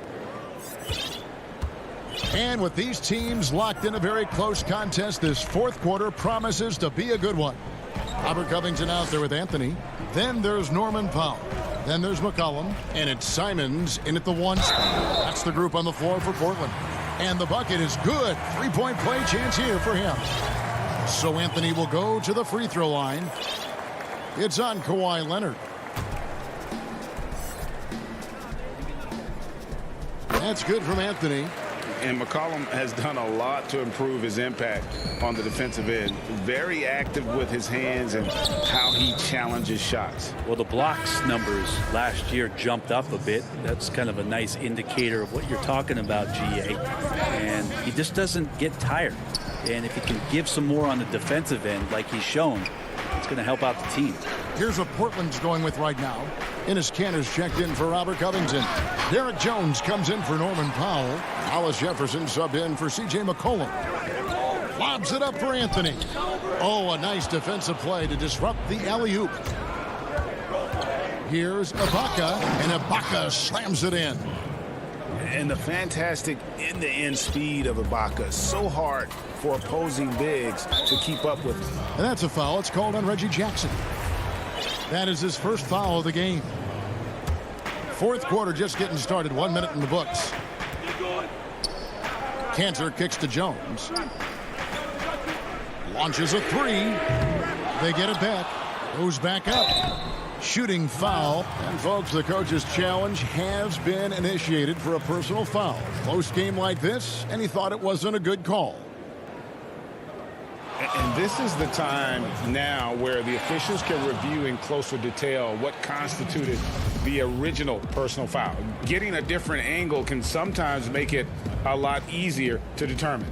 [SPEAKER 1] And with these teams locked in a very close contest, this 4th quarter promises to be a good one. Robert Covington out there with Anthony. Then there's Norman Powell. Then there's McCollum. And it's Simons in at the 1. That's the group on the floor for Portland. And the bucket is good. 3-point play chance here for him. So Anthony will go to the free throw line. It's on Kawhi Leonard. That's good from Anthony.
[SPEAKER 3] And McCollum has done a lot to improve his impact on the defensive end. Very active with his hands and how he challenges shots.
[SPEAKER 10] Well, the blocks numbers last year jumped up a bit. That's kind of a nice indicator of what you're talking about, GA. And he just doesn't get tired. And if he can give some more on the defensive end like he's shown, it's going to help out the team.
[SPEAKER 1] Here's what Portland's going with right now. Enes Kanter's checked in for Robert Covington. Derek Jones comes in for Norman Powell. Hollis Jefferson subbed in for C.J. McCollum. Lobs it up for Anthony. Oh, a nice defensive play to disrupt the alley-oop. Here's Ibaka, and Ibaka slams it in.
[SPEAKER 3] And the fantastic end-to-end speed of Ibaka. So hard for opposing bigs to keep up with.
[SPEAKER 1] And that's a foul. It's called on Reggie Jackson. That is his first foul of the game. Fourth quarter just getting started. 1 minute in the books. Kanter kicks to Jones. Launches a three. They get it back. Goes back up. Shooting foul. And folks, the coach's challenge has been initiated for a personal foul. Close game like this, and he thought it wasn't a good call.
[SPEAKER 3] And this is the time now where the officials can review in closer detail what constituted the original personal foul. Getting a different angle can sometimes make it a lot easier to determine.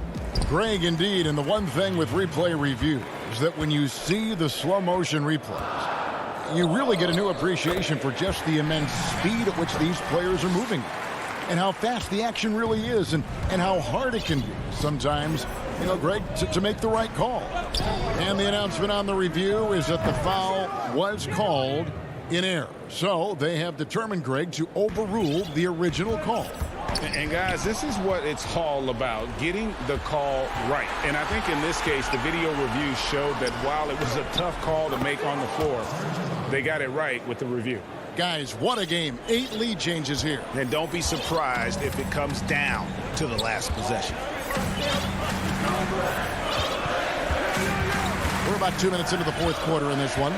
[SPEAKER 1] Greg, indeed, and the one thing with replay review is that when you see the slow motion replays, you really get a new appreciation for just the immense speed at which these players are moving and how fast the action really is and how hard it can be sometimes, Greg, to make the right call. And the announcement on the review is that the foul was called in error. So they have determined, Greg, to overrule the original call.
[SPEAKER 3] And guys, this is what it's all about, getting the call right. And I think in this case, the video review showed that while it was a tough call to make on the floor, they got it right with the review.
[SPEAKER 1] Guys, what a game. 8 lead changes here.
[SPEAKER 3] And don't be surprised if it comes down to the last possession.
[SPEAKER 1] We're about 2 minutes into the fourth quarter in this one.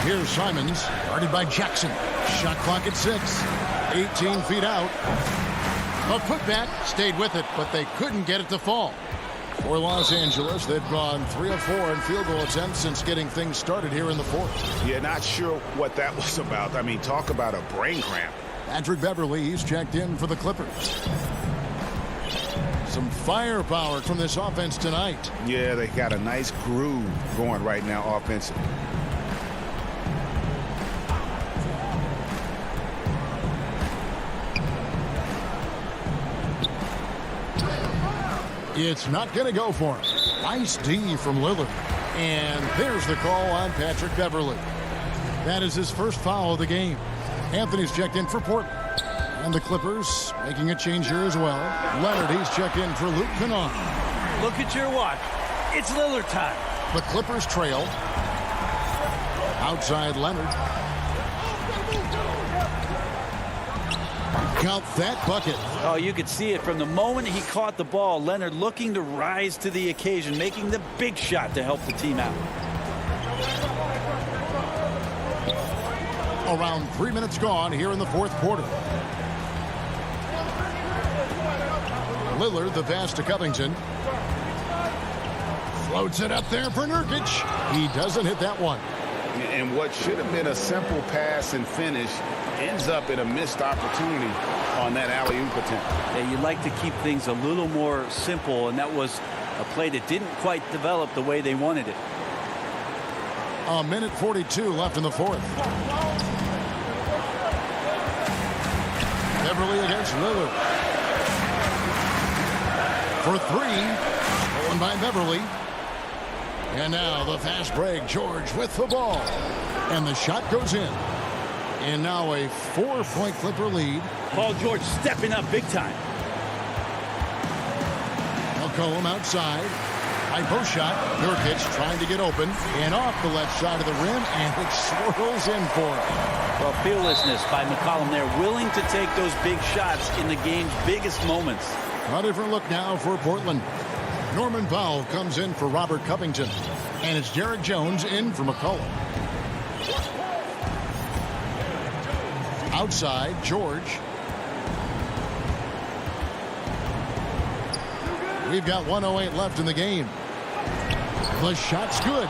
[SPEAKER 1] Here's Simons, guarded by Jackson. Shot clock at 6. 18 feet out. A putback, stayed with it, but they couldn't get it to fall. For Los Angeles, they've gone 3 of 4 in field goal attempts since getting things started here in the fourth.
[SPEAKER 3] Yeah, not sure what that was about. I mean, talk about a brain cramp.
[SPEAKER 1] Patrick Beverley, he's checked in for the Clippers. Some firepower from this offense tonight.
[SPEAKER 3] Yeah, they got a nice groove going right now offensively.
[SPEAKER 1] It's not going to go for him. Nice D from Lillard. And there's the call on Patrick Beverley. That is his first foul of the game. Anthony's checked in for Portland. And the Clippers making a change here as well. Leonard, he's checked in for Luke Kennard.
[SPEAKER 2] Look at your watch. It's Lillard time.
[SPEAKER 1] The Clippers trail. Outside Leonard. Count that bucket.
[SPEAKER 10] Oh, you could see it from the moment he caught the ball. Leonard looking to rise to the occasion, making the big shot to help the team out.
[SPEAKER 1] Around 3 minutes gone here in the fourth quarter. Lillard, the pass to Covington. Floats it up there for Nurkic. He doesn't hit that one.
[SPEAKER 3] And what should have been a simple pass and finish ends up in a missed opportunity on that alley-oop attempt.
[SPEAKER 10] Yeah, you'd like to keep things a little more simple, and that was a play that didn't quite develop the way they wanted it.
[SPEAKER 1] A minute 42 left in the fourth. Beverley against Lillard. For 3. Stolen by Beverley. And now the fast break. George with the ball. And the shot goes in. And now a 4-point Clipper lead.
[SPEAKER 10] Paul George stepping up big time.
[SPEAKER 1] McCollum outside. High post shot. Nurkic trying to get open. And off the left side of the rim. And it swirls in for him.
[SPEAKER 10] Well, fearlessness by McCollum there. Willing to take those big shots in the game's biggest moments.
[SPEAKER 1] A different look now for Portland. Norman Powell comes in for Robert Covington. And it's Derek Jones in for McCollum. Outside, George. We've got 1:08 left in the game. The shot's good.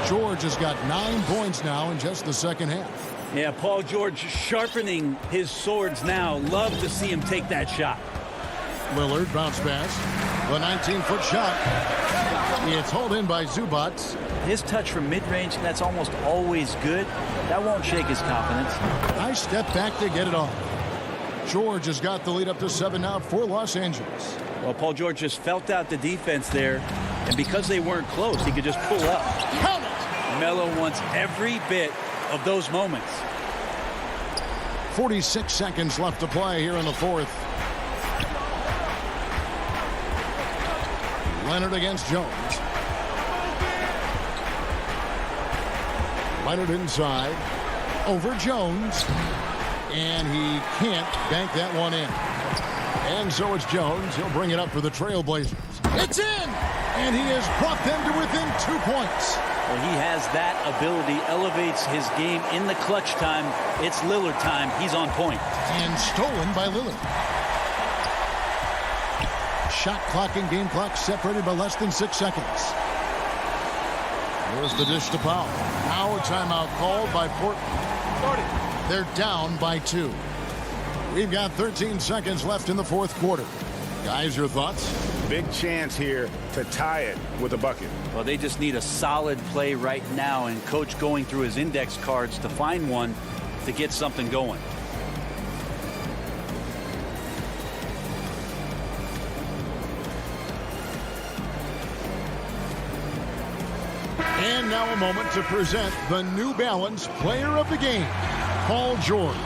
[SPEAKER 1] George has got 9 points now in just the second half.
[SPEAKER 10] Yeah, Paul George sharpening his swords now. Love to see him take that shot.
[SPEAKER 1] Lillard bounce pass. The 19-foot shot. It's hauled in by Zubac.
[SPEAKER 10] His touch from mid-range, that's almost always good. That won't shake his confidence.
[SPEAKER 1] Nice step back to get it off. George has got the lead up to 7 now for Los Angeles.
[SPEAKER 10] Well, Paul George just felt out the defense there, and because they weren't close, he could just pull up.
[SPEAKER 1] Count it!
[SPEAKER 10] Melo wants every bit of those moments.
[SPEAKER 1] 46 seconds left to play here in the fourth. Leonard against Jones. Leonard inside. Over Jones. And he can't bank that one in. And so it's Jones. He'll bring it up for the Trailblazers. It's in! And he has brought them to within 2 points.
[SPEAKER 10] Well, he has that ability, elevates his game in the clutch time. It's Lillard time. He's on point.
[SPEAKER 1] And stolen by Lillard. Shot clock and game clock separated by less than 6 seconds. Here's the dish to Powell. Now a timeout called by Portland. They're down by 2. We've got 13 seconds left in the fourth quarter. Guys, your thoughts?
[SPEAKER 3] Big chance here to tie it with a bucket.
[SPEAKER 10] Well, they just need a solid play right now, and Coach going through his index cards to find one to get something going.
[SPEAKER 1] And now a moment to present the New Balance Player of the Game, Paul George.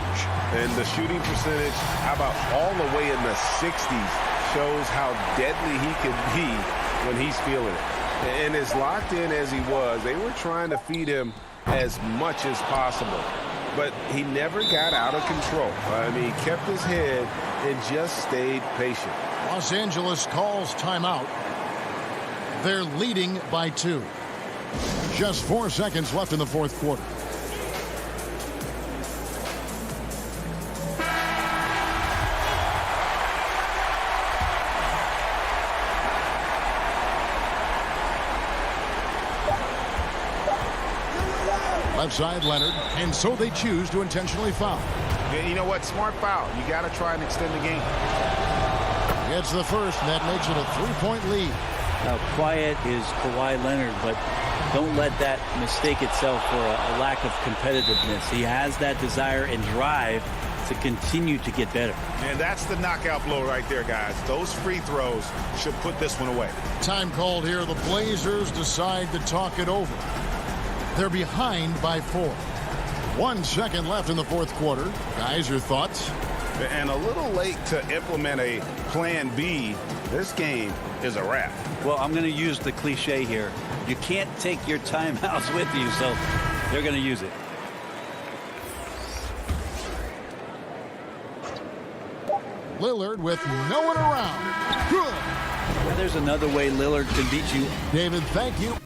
[SPEAKER 5] And the shooting percentage, how about all the way in the 60s, shows how deadly he can be when he's feeling it. And as locked in as he was, they were trying to feed him as much as possible. But he never got out of control. I mean, he kept his head and just stayed patient.
[SPEAKER 1] Los Angeles calls timeout. They're leading by 2. Just 4 seconds left in the fourth quarter. Left side, Leonard, and so they choose to intentionally foul.
[SPEAKER 3] Yeah, you know what? Smart foul. You got to try and extend the game.
[SPEAKER 1] Gets the first, and that makes it a 3-point lead.
[SPEAKER 10] Now, quiet is Kawhi Leonard, but don't let that mistake itself for a lack of competitiveness. He has that desire and drive to continue to get better.
[SPEAKER 3] And that's the knockout blow right there, guys. Those free throws should put this one away.
[SPEAKER 1] Time called here. The Blazers decide to talk it over. They're behind by 4. 1 second left in the fourth quarter. Guys, your thoughts?
[SPEAKER 3] And a little late to implement a plan B. This game is a wrap.
[SPEAKER 10] Well, I'm going to use the cliche here. You can't take your timeouts with you, so they're going to use it.
[SPEAKER 1] Lillard with no one around. Good.
[SPEAKER 10] Well, there's another way Lillard can beat you.
[SPEAKER 1] David, thank you.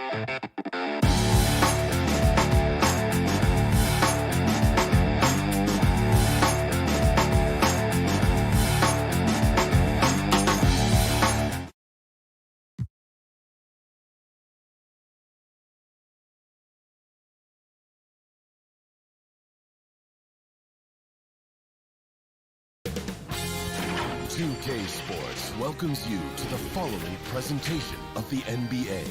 [SPEAKER 9] 2K Sports welcomes you to the following presentation of the NBA.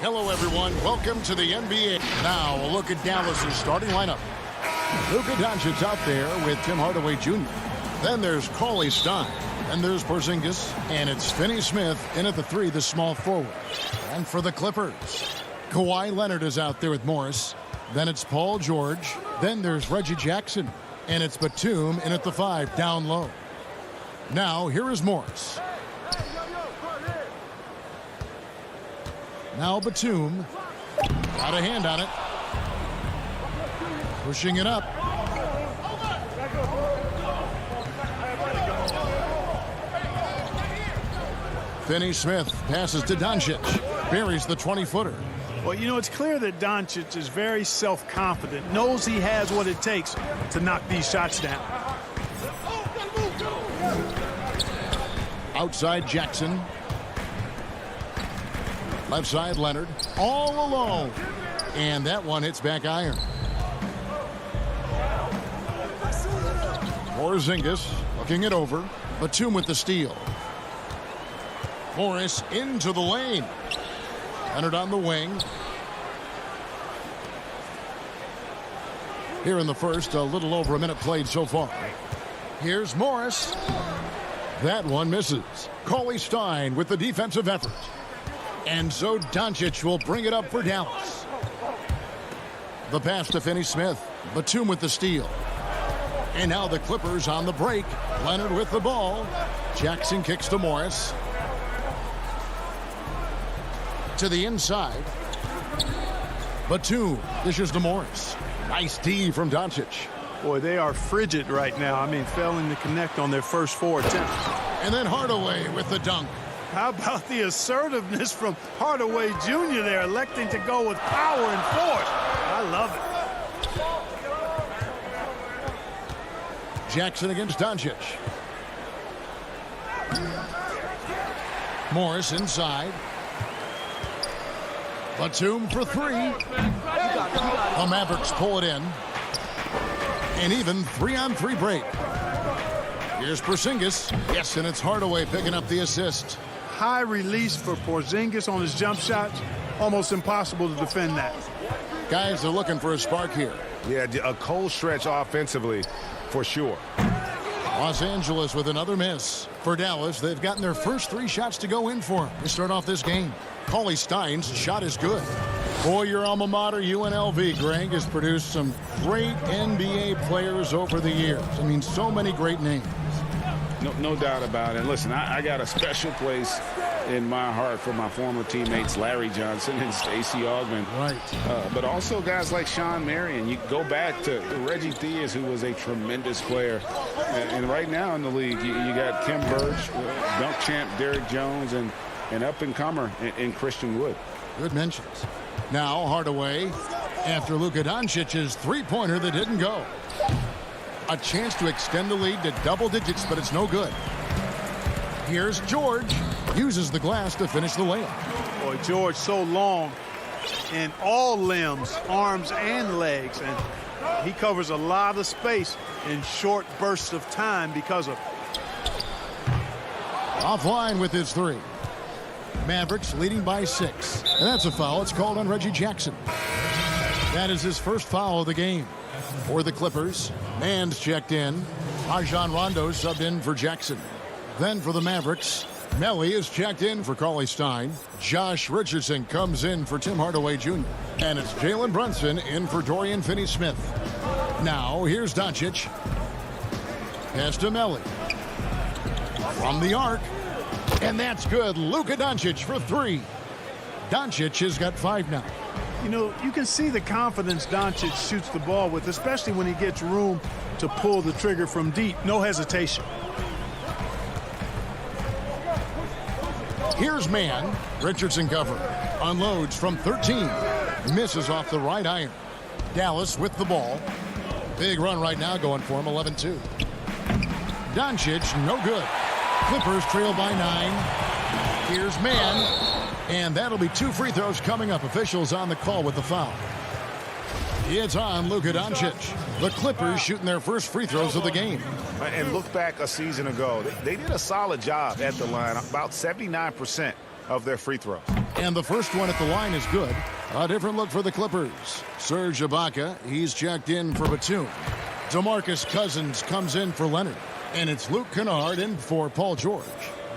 [SPEAKER 1] Hello, everyone. Welcome to the NBA. Now, a look at Dallas's starting lineup. Luka Doncic out there with Tim Hardaway Jr. Then there's Cauley Stein. And there's Porzingis. And it's Finney Smith in at the 3, the small forward. And for the Clippers, Kawhi Leonard is out there with Morris. Then it's Paul George. Then there's Reggie Jackson. And it's Batum in at the 5, down low. Now, here is Morris. Now Batum. Got a hand on it. Pushing it up. Finney Smith passes to Doncic. Buries the 20-footer.
[SPEAKER 8] Well, you know, it's clear that Doncic is very self-confident, knows he has what it takes to knock these shots down.
[SPEAKER 1] Outside Jackson. Left side Leonard. All alone. And that one hits back iron. Porzingis looking it over. Batum with the steal. Morris into the lane. Leonard on the wing. Here in the first, a little over a minute played so far. Here's Morris. That one misses. Cauley Stein with the defensive effort. And so Doncic will bring it up for Dallas. The pass to Finney Smith. Batum with the steal. And now the Clippers on the break. Leonard with the ball. Jackson kicks to Morris. To the inside. Batum dishes to Morris. Nice D from Doncic.
[SPEAKER 8] Boy, they are frigid right now. I mean, failing to connect on their first 4 attempts.
[SPEAKER 1] And then Hardaway with the dunk.
[SPEAKER 8] How about the assertiveness from Hardaway Jr. there, electing to go with power and force. I love
[SPEAKER 1] it. Jackson against Doncic. Morris inside. Batum for 3. The Mavericks pull it in. And even 3-on-3 break. Here's Porzingis. Yes, and it's Hardaway picking up the assist.
[SPEAKER 8] High release for Porzingis on his jump shots. Almost impossible to defend that.
[SPEAKER 1] Guys are looking for a spark here.
[SPEAKER 5] Yeah, a cold stretch offensively for sure.
[SPEAKER 1] Los Angeles with another miss. For Dallas, they've gotten their first 3 shots to go in for them to start off this game. Cauley Stein's shot is good. Boy, your alma mater, UNLV, Greg, has produced some great NBA players over the years. I mean, so many great names.
[SPEAKER 3] No doubt about it. Listen, I got a special place in my heart for my former teammates Larry Johnson and Stacey Augmon.
[SPEAKER 1] Right.
[SPEAKER 3] But also guys like Sean Marion. You go back to Reggie Theus, who was a tremendous player. And right now in the league, you got Kim Birch, dunk champ Derrick Jones, and up-and-comer in Christian Wood.
[SPEAKER 1] Good mentions. Now Hardaway after Luka Doncic's 3-pointer that didn't go. A chance to extend the lead to double digits, but it's no good. Here's George. Uses the glass to finish the layup.
[SPEAKER 8] Boy, George so long in all limbs, arms and legs, and he covers a lot of space in short bursts of time because of it.
[SPEAKER 1] Offline with his 3. Mavericks leading by 6. And that's a foul. It's called on Reggie Jackson. That is his first foul of the game. For the Clippers, Mann's checked in. Rajon Rondo subbed in for Jackson. Then for the Mavericks, Melly is checked in for Cauley Stein. Josh Richardson comes in for Tim Hardaway Jr. And it's Jalen Brunson in for Dorian Finney-Smith. Now, here's Doncic. Pass to Melly. From the arc. And that's good. Luka Doncic for 3. Doncic has got 5 now.
[SPEAKER 8] You know, you can see the confidence Doncic shoots the ball with, especially when he gets room to pull the trigger from deep. No hesitation.
[SPEAKER 1] Here's man. Richardson cover. Unloads from 13. Misses off the right iron. Dallas with the ball. Big run right now going for him, 11-2. Doncic, no good. Clippers trail by 9. Here's man. And that'll be 2 free throws coming up. Officials on the call with the foul. It's on Luka Doncic. The Clippers shooting their first free throws of the game.
[SPEAKER 3] And look back a season ago. They did a solid job at the line, about 79% of their free throws.
[SPEAKER 1] And the first one at the line is good. A different look for the Clippers. Serge Ibaka, he's checked in for Batum. DeMarcus Cousins comes in for Leonard. And it's Luke Kennard in for Paul George.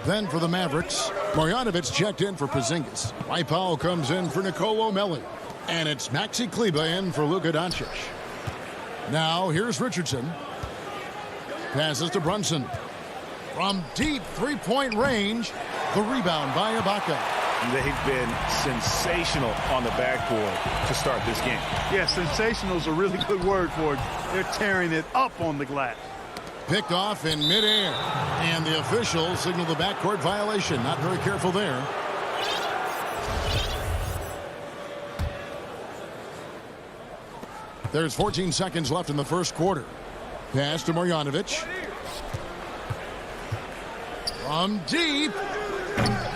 [SPEAKER 1] Then for the Mavericks, Marjanovic checked in for Porzingis. Mike Powell comes in for Nicolo Melli. And it's Maxi Kleber in for Luka Doncic. Now here's Richardson. Passes to Brunson. From deep three-point range, the rebound by Ibaka.
[SPEAKER 3] They've been sensational on the backboard to start this game.
[SPEAKER 8] Yeah, sensational is a really good word for it. They're tearing it up on the glass.
[SPEAKER 1] Picked off in midair. And the officials signal the backcourt violation. Not very careful there. There's 14 seconds left in the first quarter. Pass to Marjanovic. From deep.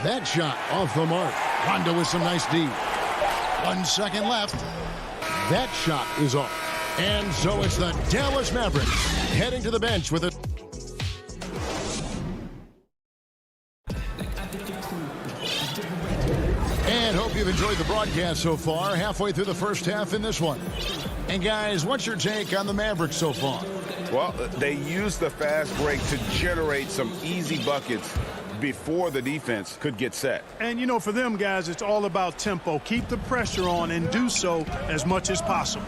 [SPEAKER 1] That shot off the mark. Rondo with some nice D. 1 second left. That shot is off. And so it's the Dallas Mavericks heading to the bench with it. And hope you've enjoyed the broadcast so far. Halfway through the first half in this one. And guys, what's your take on the Mavericks so far?
[SPEAKER 3] Well, they used the fast break to generate some easy buckets before the defense could get set.
[SPEAKER 8] And, you know, for them guys, it's all about tempo. Keep the pressure on and do so as much as possible.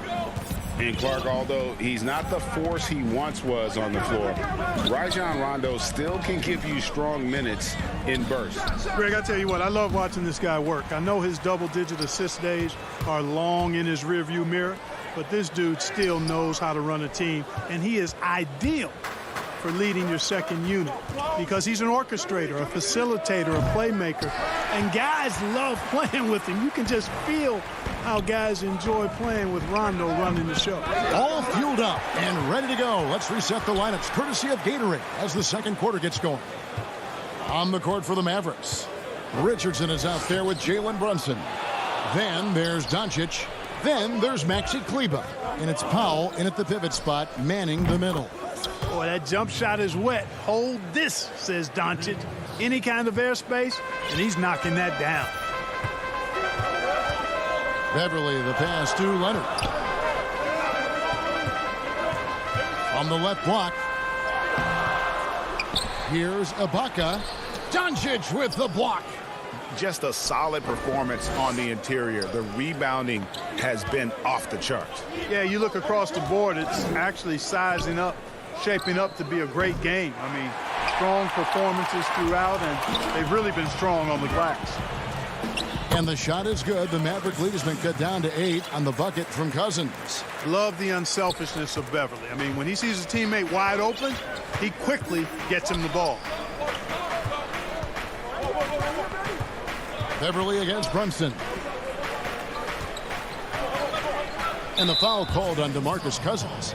[SPEAKER 3] And Clark, although he's not the force he once was on the floor, Rajon Rondo still can give you strong minutes in bursts.
[SPEAKER 8] Greg, I tell you what, I love watching this guy work. I know his double-digit assist days are long in his rearview mirror, but this dude still knows how to run a team, and he is ideal for leading your second unit because he's an orchestrator, a facilitator, a playmaker, and guys love playing with him. You can just feel how guys enjoy playing with Rondo running the show.
[SPEAKER 1] All fueled up and ready to go. Let's reset the lineups courtesy of Gatorade as the second quarter gets going. On the court for the Mavericks, Richardson is out there with Jalen Brunson. Then there's Doncic. Then there's Maxi Kleber. And it's Powell in at the pivot spot, manning the middle.
[SPEAKER 8] Boy, that jump shot is wet. Hold this, says Doncic. Any kind of airspace, and he's knocking that down.
[SPEAKER 1] Beverly, the pass to Leonard. On the left block. Here's Ibaka. Doncic with the block.
[SPEAKER 3] Just a solid performance on the interior. The rebounding has been off the charts.
[SPEAKER 8] Yeah, you look across the board, it's actually sizing up, shaping up to be a great game. I mean, strong performances throughout, and they've really been strong on the glass.
[SPEAKER 1] And the shot is good. The Maverick lead has been cut down to 8 on the bucket from Cousins.
[SPEAKER 8] Love the unselfishness of Beverly. I mean, when he sees a teammate wide open, he quickly gets him the ball.
[SPEAKER 1] Beverly against Brunson. And the foul called on DeMarcus Cousins.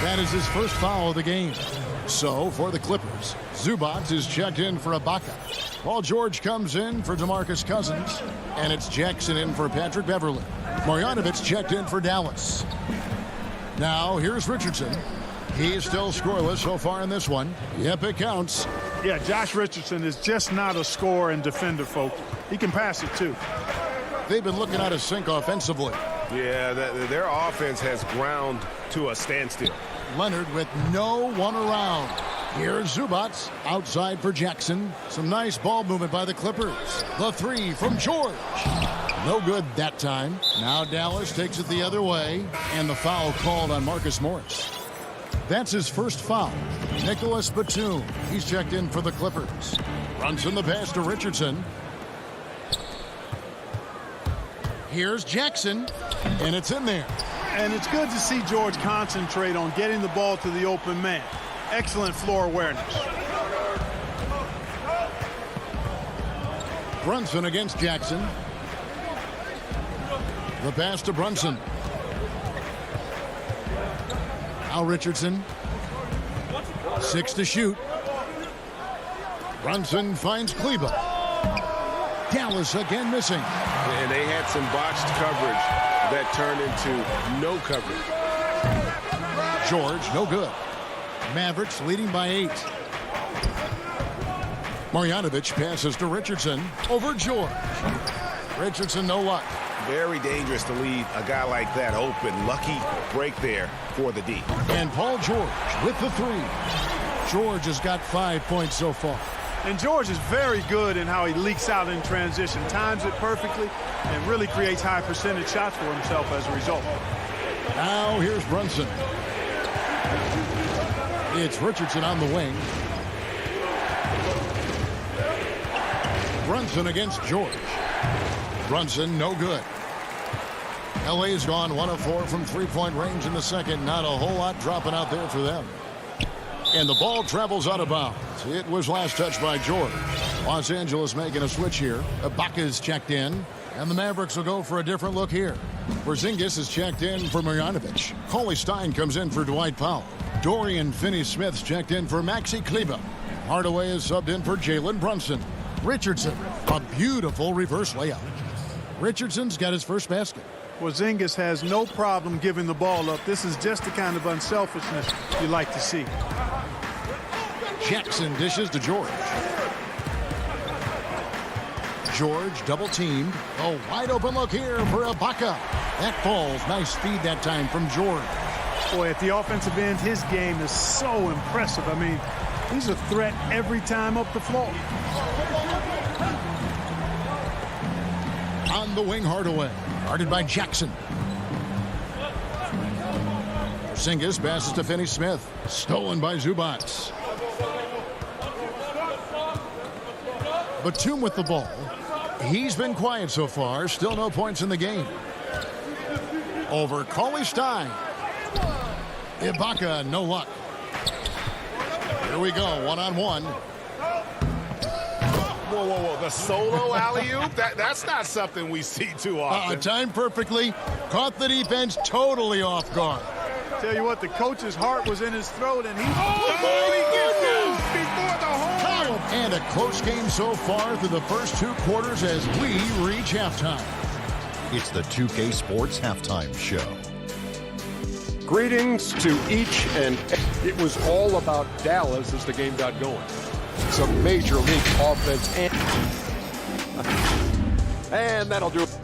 [SPEAKER 1] That is his first foul of the game. So, for the Clippers, Zubac is checked in for Ibaka. Paul George comes in for DeMarcus Cousins. And it's Jackson in for Patrick Beverly. Marjanovic checked in for Dallas. Now, here's Richardson. He's still scoreless so far in this one. Yep, it counts.
[SPEAKER 8] Yeah, Josh Richardson is just not a scorer and defender, folks. He can pass it, too.
[SPEAKER 1] They've been looking out of sync offensively.
[SPEAKER 5] Yeah, their offense has ground to a standstill.
[SPEAKER 1] Leonard with no one around. Here's Zubac outside for Jackson. Some nice ball movement by the Clippers. The three from George. No good that time. Now Dallas takes it the other way. And the foul called on Marcus Morris. That's his first foul. Nicholas Batum. He's checked in for the Clippers. Runs in the pass to Richardson. Here's Jackson, and it's in there.
[SPEAKER 8] And it's good to see George concentrate on getting the ball to the open man. Excellent floor awareness.
[SPEAKER 1] Brunson against Jackson. The pass to Brunson. Now Richardson. 6 to shoot. Brunson finds Kleba. Dallas again missing.
[SPEAKER 5] And they had some botched coverage that turned into no coverage.
[SPEAKER 1] George, no good. Mavericks leading by 8. Marjanovic passes to Richardson over George. Richardson, no luck.
[SPEAKER 5] Very dangerous to leave a guy like that open. Lucky break there for the D.
[SPEAKER 1] And Paul George with the 3. George has got 5 points so far.
[SPEAKER 8] And George is very good in how he leaks out in transition, times it perfectly, and really creates high percentage shots for himself as a result.
[SPEAKER 1] Now here's Brunson. It's Richardson on the wing. Brunson against George. Brunson, no good. LA's gone 1 of 4 from three-point range in the second. Not a whole lot dropping out there for them. And the ball travels out of bounds. It was last touched by George. Los Angeles making a switch here. Ibaka's checked in. And the Mavericks will go for a different look here. Porzingis is checked in for Marjanovic. Cauley Stein comes in for Dwight Powell. Dorian Finney-Smith's checked in for Maxi Kleba. Hardaway is subbed in for Jalen Brunson. Richardson, a beautiful reverse layup. Richardson's got his first basket.
[SPEAKER 8] Porzingis has no problem giving the ball up. This is just the kind of unselfishness you like to see.
[SPEAKER 1] Jackson dishes to George. George double teamed. A wide open look here for Ibaka. That falls. Nice speed that time from George.
[SPEAKER 8] Boy, at the offensive end, his game is so impressive. I mean, he's a threat every time up the floor.
[SPEAKER 1] On the wing, Hardaway. Guarded by Jackson. Porzingis passes to Finney-Smith. Stolen by Zubac. Batum with the ball. He's been quiet so far. Still no points in the game. Over Cauley Stein. Ibaka, no luck. Here we go, one-on-one.
[SPEAKER 5] Whoa, whoa, whoa. The solo alley-oop? That's not something we see too often.
[SPEAKER 1] Timed perfectly. Caught the defense totally off guard.
[SPEAKER 8] Tell you what, the coach's heart was in his throat, and he...
[SPEAKER 1] And a close game so far through the first 2 quarters as we reach halftime.
[SPEAKER 6] It's the 2K Sports Halftime Show.
[SPEAKER 7] Greetings to each and it was all about Dallas as the game got going. Some major league offense and that'll do it.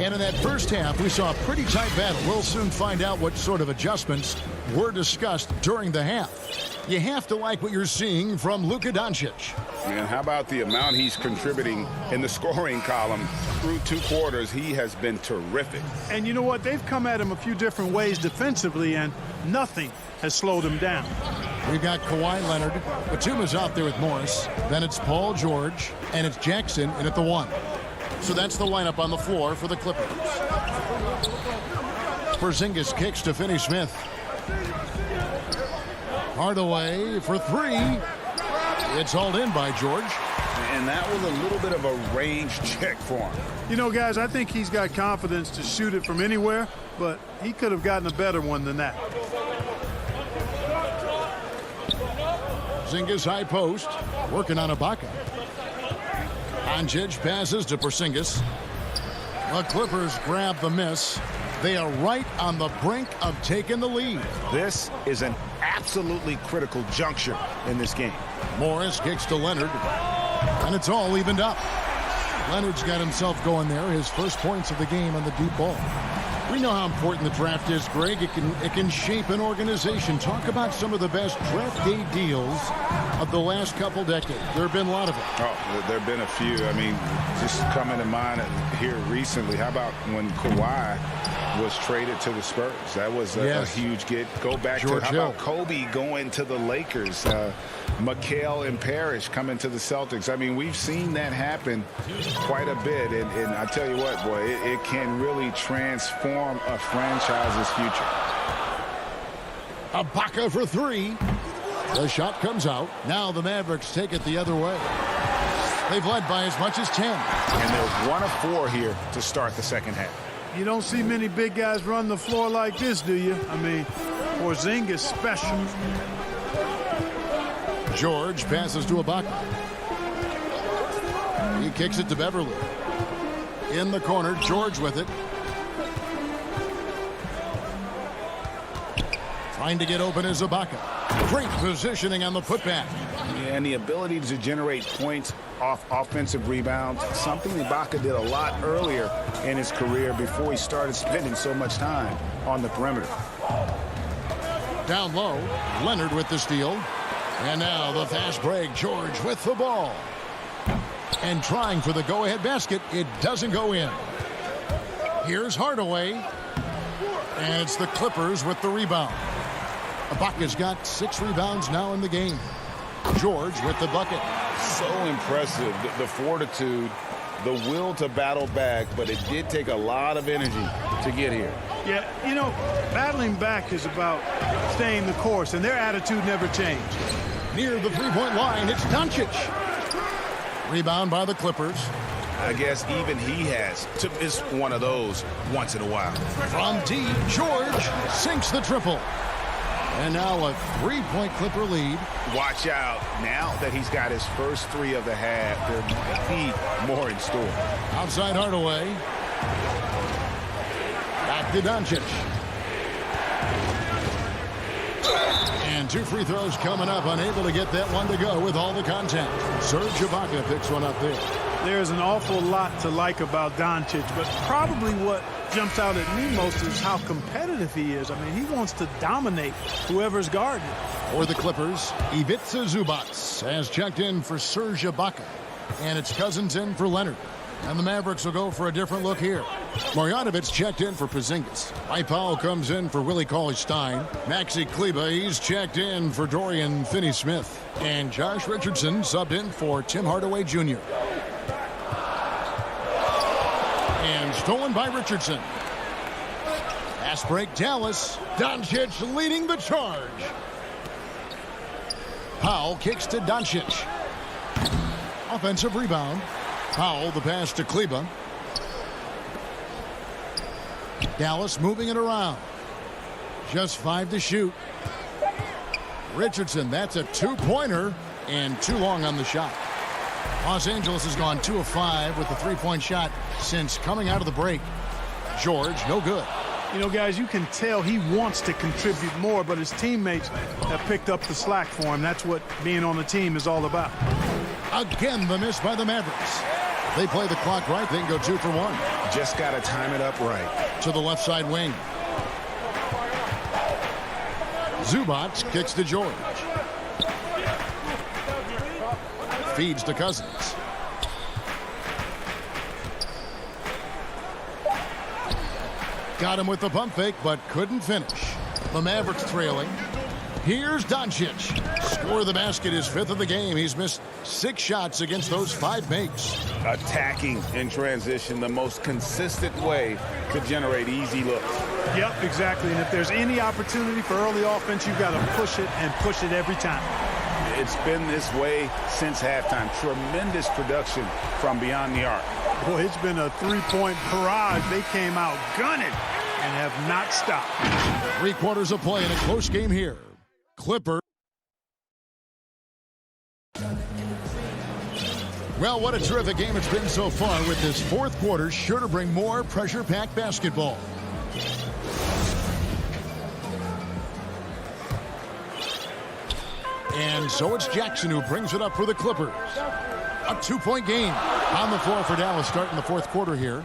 [SPEAKER 1] And in that first half, we saw a pretty tight battle. We'll soon find out what sort of adjustments were discussed during the half. You have to like what you're seeing from Luka Doncic.
[SPEAKER 3] And how about the amount he's contributing in the scoring column? Through 2 quarters, he has been terrific.
[SPEAKER 8] And you know what? They've come at him a few different ways defensively, and nothing has slowed him down.
[SPEAKER 1] We've got Kawhi Leonard. Batum is out there with Morris. Then it's Paul George, and it's Jackson in at the 1. So that's the lineup on the floor for the Clippers. Porzingis kicks to Finney-Smith. Hardaway for 3. It's hauled in by George.
[SPEAKER 3] And that was a little bit of a range check for him.
[SPEAKER 8] You know, guys, I think he's got confidence to shoot it from anywhere, but he could have gotten a better one than that.
[SPEAKER 1] Porzingis high post, working on Ibaka. Doncic passes to Porzingis. The Clippers grab the miss. They are right on the brink of taking the lead.
[SPEAKER 3] This is an absolutely critical juncture in this game.
[SPEAKER 1] Morris kicks to Leonard, and it's all evened up. Leonard's got himself going there, his first points of the game on the deep ball. We know how important the draft is, Greg. It can shape an organization. Talk about some of the best draft day deals of the last couple decades. There have been a lot of them.
[SPEAKER 3] Oh, there have been a few. I mean, just coming to mind here recently, how about when Kawhi was traded to the Spurs? That was a huge get. Go back
[SPEAKER 1] George
[SPEAKER 3] to how
[SPEAKER 1] Hill.
[SPEAKER 3] about Kobe going to the Lakers? McHale and Parrish coming to the Celtics. I mean, we've seen that happen quite a bit. And I tell you what, boy, it can really transform a franchise's future.
[SPEAKER 1] Ibaka for three. The shot comes out. Now the Mavericks take it the other way. They've led by as much as 10.
[SPEAKER 3] And they're 1 of 4 here to start the second half.
[SPEAKER 8] You don't see many big guys run the floor like this, do you? I mean, Porzingis special.
[SPEAKER 1] George passes to Ibaka. He kicks it to Beverly. In the corner, George with it. Trying to get open is Ibaka. Great positioning on the putback.
[SPEAKER 3] And the ability to generate points off offensive rebounds, something Ibaka did a lot earlier in his career before he started spending so much time on the perimeter.
[SPEAKER 1] Down low, Leonard with the steal. And now the fast break, George with the ball. And trying for the go-ahead basket, it doesn't go in. Here's Hardaway. And it's the Clippers with the rebound. Ibaka's got 6 rebounds now in the game. George with the bucket.
[SPEAKER 5] So impressive, the fortitude, the will to battle back, but it did take a lot of energy to get here.
[SPEAKER 8] Yeah, you know, battling back is about staying the course, and their attitude never changed.
[SPEAKER 1] Near the three-point line, it's Doncic. Rebound by the Clippers.
[SPEAKER 3] I guess even he has to miss one of those once in a while.
[SPEAKER 1] From deep, George sinks the triple. And now a 3-point Clipper lead.
[SPEAKER 3] Watch out. Now that he's got his first 3 of the half, there might be more in store.
[SPEAKER 1] Outside Hardaway. Back to Doncic. And 2 free throws coming up. Unable to get that one to go with all the contact. Serge Ibaka picks one up there.
[SPEAKER 8] There's an awful lot to like about Doncic, but probably what jumps out at me most is how competitive he is. I mean, he wants to dominate whoever's guarding him.
[SPEAKER 1] For the Clippers, Ivica Zubac has checked in for Serge Ibaka. And it's Cousins in for Leonard. And the Mavericks will go for a different look here. Marjanovic checked in for Porzingis. Mike Powell comes in for Willie Cauley-Stein. Maxi Kleber, he's checked in for Dorian Finney-Smith. And Josh Richardson subbed in for Tim Hardaway Jr. And stolen by Richardson. Fast break, Dallas. Doncic leading the charge. Powell kicks to Doncic. Offensive rebound. Powell, the pass to Kleber. Dallas moving it around. Just 5 to shoot. Richardson, that's a 2-pointer and too long on the shot. Los Angeles has gone 2 of 5 with the 3-point shot since coming out of the break. George, no good.
[SPEAKER 8] You know, guys, you can tell he wants to contribute more, but his teammates have picked up the slack for him. That's what being on the team is all about.
[SPEAKER 1] Again, the miss by the Mavericks. They play the clock right, they can go 2 for 1.
[SPEAKER 3] Just got to time it up right.
[SPEAKER 1] To the left side wing. Zubac kicks to George. Feeds to Cousins. Got him with the pump fake, but couldn't finish. The Mavericks trailing. Here's Doncic. Score the basket, his 5th of the game. He's missed 6 shots against those 5 makes.
[SPEAKER 5] Attacking in transition, the most consistent way to generate easy looks.
[SPEAKER 8] Yep, exactly. And if there's any opportunity for early offense, you've got to push it and push it every time.
[SPEAKER 3] It's been this way since halftime. Tremendous production from beyond the arc.
[SPEAKER 8] Boy, it's been a 3-point barrage. They came out gunning and have not stopped.
[SPEAKER 1] 3 quarters of play in a close game here. Clipper. Well, what a terrific game it's been so far, with this 4th quarter sure to bring more pressure-packed basketball. And so it's Jackson who brings it up for the Clippers. A 2-point game on the floor for Dallas starting the 4th quarter here.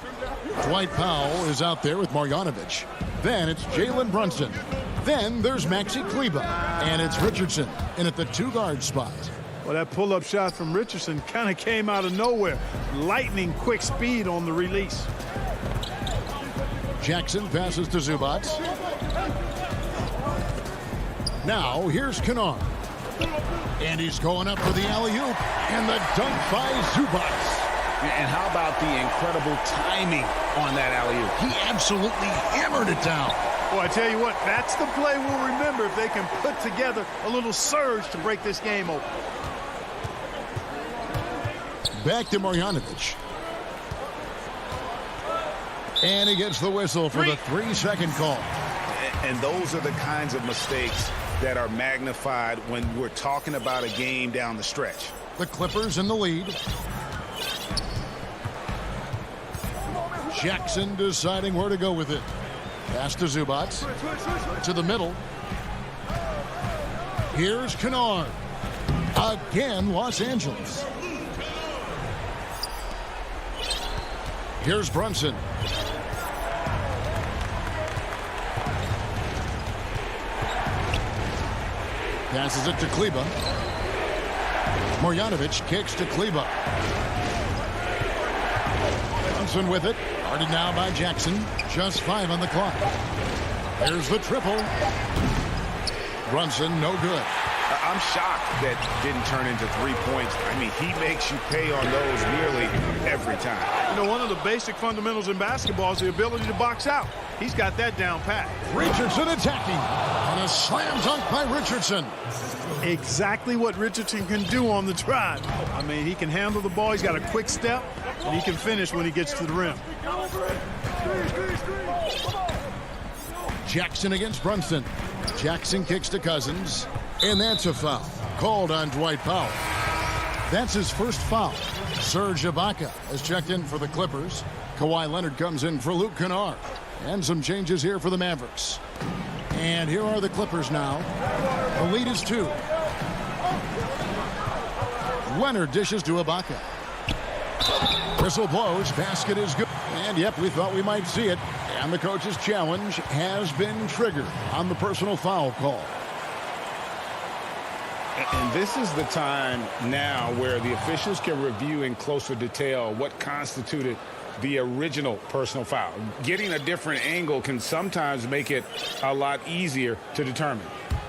[SPEAKER 1] Dwight Powell is out there with Marjanovic. Then it's Jalen Brunson. Then there's Maxi Kleber. And it's Richardson in at the 2-guard spot.
[SPEAKER 8] Well, that pull-up shot from Richardson kind of came out of nowhere. Lightning quick speed on the release.
[SPEAKER 1] Jackson passes to Zubac. Now here's Kennard. And he's going up for the alley-oop. And the dunk by Zubac.
[SPEAKER 3] And how about the incredible timing on that alley-oop?
[SPEAKER 1] He absolutely hammered it down.
[SPEAKER 8] Well, I tell you what, that's the play we'll remember if they can put together a little surge to break this game open.
[SPEAKER 1] Back to Marjanovic. And he gets the whistle for the 3-second call.
[SPEAKER 3] And those are the kinds of mistakes that are magnified when we're talking about a game down the stretch.
[SPEAKER 1] The Clippers in the lead. Jackson deciding where to go with it. Pass to Zubac. To the middle. Here's Kennard. Again, Los Angeles. Here's Brunson. Passes it to Kleba. Marjanovic kicks to Kleba. Brunson with it. Guarded now by Jackson. Just 5 on the clock. There's the triple. Brunson, no good.
[SPEAKER 3] I'm shocked that didn't turn into 3 points. I mean, he makes you pay on those nearly every time.
[SPEAKER 8] You know, one of the basic fundamentals in basketball is the ability to box out. He's got that down pat.
[SPEAKER 1] Richardson attacking. And a slam dunk by Richardson.
[SPEAKER 8] Exactly what Richardson can do on the drive. I mean, he can handle the ball. He's got a quick step, and he can finish when he gets to the rim.
[SPEAKER 1] Jackson against Brunson. Jackson kicks to Cousins. And that's a foul. Called on Dwight Powell. That's his first foul. Serge Ibaka has checked in for the Clippers. Kawhi Leonard comes in for Luke Kennard. And some changes here for the Mavericks. And here are the Clippers now. The lead is 2. Leonard dishes to Ibaka. Whistle blows. Basket is good. And yep, we thought we might see it. And the coach's challenge has been triggered on the personal foul call.
[SPEAKER 3] And this is the time now where the officials can review in closer detail what constituted the original personal foul. Getting a different angle can sometimes make it a lot easier to determine.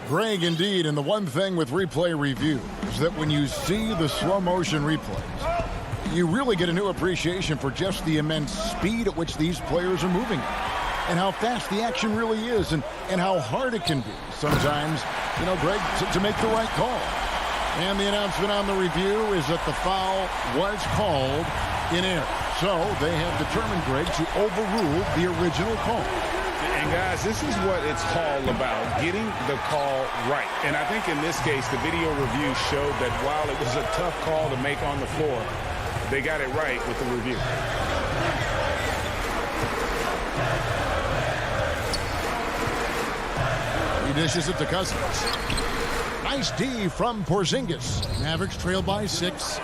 [SPEAKER 1] Greg, indeed, and the one thing with replay review is that when you see the slow motion replays, you really get a new appreciation for just the immense speed at which these players are moving and how fast the action really is and how hard it can be sometimes, you know, Greg, to make the right call. And the announcement on the review is that the foul was called in error. So they have determined, Greg, to overrule the original call.
[SPEAKER 3] And guys, this is what it's all about, getting the call right. And I think in this case, the video review showed that while it was a tough call to make on the floor, they got it right with the review.
[SPEAKER 1] He dishes it to Cousins. Nice D from Porzingis. Mavericks trail by 6.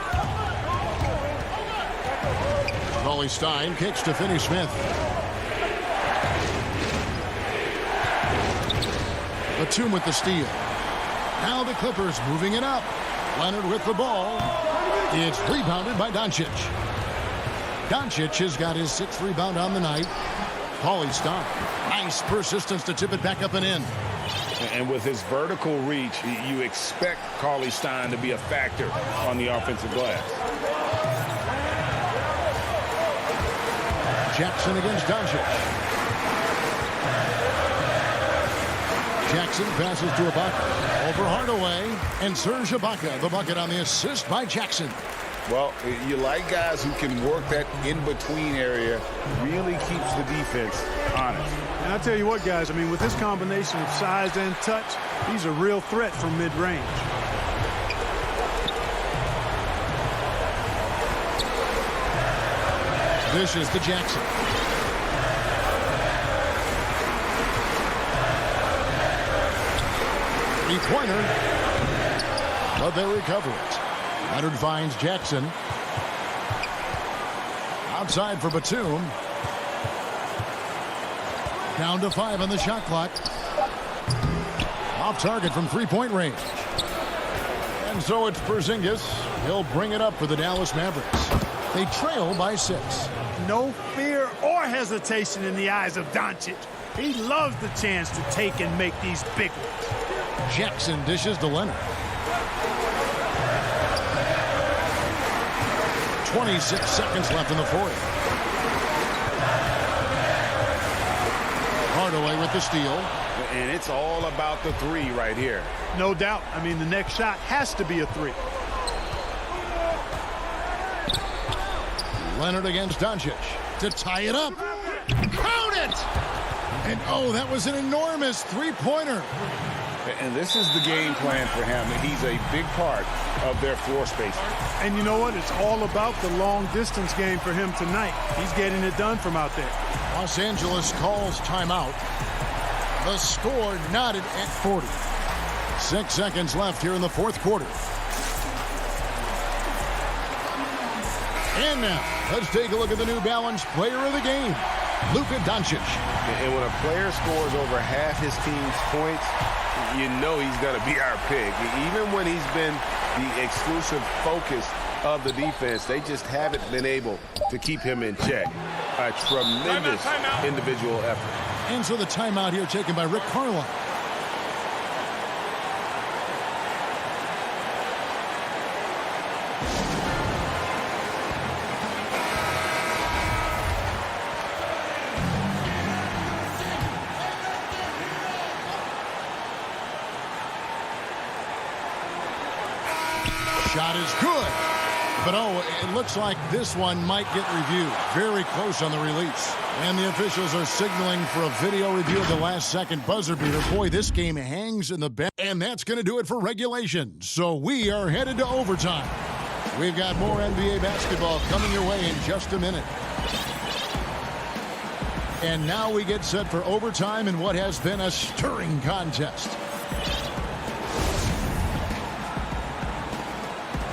[SPEAKER 1] Cauley Stein kicks to Finney-Smith. Batum with the steal. Now the Clippers moving it up. Leonard with the ball. It's rebounded by Doncic. Doncic has got his 6th rebound on the night. Cauley Stein. Nice persistence to tip it back up and in.
[SPEAKER 3] And with his vertical reach, you expect Cauley Stein to be a factor on the offensive glass.
[SPEAKER 1] Jackson against Doncic. Jackson passes to Ibaka. Over Hardaway. And Serge Ibaka, the bucket on the assist by Jackson.
[SPEAKER 3] Well, you like guys who can work that in-between area, really keeps the defense honest.
[SPEAKER 8] And I'll tell you what, guys, I mean, with this combination of size and touch, he's a real threat from mid-range.
[SPEAKER 1] This is to Jackson. Three-pointer. But they recover it. Leonard finds Jackson. Outside for Batum. Down to 5 on the shot clock. Off target from 3-point range. And so it's Porzingis. He'll bring it up for the Dallas Mavericks. They trail by 6.
[SPEAKER 8] No fear or hesitation in the eyes of Doncic. He loves the chance to take and make these big ones.
[SPEAKER 1] Jackson dishes to Leonard. 26 seconds left in the fourth. Hardaway with the steal.
[SPEAKER 5] And it's all about the three right here.
[SPEAKER 8] No doubt. I mean, the next shot has to be a three.
[SPEAKER 1] Leonard against Doncic to tie it up. Count it! And oh, that was an enormous three-pointer.
[SPEAKER 3] And this is the game plan for him. He's a big part of their floor space.
[SPEAKER 8] And you know what? It's all about the long-distance game for him tonight. He's getting it done from out there.
[SPEAKER 1] Los Angeles calls timeout. The score knotted at 40. 6 seconds left here in the fourth quarter. And now, let's take a look at the New Balance player of the game, Luka Doncic.
[SPEAKER 5] And when a player scores over half his team's points, you know he's going to be our pick. Even when he's been the exclusive focus of the defense, they just haven't been able to keep him in check. A tremendous individual effort.
[SPEAKER 1] And so the timeout here taken by Rick Carlisle. Shot is good. But oh, it looks like this one might get reviewed. Very close on the release. And the officials are signaling for a video review of the last-second buzzer beater. Boy, this game hangs in the bench. And that's going to do it for regulation. So we are headed to overtime. We've got more NBA basketball coming your way in just a minute. And now we get set for overtime in what has been a stirring contest.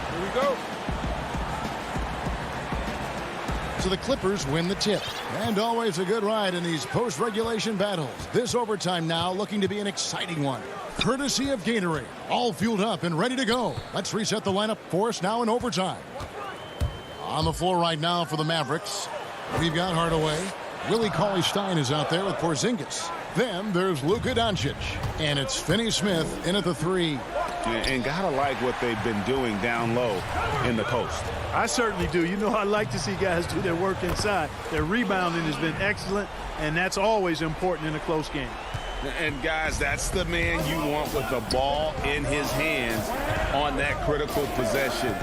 [SPEAKER 7] Here we go.
[SPEAKER 1] So the Clippers win the tip. And always a good ride in these post-regulation battles. This overtime now looking to be an exciting one. Courtesy of Gatorade. All fueled up and ready to go. Let's reset the lineup for us now in overtime. On the floor right now for the Mavericks, we've got Hardaway. Willie Cauley-Stein is out there with Porzingis. Then there's Luka Doncic. And it's Finney-Smith in at the 3.
[SPEAKER 3] And gotta like what they've been doing down low in the post.
[SPEAKER 8] I certainly do. You know, I like to see guys do their work inside. Their rebounding has been excellent, and that's always important in a close game.
[SPEAKER 3] And guys, that's the man you want with the ball in his hands on that critical possession.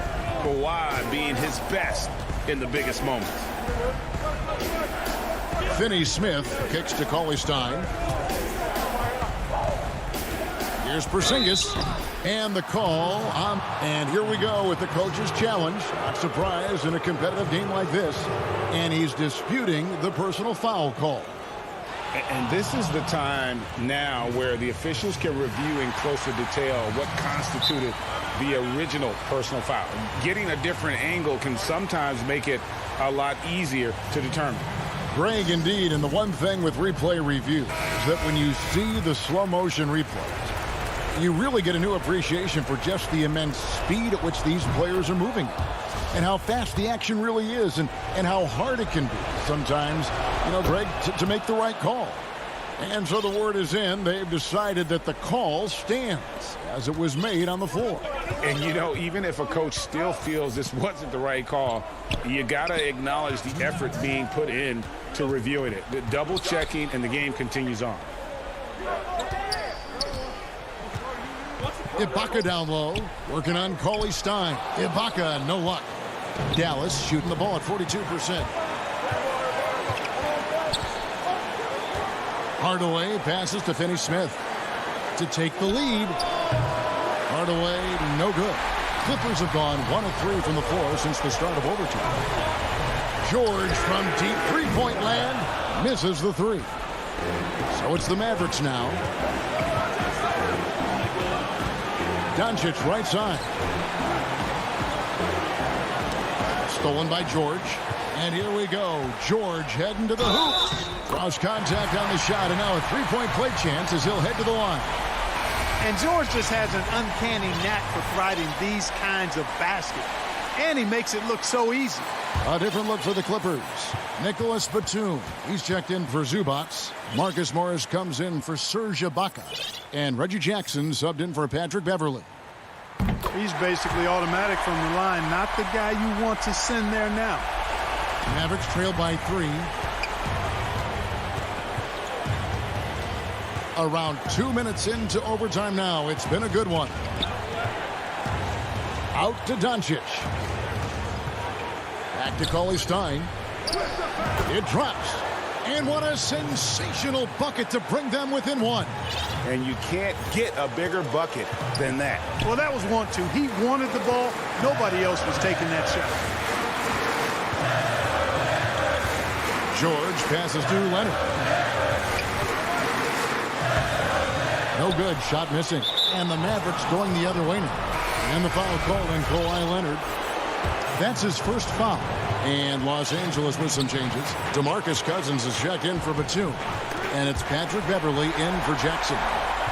[SPEAKER 3] Kawhi being his best in the biggest moments.
[SPEAKER 1] Finney-Smith kicks to Cauley-Stein. Here's Porzingis. And the call. And here we go with the coach's challenge. Not surprised in a competitive game like this. And he's disputing the personal foul call.
[SPEAKER 3] And this is the time now where the officials can review in closer detail what constituted the original personal foul. Getting a different angle can sometimes make it a lot easier to determine.
[SPEAKER 1] Greg, indeed, and the one thing with replay review is that when you see the slow motion replays, you really get a new appreciation for just the immense speed at which these players are moving and how fast the action really is and how hard it can be sometimes, you know, Greg, to make the right call. And so the word is in. They've decided that the call stands as it was made on the floor.
[SPEAKER 3] And, you know, even if a coach still feels this wasn't the right call, you got to acknowledge the effort being put in to reviewing it. The double checking, and the game continues on.
[SPEAKER 1] Ibaka down low, working on Cauley-Stein. Ibaka, no luck. Dallas shooting the ball at 42%. Hardaway passes to Finney-Smith to take the lead. Hardaway, no good. Clippers have gone 1 of 3 from the floor since the start of overtime. George from deep three-point land misses the 3. So it's the Mavericks now. Doncic right side. Stolen by George. And here we go. George heading to the hoop. Cross contact on the shot, and now a three-point play chance as he'll head to the line.
[SPEAKER 8] And George just has an uncanny knack for providing these kinds of baskets. And he makes it look so easy.
[SPEAKER 1] A different look for the Clippers. Nicholas Batum. He's checked in for Zubats. Marcus Morris comes in for Serge Ibaka. And Reggie Jackson subbed in for Patrick Beverly.
[SPEAKER 8] He's basically automatic from the line. Not the guy you want to send there now.
[SPEAKER 1] Mavericks trail by 3. Around 2 minutes into overtime now. It's been a good one. Out to Doncic. Back to Cauley Stein. It drops. And what a sensational bucket to bring them within 1.
[SPEAKER 3] And you can't get a bigger bucket than that.
[SPEAKER 8] Well, that was 1-2. He wanted the ball. Nobody else was taking that shot.
[SPEAKER 1] George passes to Leonard. No good. Shot missing. And the Mavericks going the other way now. And the foul called on Kawhi Leonard. That's his first foul. And Los Angeles with some changes. DeMarcus Cousins is checked in for Batum. And it's Patrick Beverly in for Jackson.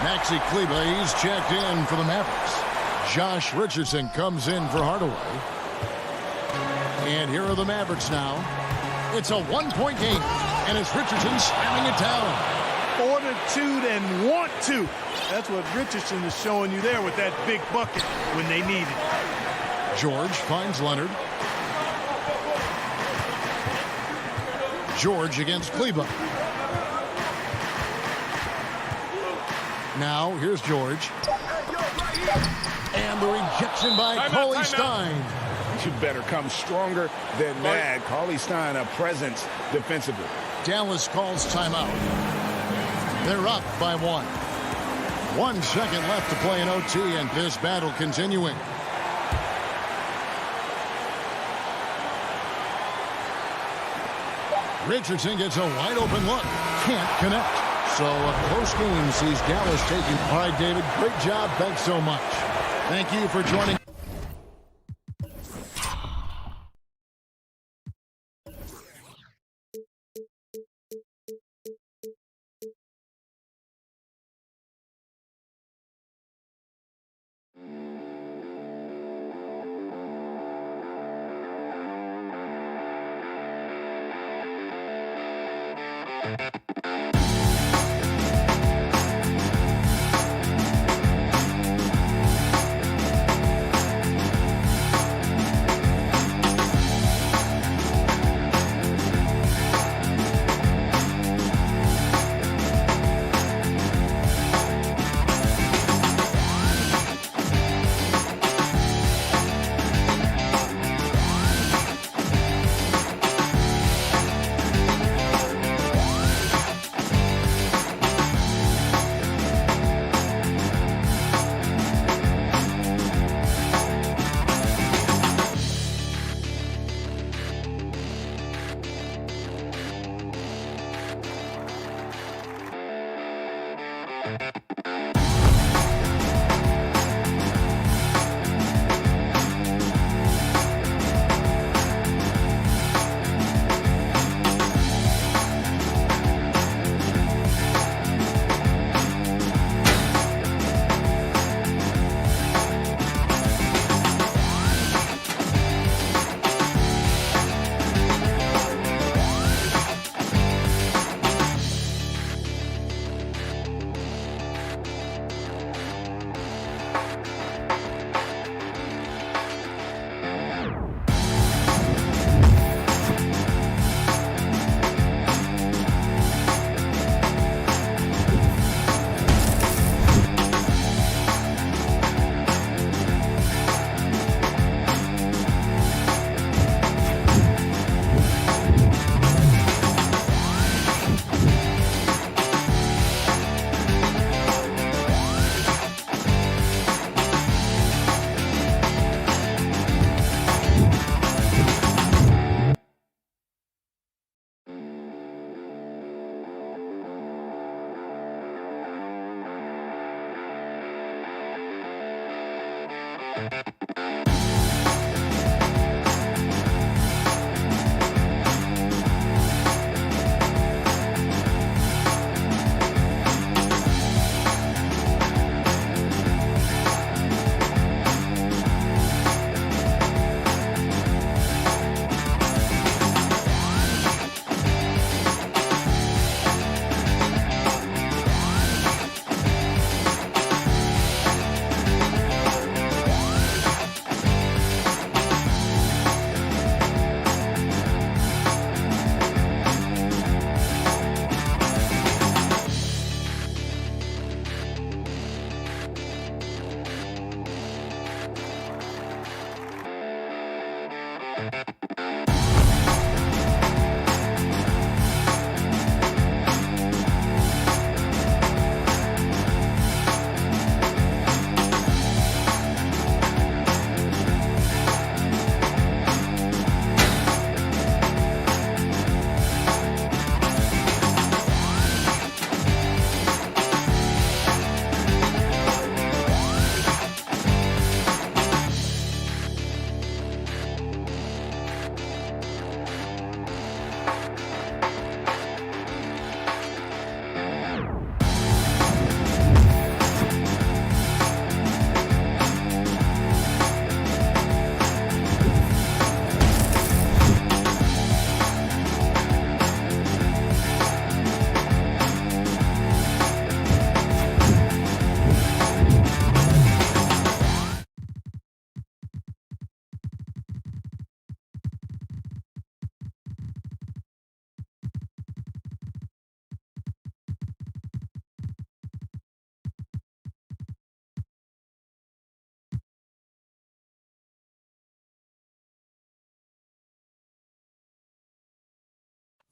[SPEAKER 1] Maxi Kleber, he's checked in for the Mavericks. Josh Richardson comes in for Hardaway. And here are the Mavericks now. It's a one-point game. And it's Richardson slamming it down.
[SPEAKER 8] Fortitude and want to. That's what Richardson is showing you there with that big bucket when they need it.
[SPEAKER 1] George finds Leonard. George against Kleber. Now, here's George. And the rejection by Cauley Stein.
[SPEAKER 3] You better come stronger than that. Cauley Stein, a presence defensively.
[SPEAKER 1] Dallas calls timeout. They're up by 1. 1 second left to play in OT, and this battle continuing. Richardson gets a wide open look. Can't connect. So a close game sees Dallas taking. All right, David, great job. Thanks so much. Thank you for joining.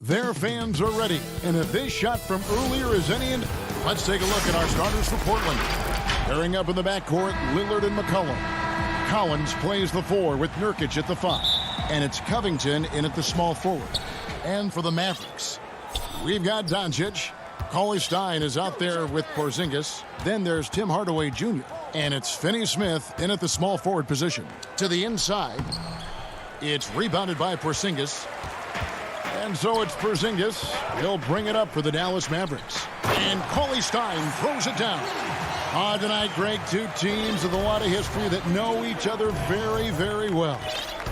[SPEAKER 1] Their fans are ready, and if this shot from earlier is any indication, let's take a look at our starters for Portland. Pairing up in the backcourt, Lillard and McCollum. Collins plays the 4 with Nurkic at the 5, and it's Covington in at the small forward. And for the Mavericks, we've got Doncic. Cauley Stein is out there with Porzingis. Then there's Tim Hardaway Jr., and it's Finney-Smith in at the small forward position. To the inside, it's rebounded by Porzingis. And so it's Porzingis. He'll bring it up for the Dallas Mavericks. And Cauley Stein throws it down. Tonight, Greg, two teams with a lot of history that know each other very, very well.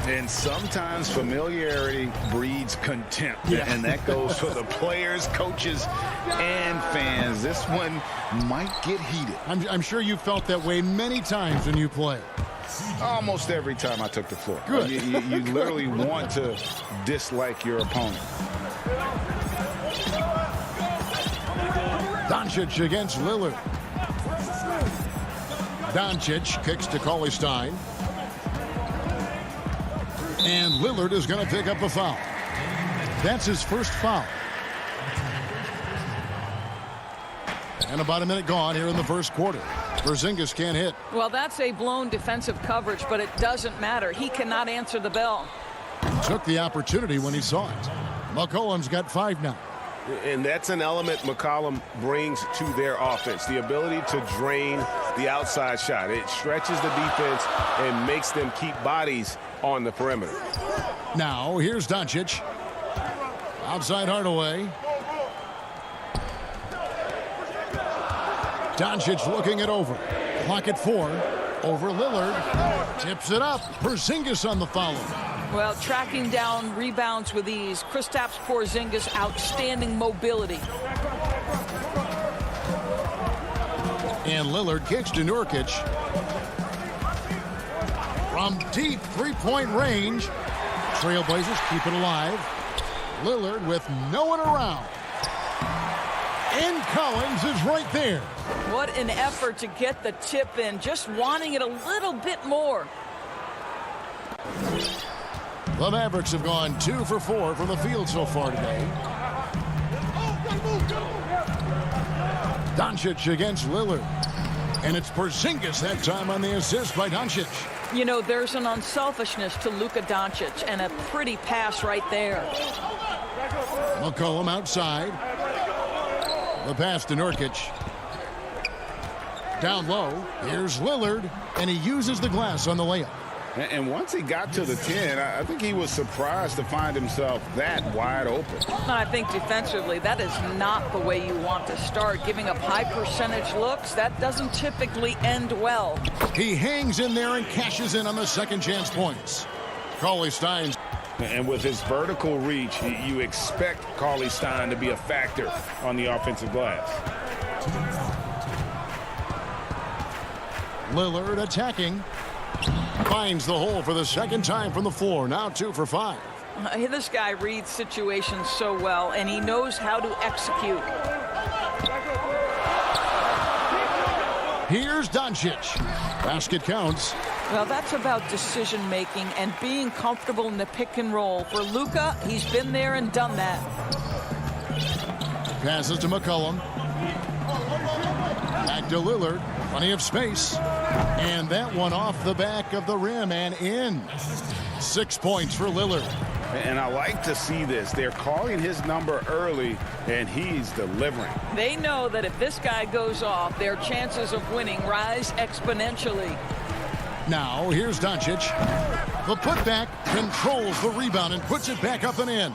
[SPEAKER 3] And sometimes familiarity breeds contempt. Yeah. And that goes for the players, coaches, and fans. This one might get heated.
[SPEAKER 1] I'm sure you felt that way many times when you play.
[SPEAKER 3] Almost every time I took the floor.
[SPEAKER 1] Good.
[SPEAKER 3] You literally want to dislike your opponent.
[SPEAKER 1] Doncic against Lillard. Doncic kicks to Cauley Stein. And Lillard is going to pick up a foul. That's his first foul. And about a minute gone here in the first quarter. Porzingis can't hit.
[SPEAKER 11] Well, that's a blown defensive coverage, but it doesn't matter. He cannot answer the bell.
[SPEAKER 1] Took the opportunity when he saw it. McCollum's got 5 now.
[SPEAKER 5] And that's an element McCollum brings to their offense, the ability to drain the outside shot. It stretches the defense and makes them keep bodies on the perimeter.
[SPEAKER 1] Now, here's Doncic. Outside Hardaway. Doncic looking it over. Clock at 4. Over Lillard. Tips it up. Porzingis on the follow.
[SPEAKER 11] Well, tracking down rebounds with ease. Kristaps Porzingis, outstanding mobility.
[SPEAKER 1] And Lillard kicks to Nurkic. From deep three-point range. Trailblazers keep it alive. Lillard with no one around. And Collins is right there.
[SPEAKER 11] What an effort to get the tip in. Just wanting it a little bit more.
[SPEAKER 1] The Mavericks have gone 2 for 4 from the field so far today. Doncic against Lillard. And it's Porzingis that time on the assist by Doncic.
[SPEAKER 11] You know, there's an unselfishness to Luka Doncic, and a pretty pass right there.
[SPEAKER 1] McCollum outside. The pass to Nurkic. Down low. Here's Lillard, and he uses the glass on the layup.
[SPEAKER 3] And once he got to the 10, I think he was surprised to find himself that wide open.
[SPEAKER 11] I think defensively, that is not the way you want to start. Giving up high percentage looks, that doesn't typically end well.
[SPEAKER 1] He hangs in there and cashes in on the second chance points. Cauley Stein.
[SPEAKER 3] And with his vertical reach, you expect Cauley Stein to be a factor on the offensive glass.
[SPEAKER 1] Lillard attacking. Finds the hole for the second time from the floor. Now 2 for 5.
[SPEAKER 11] This guy reads situations so well, and he knows how to execute.
[SPEAKER 1] Here's Doncic. Basket counts.
[SPEAKER 11] Well, that's about decision-making and being comfortable in the pick and roll. For Luka, he's been there and done that.
[SPEAKER 1] Passes to McCollum. Back to Lillard. Plenty of space. And that one off the back of the rim and in. 6 points for Lillard.
[SPEAKER 3] And I like to see this. They're calling his number early, and he's delivering.
[SPEAKER 11] They know that if this guy goes off, their chances of winning rise exponentially.
[SPEAKER 1] Now, here's Doncic. The putback controls the rebound and puts it back up and in.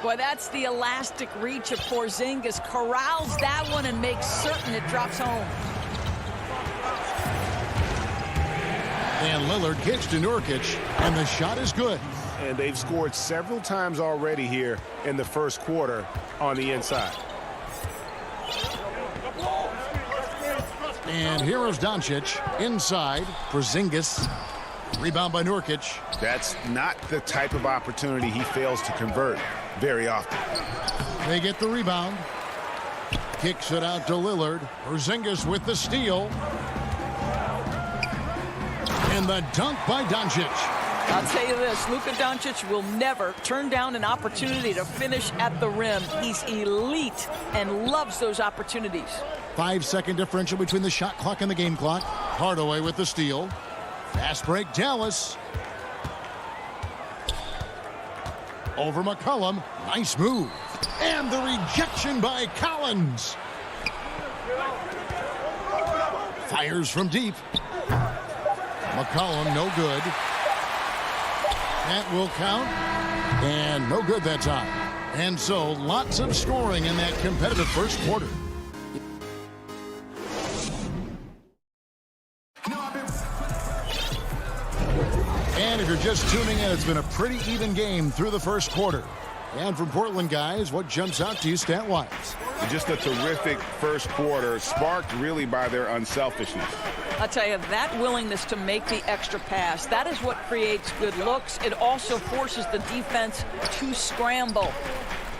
[SPEAKER 11] Boy, that's the elastic reach of Porzingis. Corrals that one and makes certain it drops home.
[SPEAKER 1] And Lillard gets to Nurkic, and the shot is good.
[SPEAKER 5] And they've scored several times already here in the first quarter on the inside.
[SPEAKER 1] And here is Doncic inside. Porzingis. Rebound by Nurkic.
[SPEAKER 3] That's not the type of opportunity he fails to convert very often.
[SPEAKER 1] They get the rebound. Kicks it out to Lillard. Porzingis with the steal. And the dunk by Doncic.
[SPEAKER 11] I'll tell you this, Luka Doncic will never turn down an opportunity to finish at the rim. He's elite and loves those opportunities.
[SPEAKER 1] 5-second differential between the shot clock and the game clock. Hardaway with the steal. Fast break, Dallas. Over McCollum. Nice move. And the rejection by Collins. Fires from deep. McCollum, no good. That will count. And no good that time. And so, lots of scoring in that competitive first quarter. And if you're just tuning in, it's been a pretty even game through the first quarter. And from Portland, guys, what jumps out to you stat-wise?
[SPEAKER 3] Just a terrific first quarter, sparked really by their unselfishness.
[SPEAKER 11] I'll tell you, that willingness to make the extra pass, that is what creates good looks. It also forces the defense to scramble.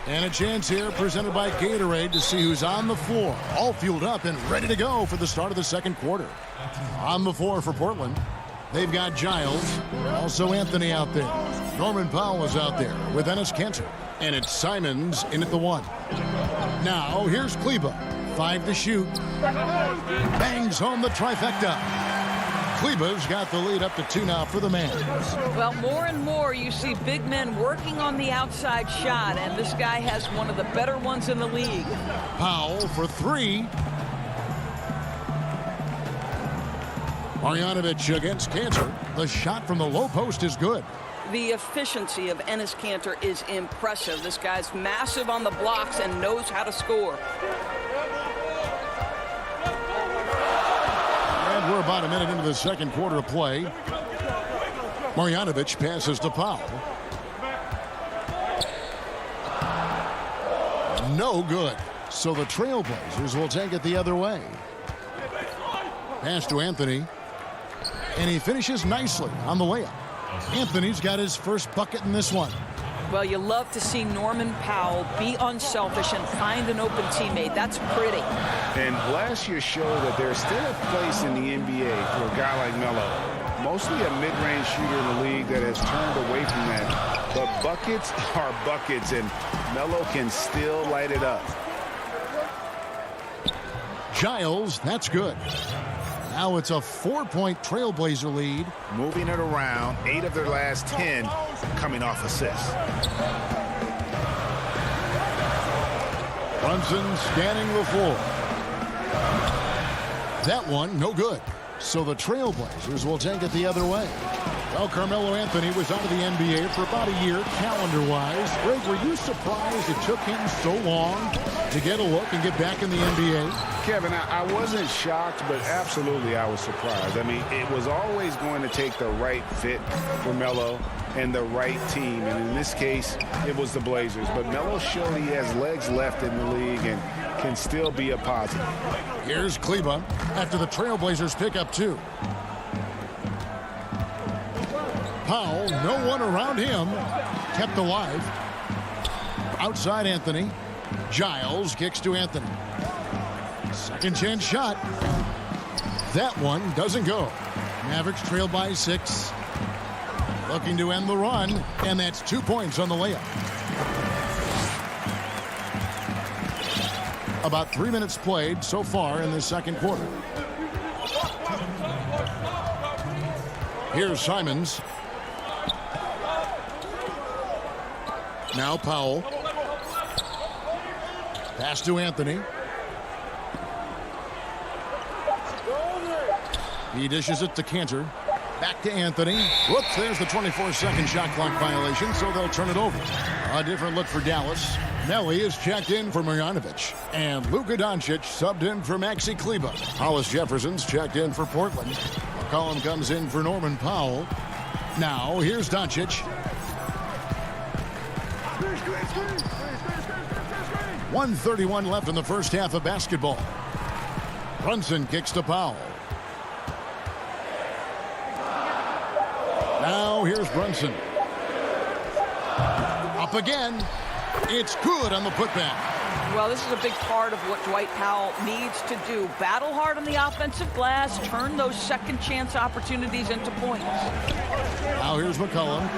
[SPEAKER 1] And a chance here presented by Gatorade to see who's on the floor. All fueled up and ready to go for the start of the second quarter. On the floor for Portland, they've got Giles, also Anthony out there. Norman Powell is out there with Enes Kanter. And it's Simons in at the 1. Now, here's Kleba. 5 to shoot. Bangs home the trifecta. Kleba's got the lead up to 2 now for the man.
[SPEAKER 11] Well, more and more you see big men working on the outside shot, and this guy has one of the better ones in the league.
[SPEAKER 1] Powell for 3. Marjanovic against Kanter. The shot from the low post is good.
[SPEAKER 11] The efficiency of Enes Kanter is impressive. This guy's massive on the blocks and knows how to score.
[SPEAKER 1] And we're about a minute into the second quarter of play. Marjanovic passes to Powell. No good. So the Trailblazers will take it the other way. Pass to Anthony. And he finishes nicely on the layup. Anthony's got his first bucket in this one.
[SPEAKER 11] Well, you love to see Norman Powell be unselfish and find an open teammate. That's pretty.
[SPEAKER 3] And last year showed that there's still a place in the NBA for a guy like Melo. Mostly a mid-range shooter in the league that has turned away from that. But buckets are buckets, and Melo can still light it up.
[SPEAKER 1] Giles, that's good. Now it's a 4-point Trailblazer lead.
[SPEAKER 3] Moving it around, 8 of their last 10 coming off assists.
[SPEAKER 1] Brunson scanning the floor. That one, no good. So the Trailblazers will take it the other way. Well, Carmelo Anthony was out of the NBA for about a year, calendar-wise. Greg, were you surprised it took him so long to get a look and get back in the NBA?
[SPEAKER 3] Kevin, I wasn't shocked, but absolutely I was surprised. I mean, it was always going to take the right fit for Melo and the right team. And in this case, it was the Blazers. But Melo showed he has legs left in the league and can still be a positive.
[SPEAKER 1] Here's Kleba after the Trailblazers pick up 2. Powell, no one around him, kept alive. Outside Anthony. Giles kicks to Anthony. Second chance shot. That one doesn't go. Mavericks trail by 6. Looking to end the run, and that's 2 points on the layup. About 3 minutes played so far in the second quarter. Here's Simons. Now Powell. Pass to Anthony. He dishes it to Cantor. Back to Anthony. Whoops, there's the 24-second shot clock violation, so they'll turn it over. A different look for Dallas. Melli is checked in for Marjanovic. And Luka Doncic subbed in for Maxi Kleber. Hollis Jefferson's checked in for Portland. McCollum comes in for Norman Powell. Now, here's Doncic. 1:31 left in the first half of basketball. Brunson kicks to Powell. Now here's Brunson. Up again. It's good on the putback.
[SPEAKER 11] Well, this is a big part of what Dwight Powell needs to do. Battle hard on the offensive glass, turn those second chance opportunities into points.
[SPEAKER 1] Now here's McCollum.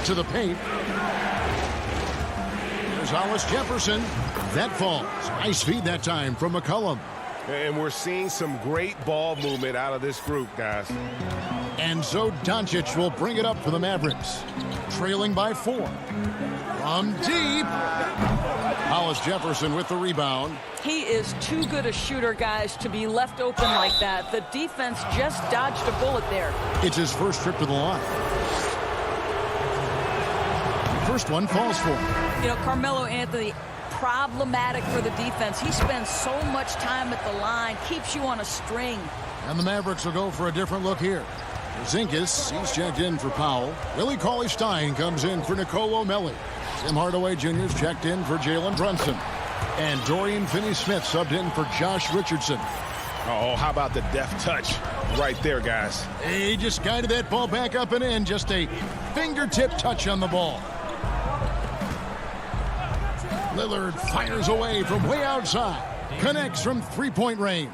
[SPEAKER 1] To the paint. Here's Hollis Jefferson. That falls. Nice feed that time from McCollum.
[SPEAKER 5] And we're seeing some great ball movement out of this group, guys.
[SPEAKER 1] And so Doncic will bring it up for the Mavericks. Trailing by 4. From deep. Hollis Jefferson with the rebound.
[SPEAKER 11] He is too good a shooter, guys, to be left open like that. The defense just dodged a bullet there.
[SPEAKER 1] It's his first trip to the line. First one falls for him.
[SPEAKER 11] You know, Carmelo Anthony, problematic for the defense. He spends so much time at the line, keeps you on a string.
[SPEAKER 1] And the Mavericks will go for a different look here. Zinkas, he's checked in for Powell. Willie Cauley-Stein comes in for Nicolo Melli. Tim Hardaway Jr.'s checked in for Jalen Brunson. And Dorian Finney-Smith subbed in for Josh Richardson.
[SPEAKER 5] Oh, how about the deft touch right there, guys?
[SPEAKER 1] He just guided that ball back up and in. Just a fingertip touch on the ball. Lillard fires away from way outside. Connects from three-point range.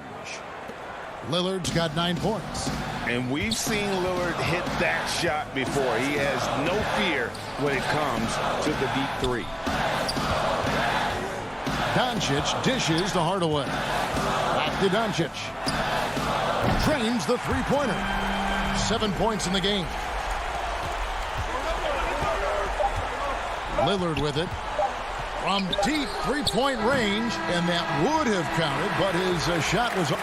[SPEAKER 1] Lillard's got 9 points.
[SPEAKER 5] And we've seen Lillard hit that shot before. He has no fear when it comes to the deep three.
[SPEAKER 1] Doncic dishes to Hardaway. Back to Doncic. Trains the three-pointer. 7 points in the game. Lillard with it. From deep three-point range, and that would have counted, but his shot was off.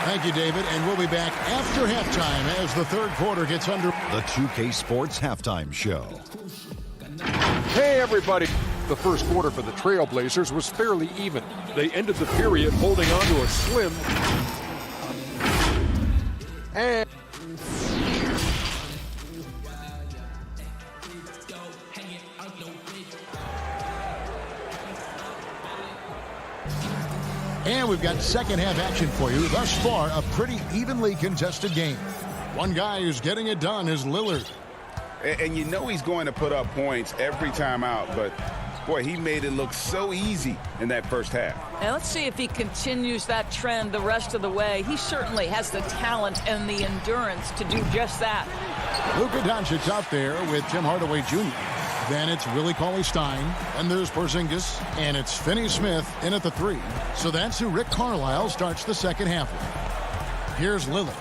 [SPEAKER 1] Thank you, David, and we'll be back after halftime as the third quarter gets under.
[SPEAKER 6] The 2K Sports Halftime Show.
[SPEAKER 7] Hey, everybody. The first quarter for the Trailblazers was fairly even. They ended the period holding on to a slim and
[SPEAKER 1] And we've got second half action for you. Thus far, a pretty evenly contested game. One guy who's getting it done is Lillard.
[SPEAKER 3] And you know he's going to put up points every time out, but boy, he made it look so easy in that first half.
[SPEAKER 11] And let's see if he continues that trend the rest of the way. He certainly has the talent and the endurance to do just that.
[SPEAKER 1] Luka Doncic out there with Tim Hardaway Jr. Then it's Willie Cauley-Stein, and there's Porzingis, and it's Finney-Smith in at the 3. So that's who Rick Carlisle starts the second half with. Here's Lillard,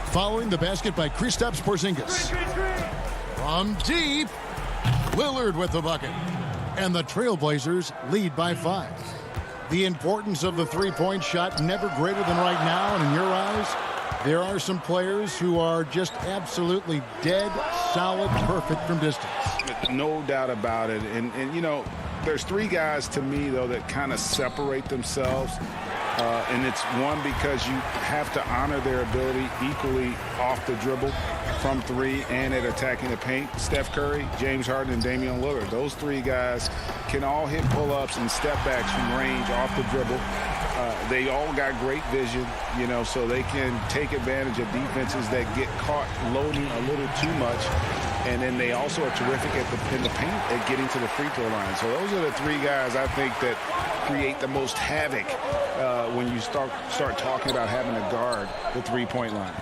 [SPEAKER 1] following the basket by Kristaps Porzingis. From deep, Lillard with the bucket. And the Trailblazers lead by 5. The importance of the three-point shot never greater than right now, and in your eyes, there are some players who are just absolutely dead, solid, perfect from distance.
[SPEAKER 3] No doubt about it. And you know, there's 3 guys to me, though, that kind of separate themselves. And it's one, because you have to honor their ability equally off the dribble, from 3, and at attacking the paint. Steph Curry, James Harden, and Damian Lillard. Those 3 guys can all hit pull-ups and step-backs from range off the dribble. They all got great vision, you know, so they can take advantage of defenses that get caught loading a little too much. And then they also are terrific in the paint at getting to the free throw line. So those are the 3 guys I think that create the most havoc when you start talking about having to guard the three-point line.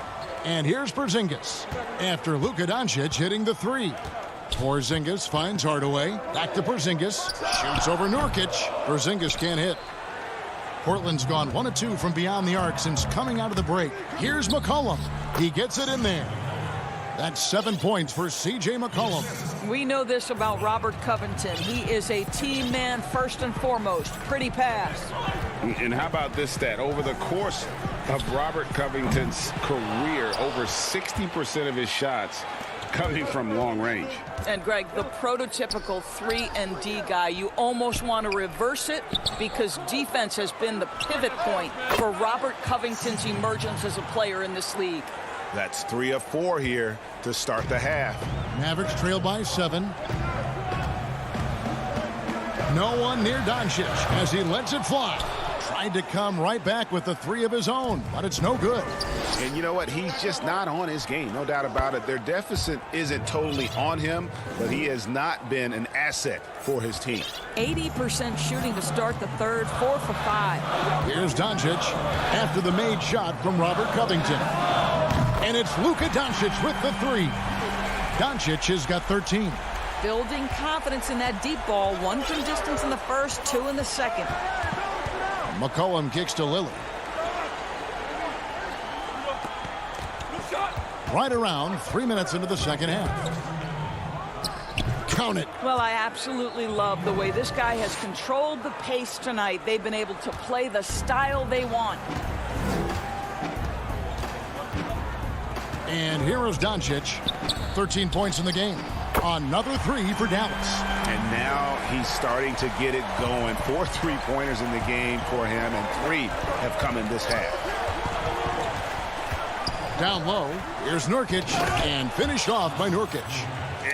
[SPEAKER 1] And here's Porzingis after Luka Doncic hitting the three. Porzingis finds Hardaway. Back to Porzingis. Shoots over Nurkic. Porzingis can't hit. Portland's gone 1 of 2 from beyond the arc since coming out of the break. Here's McCollum. He gets it in there. That's 7 points for C.J. McCollum.
[SPEAKER 11] We know this about Robert Covington. He is a team man first and foremost. Pretty pass.
[SPEAKER 3] And how about this stat? Over the course of Robert Covington's career, over 60% of his shots coming from long range.
[SPEAKER 11] And Greg, the prototypical 3-and-D guy, you almost want to reverse it because defense has been the pivot point for Robert Covington's emergence as a player in this league.
[SPEAKER 3] That's 3 of 4 here to start the half.
[SPEAKER 1] Mavericks trail by 7. No one near Doncic as he lets it fly. Tried to come right back with the 3 of his own, but it's no good.
[SPEAKER 3] And you know what? He's just not on his game. No doubt about it. Their deficit isn't totally on him, but he has not been an asset for his team.
[SPEAKER 11] 80% shooting to start the third, 4 for 5.
[SPEAKER 1] Here's Doncic after the made shot from Robert Covington. And it's Luka Doncic with the 3. Doncic has got 13.
[SPEAKER 11] Building confidence in that deep ball. 1 from distance in the first, 2 in the second.
[SPEAKER 1] McCollum kicks to Lillard. Right around 3 minutes into the second half. Count it.
[SPEAKER 11] Well, I absolutely love the way this guy has controlled the pace tonight. They've been able to play the style they want.
[SPEAKER 1] And here is Doncic. 13 points in the game. Another 3 for Dallas.
[SPEAKER 3] And now he's starting to get it going. 4 3-pointers in the game for him, and 3 have come in this half.
[SPEAKER 1] Down low, here's Nurkic, and finished off by Nurkic.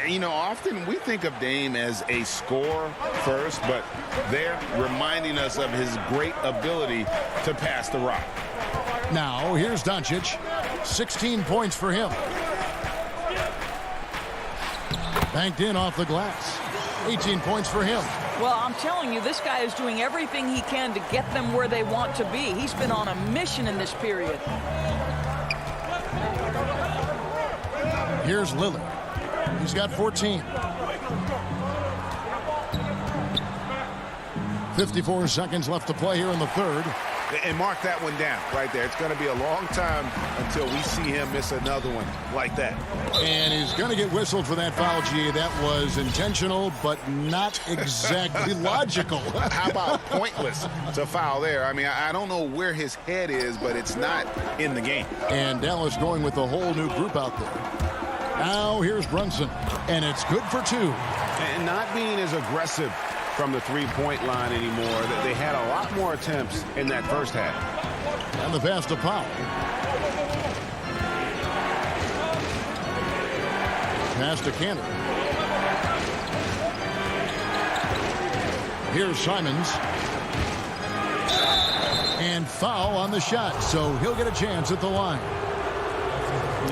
[SPEAKER 3] You know, often we think of Dame as a scorer first, but they're reminding us of his great ability to pass the rock.
[SPEAKER 1] Now, here's Doncic. 16 points for him. Banked in off the glass. 18 points for him.
[SPEAKER 11] Well, I'm telling you, this guy is doing everything he can to get them where they want to be. He's been on a mission in this period.
[SPEAKER 1] Here's Lillard. He's got 14. 54 seconds left to play here in the third.
[SPEAKER 3] And mark that one down right there. It's going to be a long time until we see him miss another one like that.
[SPEAKER 1] And he's going to get whistled for that foul, G. That was intentional, but not exactly logical.
[SPEAKER 3] How about pointless to foul there? I mean, I don't know where his head is, but it's not in the game.
[SPEAKER 1] And Dallas going with a whole new group out there. Now here's Brunson, and it's good for 2.
[SPEAKER 3] And not being as aggressive from the three-point line anymore. They had a lot more attempts in that first half.
[SPEAKER 1] And the pass to Powell. Pass to Cannon. Here's Simons. And foul on the shot, so he'll get a chance at the line.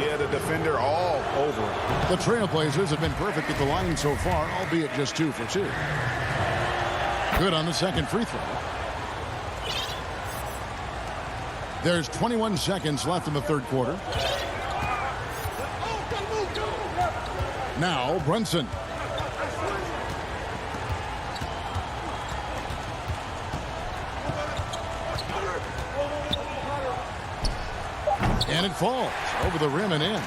[SPEAKER 3] Yeah, the defender all over it.
[SPEAKER 1] The Trailblazers have been perfect at the line so far, albeit just 2 for 2. Good on the second free throw. There's 21 seconds left in the third quarter. Now Brunson. And it falls over the rim and in.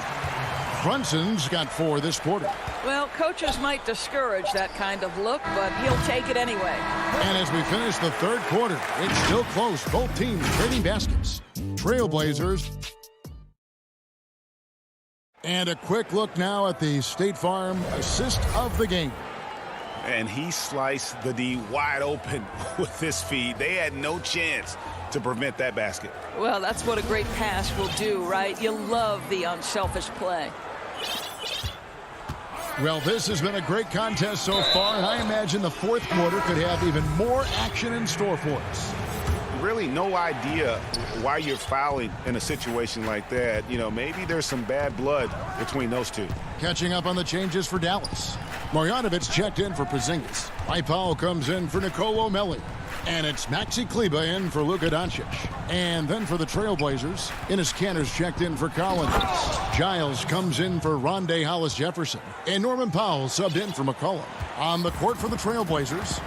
[SPEAKER 1] Brunson's got 4 this quarter.
[SPEAKER 11] Well, coaches might discourage that kind of look, but he'll take it anyway.
[SPEAKER 1] And as we finish the third quarter, it's still close. Both teams trading baskets. Trailblazers. And a quick look now at the State Farm assist of the game.
[SPEAKER 3] And he sliced the D wide open with his feed. They had no chance to prevent that basket.
[SPEAKER 11] Well, that's what a great pass will do, right? You love the unselfish play.
[SPEAKER 1] Well, this has been a great contest so far, and I imagine the fourth quarter could have even more action in store for us.
[SPEAKER 3] Really no idea why you're fouling in a situation like that. You know, maybe there's some bad blood between those two.
[SPEAKER 1] Catching up on the changes for Dallas. Marjanovic checked in for Porzingis. Powell comes in for Nicolo Melli. And it's Maxi Kleber in for Luka Doncic. And then for the Trailblazers, Enes Kanter's checked in for Collins. Giles comes in for Rondé Hollis-Jefferson. And Norman Powell subbed in for McCollum. On the court for the Trailblazers,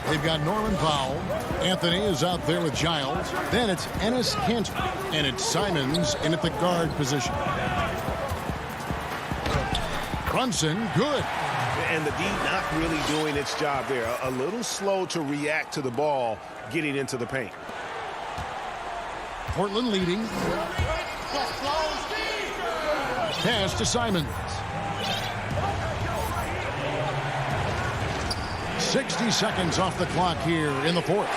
[SPEAKER 1] they've got Norman Powell. Anthony is out there with Giles. Then it's Enes Kanter. And it's Simons in at the guard position. Brunson, good.
[SPEAKER 5] And the D not really doing its job there. A little slow to react to the ball getting into the paint.
[SPEAKER 1] Portland leading. Pass to Simons. 60 seconds off the clock here in the fourth.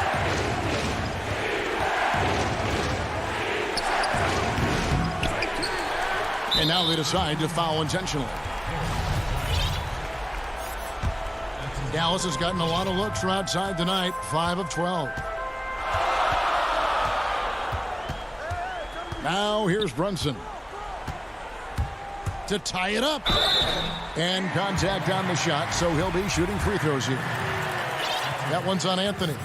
[SPEAKER 1] And now they decide to foul intentionally. Dallas has gotten a lot of looks from outside tonight, 5 of 12. Now here's Brunson to tie it up. And contact on the shot, so he'll be shooting free throws here. That one's on Anthony.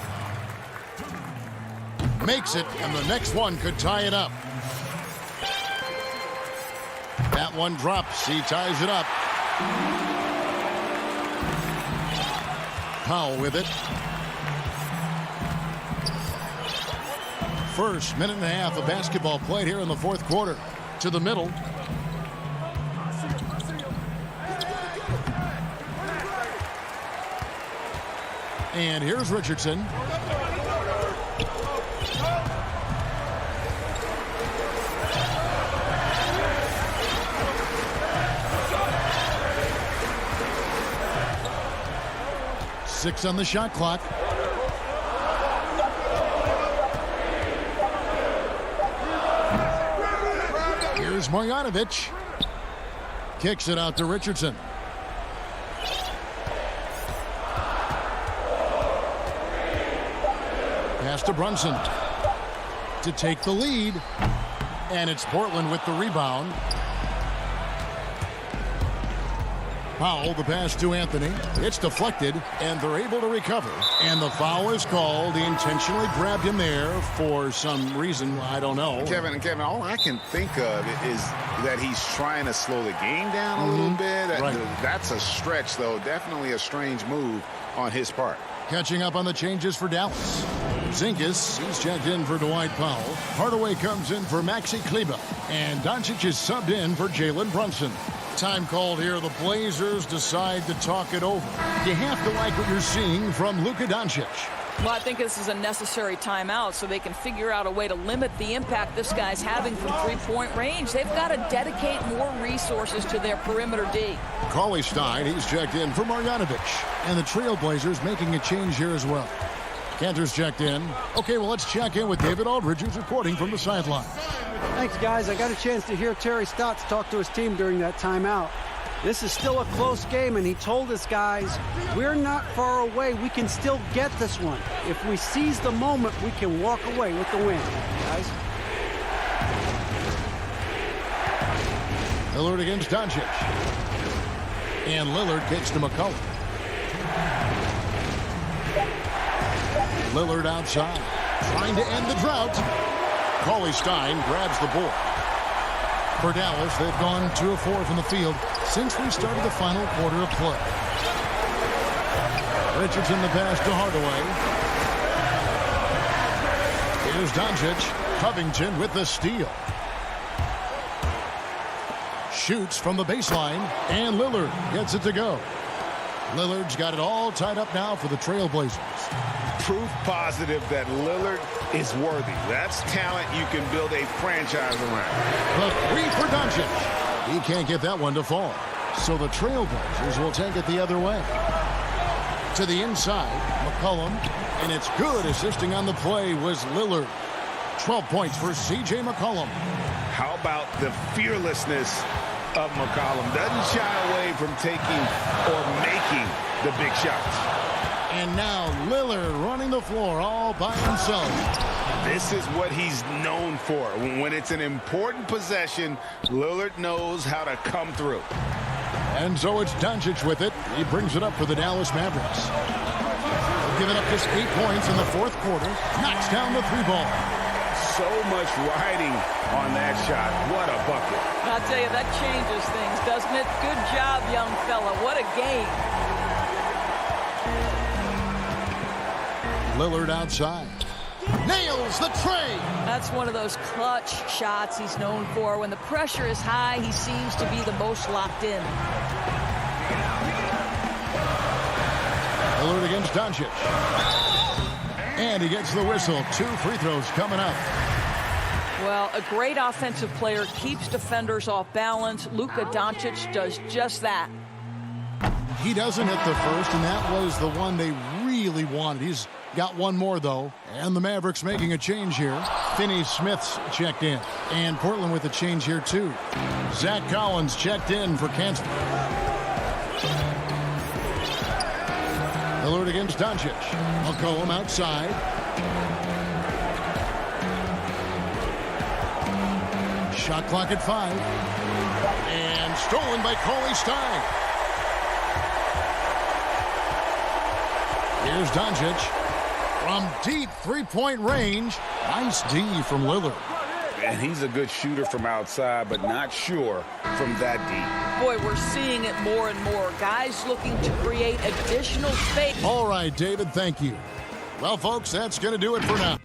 [SPEAKER 1] Makes it, and the next one could tie it up. That one drops. He ties it up. Powell with it. First minute and a half of basketball played here in the fourth quarter. To the middle. And here's Richardson. Six on the shot clock. Here's Marjanovic. Kicks it out to Richardson. Pass to Brunson to take the lead. And it's Portland with the rebound. Powell, the pass to Anthony. It's deflected, and they're able to recover. And the foul is called. He intentionally grabbed him there for some reason. I don't know.
[SPEAKER 3] Kevin, all I can think of is that he's trying to slow the game down a little bit. That's a stretch, though. Definitely a strange move on his part.
[SPEAKER 1] Catching up on the changes for Dallas. Zinkis, he's checked in for Dwight Powell. Hardaway comes in for Maxi Kleber. And Doncic is subbed in for Jalen Brunson. Time called here. The Blazers decide to talk it over. You have to like what you're seeing from Luka Doncic.
[SPEAKER 11] Well, I think this is a necessary timeout so they can figure out a way to limit the impact this guy's having from three-point range. They've got to dedicate more resources to their perimeter D.
[SPEAKER 1] Cauley-Stein, he's checked in for Marjanovic. And the Trailblazers making a change here as well. Kanter's checked in. Okay, well, let's check in with David Aldridge, who's reporting from the sideline.
[SPEAKER 2] Thanks, guys. I got a chance to hear Terry Stotts talk to his team during that timeout. This is still a close game, and he told his guys, we're not far away. We can still get this one. If we seize the moment, we can walk away with the win, guys.
[SPEAKER 1] Lillard against Doncic. And Lillard kicks to McCollum. Lillard outside, trying to end the drought. Cauley-Stein grabs the board. For Dallas, they've gone 2 of 4 from the field since we started the final quarter of play. Richardson the pass to Hardaway. Here's Doncic. Covington with the steal. Shoots from the baseline, and Lillard gets it to go. Lillard's got it all tied up now for the Trailblazers.
[SPEAKER 3] Proof positive that Lillard is worthy. That's talent you can build a franchise around.
[SPEAKER 1] The three for Doncic. He can't get that one to fall. So the Trailblazers will take it the other way. To the inside, McCollum. And it's good. Assisting on the play was Lillard. 12 points for C.J. McCollum.
[SPEAKER 3] How about the fearlessness of McCollum? Doesn't shy away from taking or making the big shots.
[SPEAKER 1] And now Lillard running the floor all by himself.
[SPEAKER 3] This is what he's known for. When it's an important possession, Lillard knows how to come through.
[SPEAKER 1] And so it's Doncic with it. He brings it up for the Dallas Mavericks. giving up just 8 points in the fourth quarter. Knocks down the 3-ball.
[SPEAKER 3] So much riding on that shot. What a bucket.
[SPEAKER 11] I'll tell you, that changes things, doesn't it? Good job, young fella. What a game.
[SPEAKER 1] Lillard outside. Nails the tray.
[SPEAKER 11] That's one of those clutch shots he's known for. When the pressure is high, he seems to be the most locked in.
[SPEAKER 1] Lillard against Doncic. And he gets the whistle. 2 free throws coming up.
[SPEAKER 11] Well, a great offensive player keeps defenders off balance. Luka Doncic does just that.
[SPEAKER 1] He doesn't hit the first, and that was the one they really wanted. He's got one more, though. And the Mavericks making a change here. Finney-Smith's checked in. And Portland with a change here, too. Zach Collins checked in for Kansas. Lillard against Doncic. McCollum outside. Shot clock at 5. And stolen by Cauley Stein. Here's Doncic. From deep three-point range. Nice D from Lillard.
[SPEAKER 3] And he's a good shooter from outside, but not sure from that deep.
[SPEAKER 11] Boy, we're seeing it more and more. Guys looking to create additional space.
[SPEAKER 1] All right, David, thank you. Well, folks, that's going to do it for now.